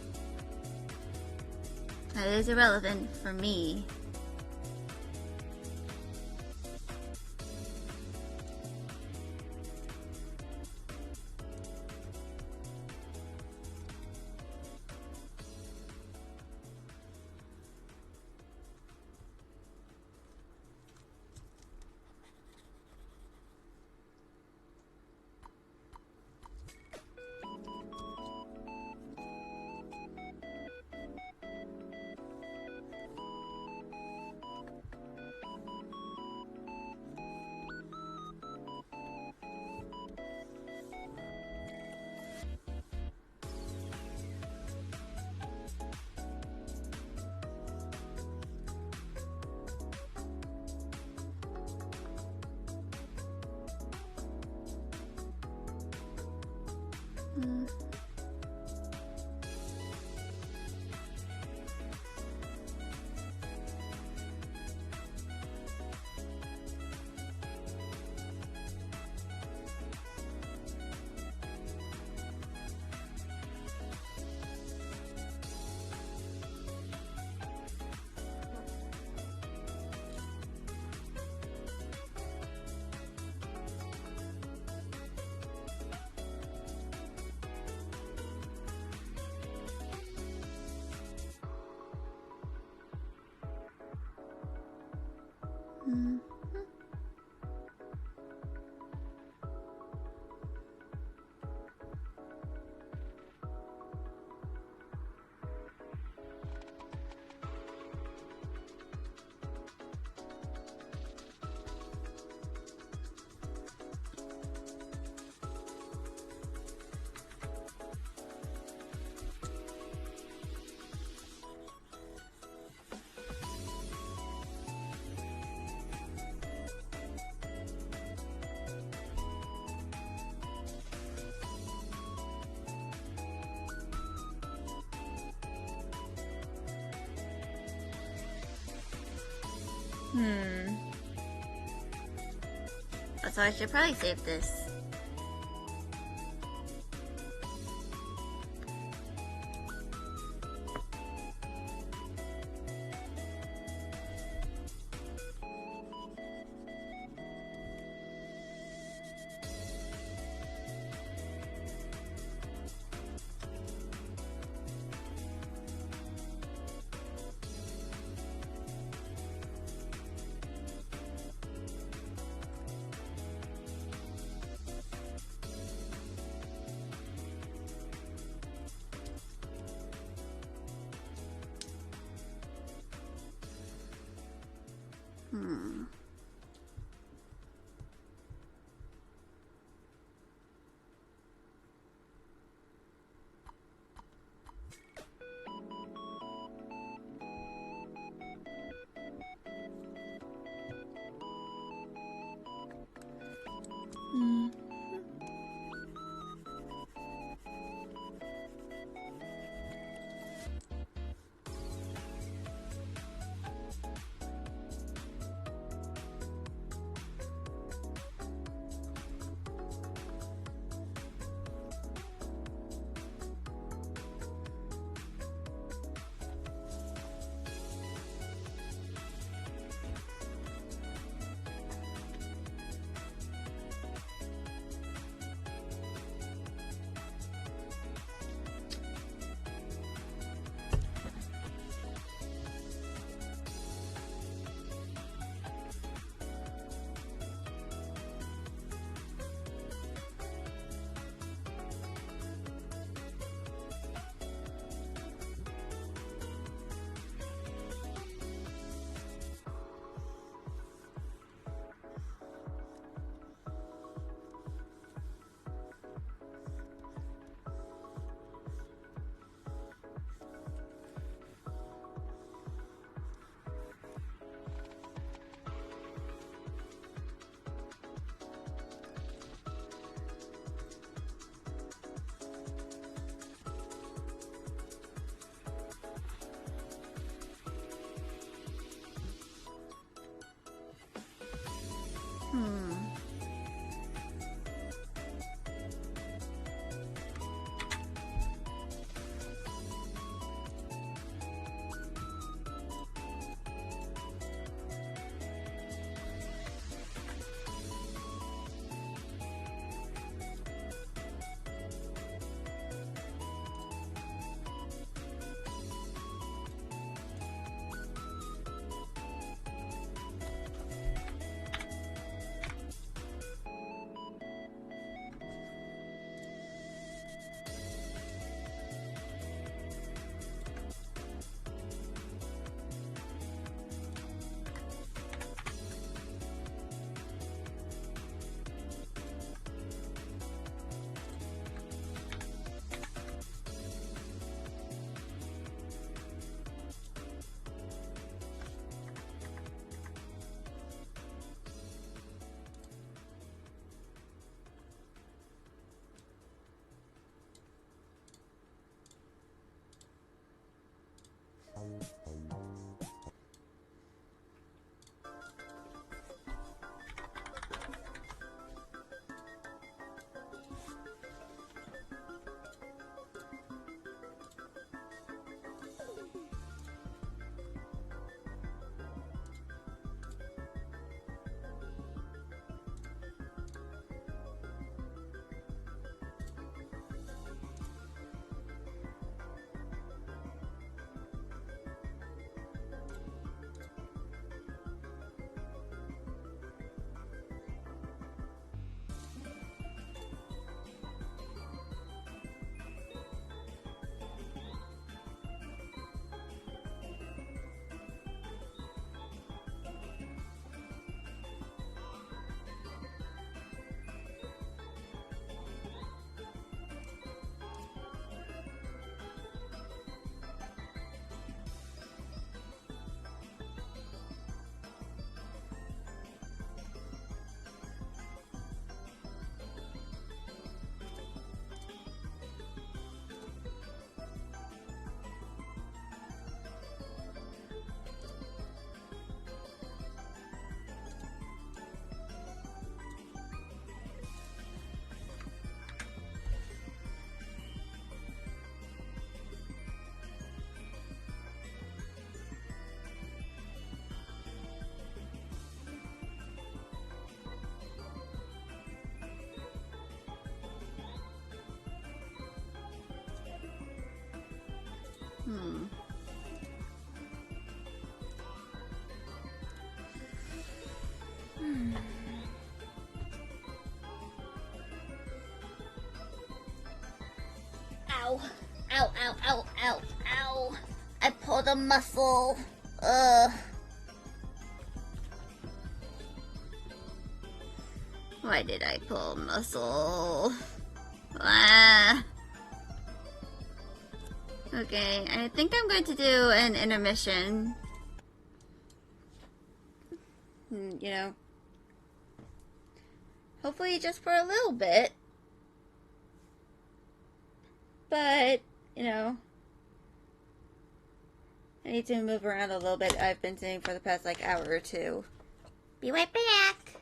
That is irrelevant for me. So I should probably save this. Hmm. Hmm. Hmm. Hmm. Hmm. Ow. Ow, ow, ow, ow, ow. I pulled a muscle. Ugh.
Why did I pull muscle? Ah. Okay, I think I'm going to do an intermission. You know, hopefully just for a little bit. But, you know, I need to move around a little bit. I've been sitting for the past, like, hour or two. Be right back.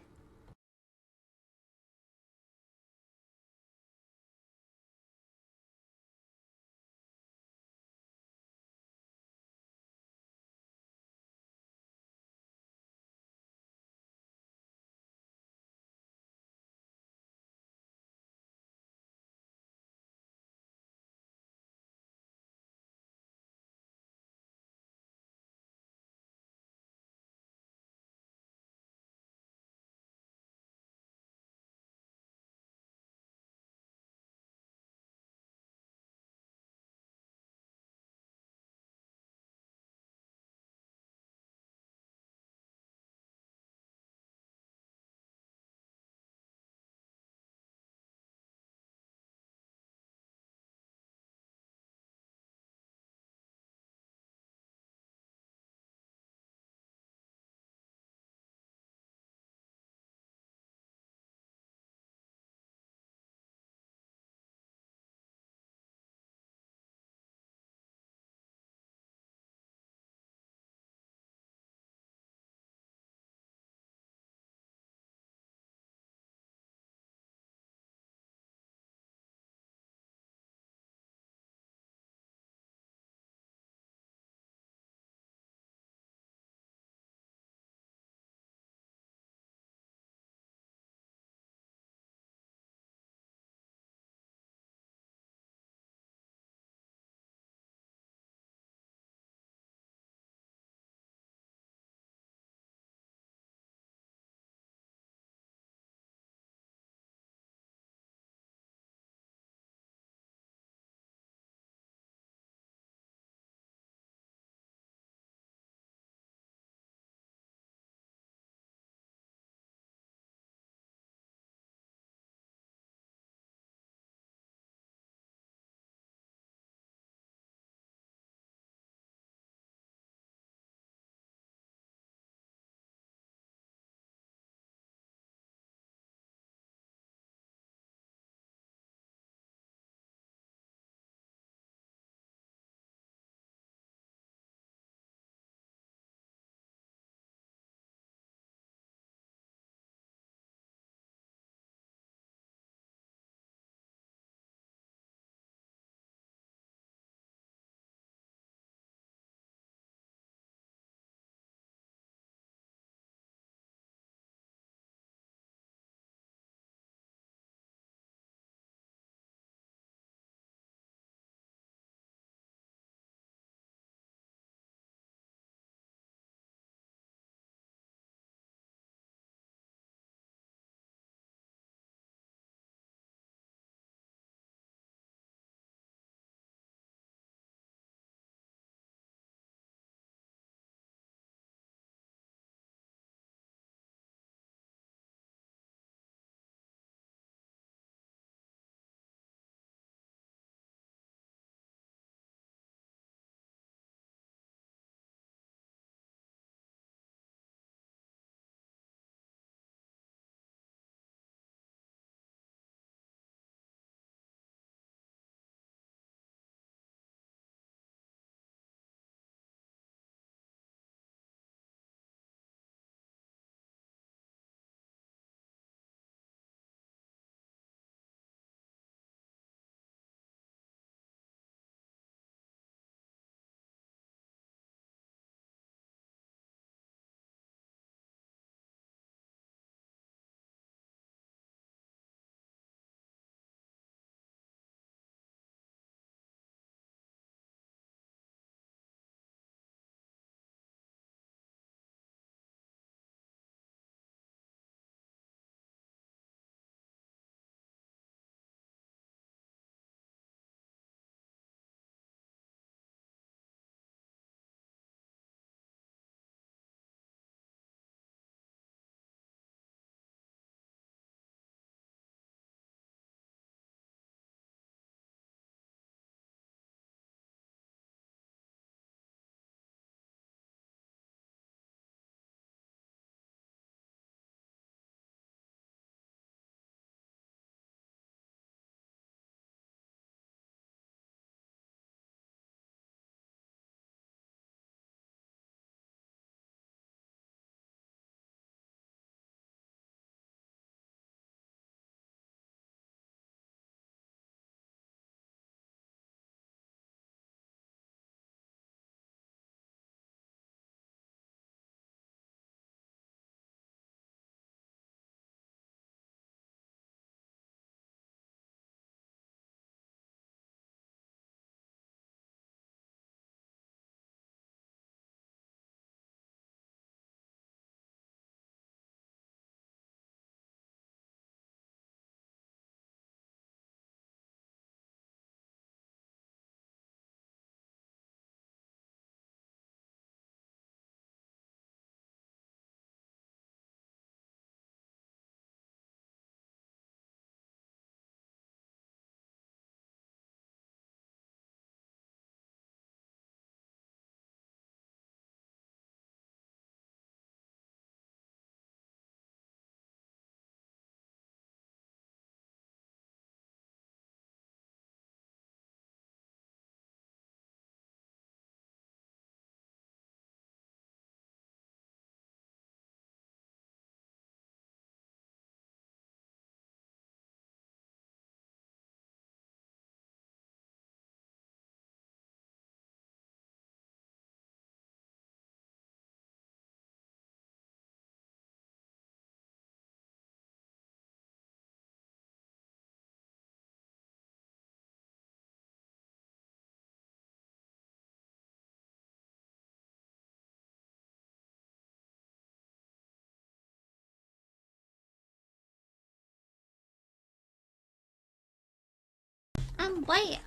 I'm back.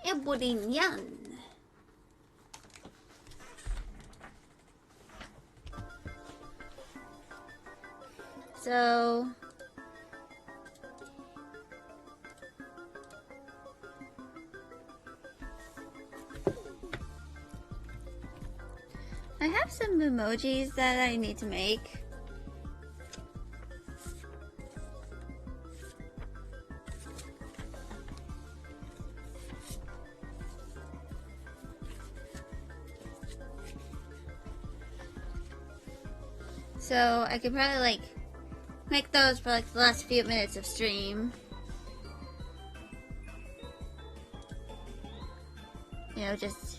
Everybody yan. So I have some emojis that I need to make. So I could probably like make those for like the last few minutes of stream. You know, just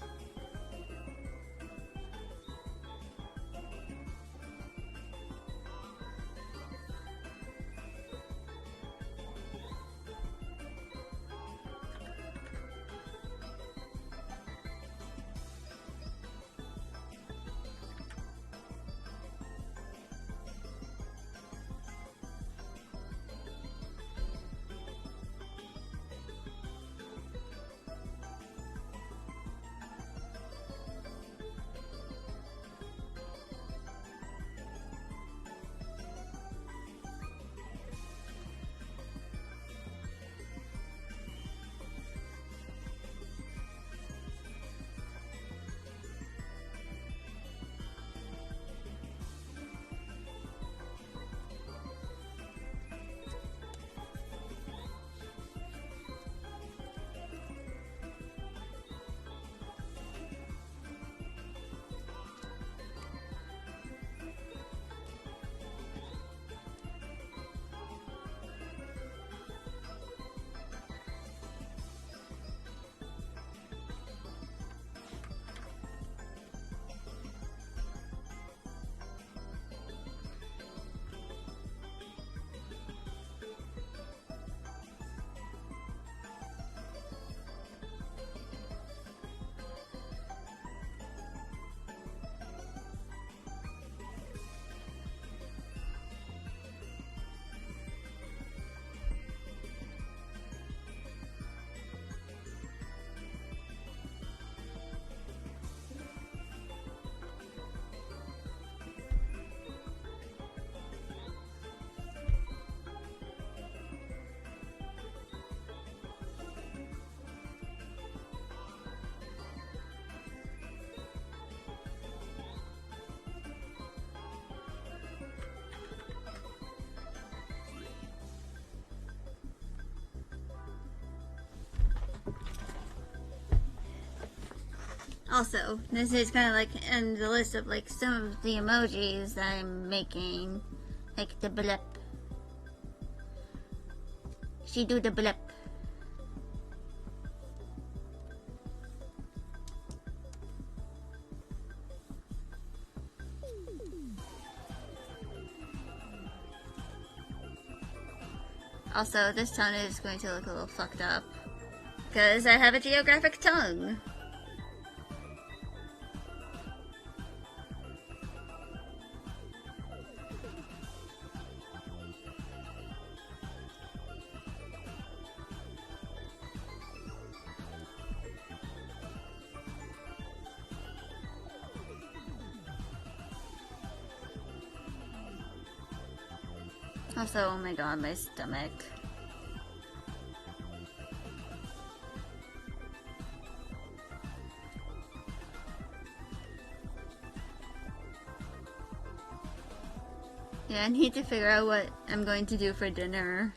also, this is kind of like in the list of like some of the emojis that I'm making. Like the blip. She do the blip. Also, this tongue is going to look a little fucked up. Because I have a geographic tongue. Also, oh my god, my stomach. Yeah, I need to figure out what I'm going to do for dinner.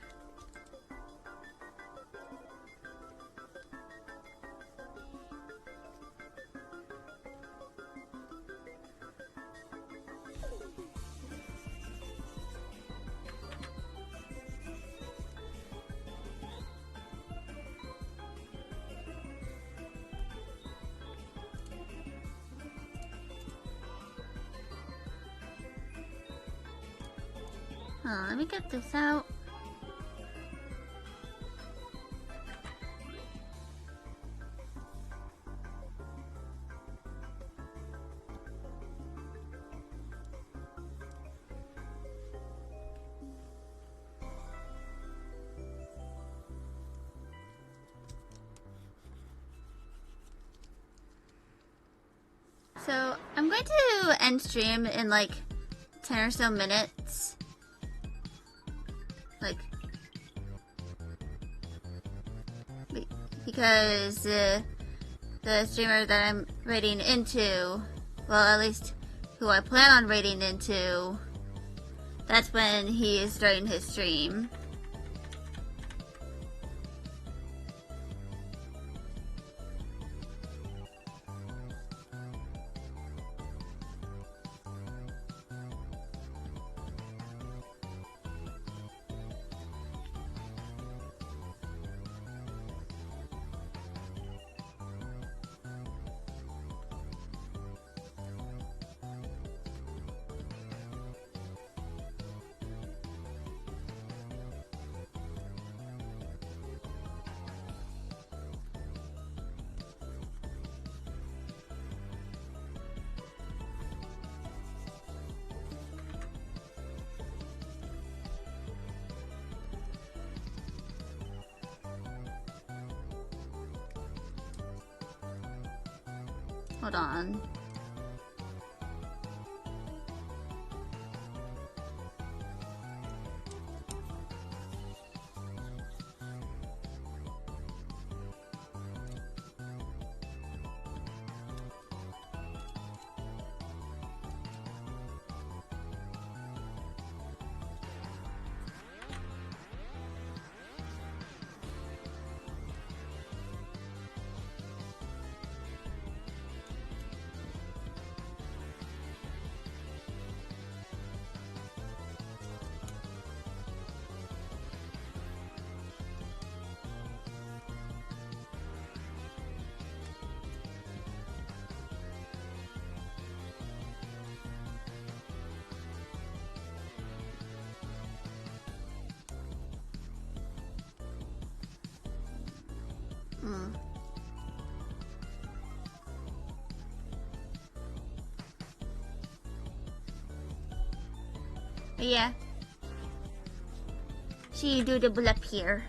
Oh, let me get this out. going to end stream in like 10 or so minutes. Like, because the streamer that I'm raiding into, well, at least who I plan on raiding into, that's when he is starting his stream. Hold on. But yeah. She doodle up here.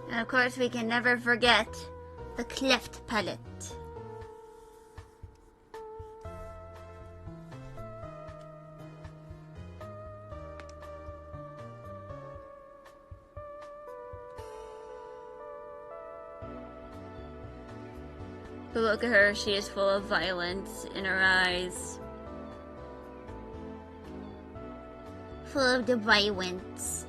And of course, we can never forget the cleft palate. But look at her, she is full of violence in her eyes. Full of the violence.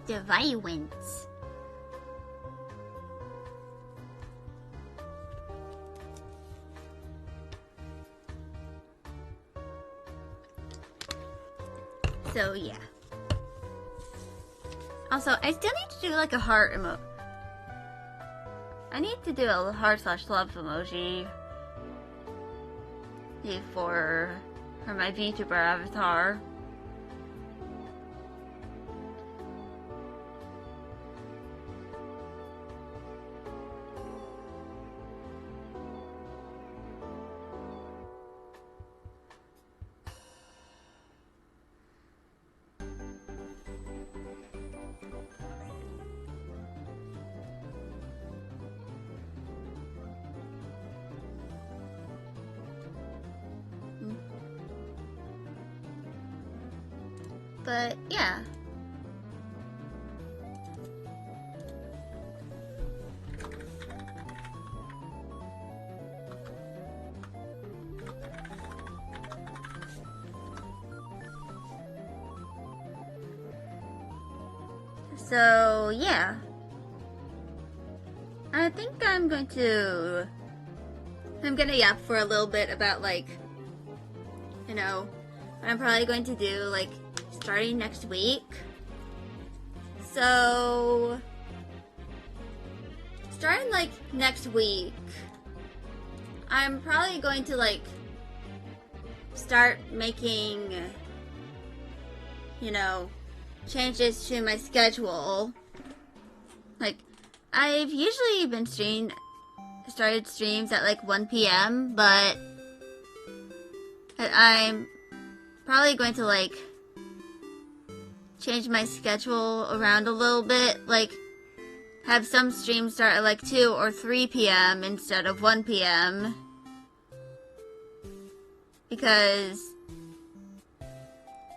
The violence. So yeah. Also, I still need to do like a heart emoji. I need to do a heart/love emoji for my VTuber avatar. But yeah. So yeah. I think I'm gonna yap for a little bit about, like, you know, what I'm probably going to do, like, starting next week. So, starting, like, next week, I'm probably going to, like, start making, you know, changes to my schedule. Like, I've usually been started streams at like 1 p.m., but I'm probably going to, like, change my schedule around a little bit, like, have some streams start at like 2 or 3 p.m. instead of 1 p.m. Because,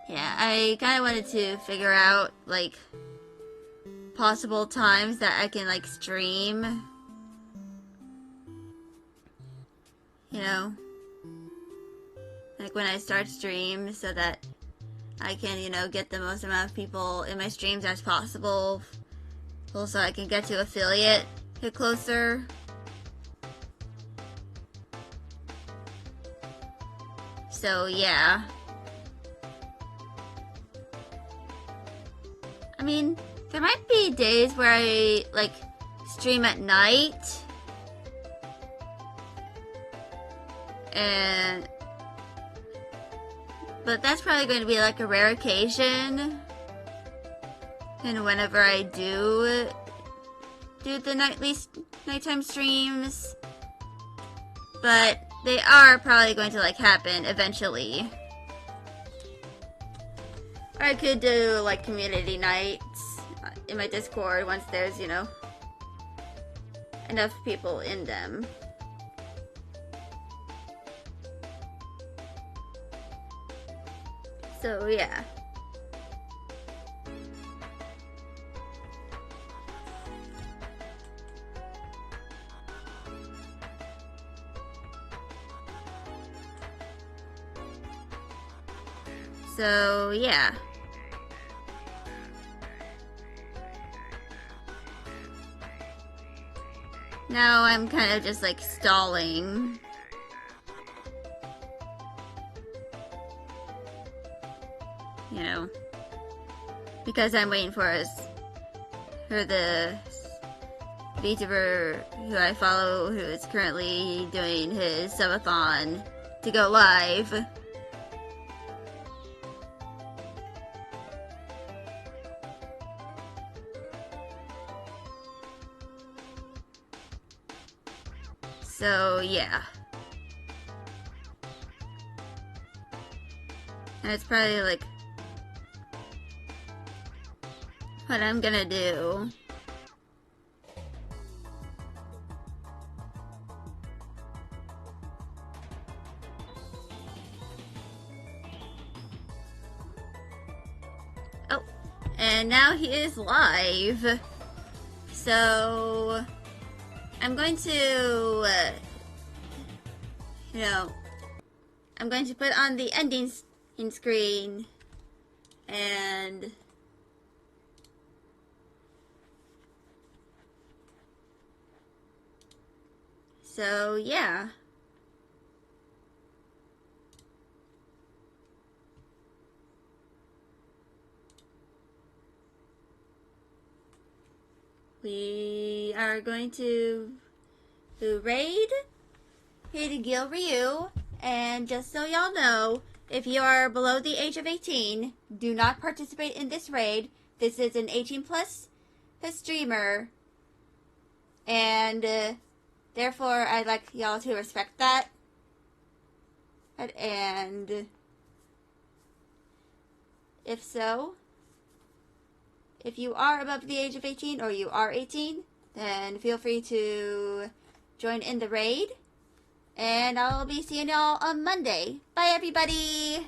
yeah, I kind of wanted to figure out, like, possible times that I can, like, stream. You know, like when I start streams, so that I can, you know, get the most amount of people in my streams as possible. Also, I can get to affiliate, get closer. So, yeah. I mean, there might be days where I, like, stream at night. But that's probably going to be, like, a rare occasion. And whenever I do the nighttime streams. But they are probably going to, like, happen eventually. Or I could do, like, community nights in my Discord once there's, you know, enough people in them. So, yeah. So, yeah. Now I'm kind of just, like, stalling. You know, because I'm waiting for the VTuber who I follow, who is currently doing his subathon, to go live. So, yeah. And it's probably, like, what I'm gonna do. Oh, and now he is live. So, I'm going to, you know, I'm going to put on the ending screen, and so, yeah. We are going to raid Gil Ryu, and just so y'all know, if you are below the age of 18, do not participate in this raid. This is an 18+ streamer, and therefore I'd like y'all to respect that. And if so, if you are above the age of 18 or you are 18, then feel free to join in the raid. And I'll be seeing y'all on Monday. Bye, everybody!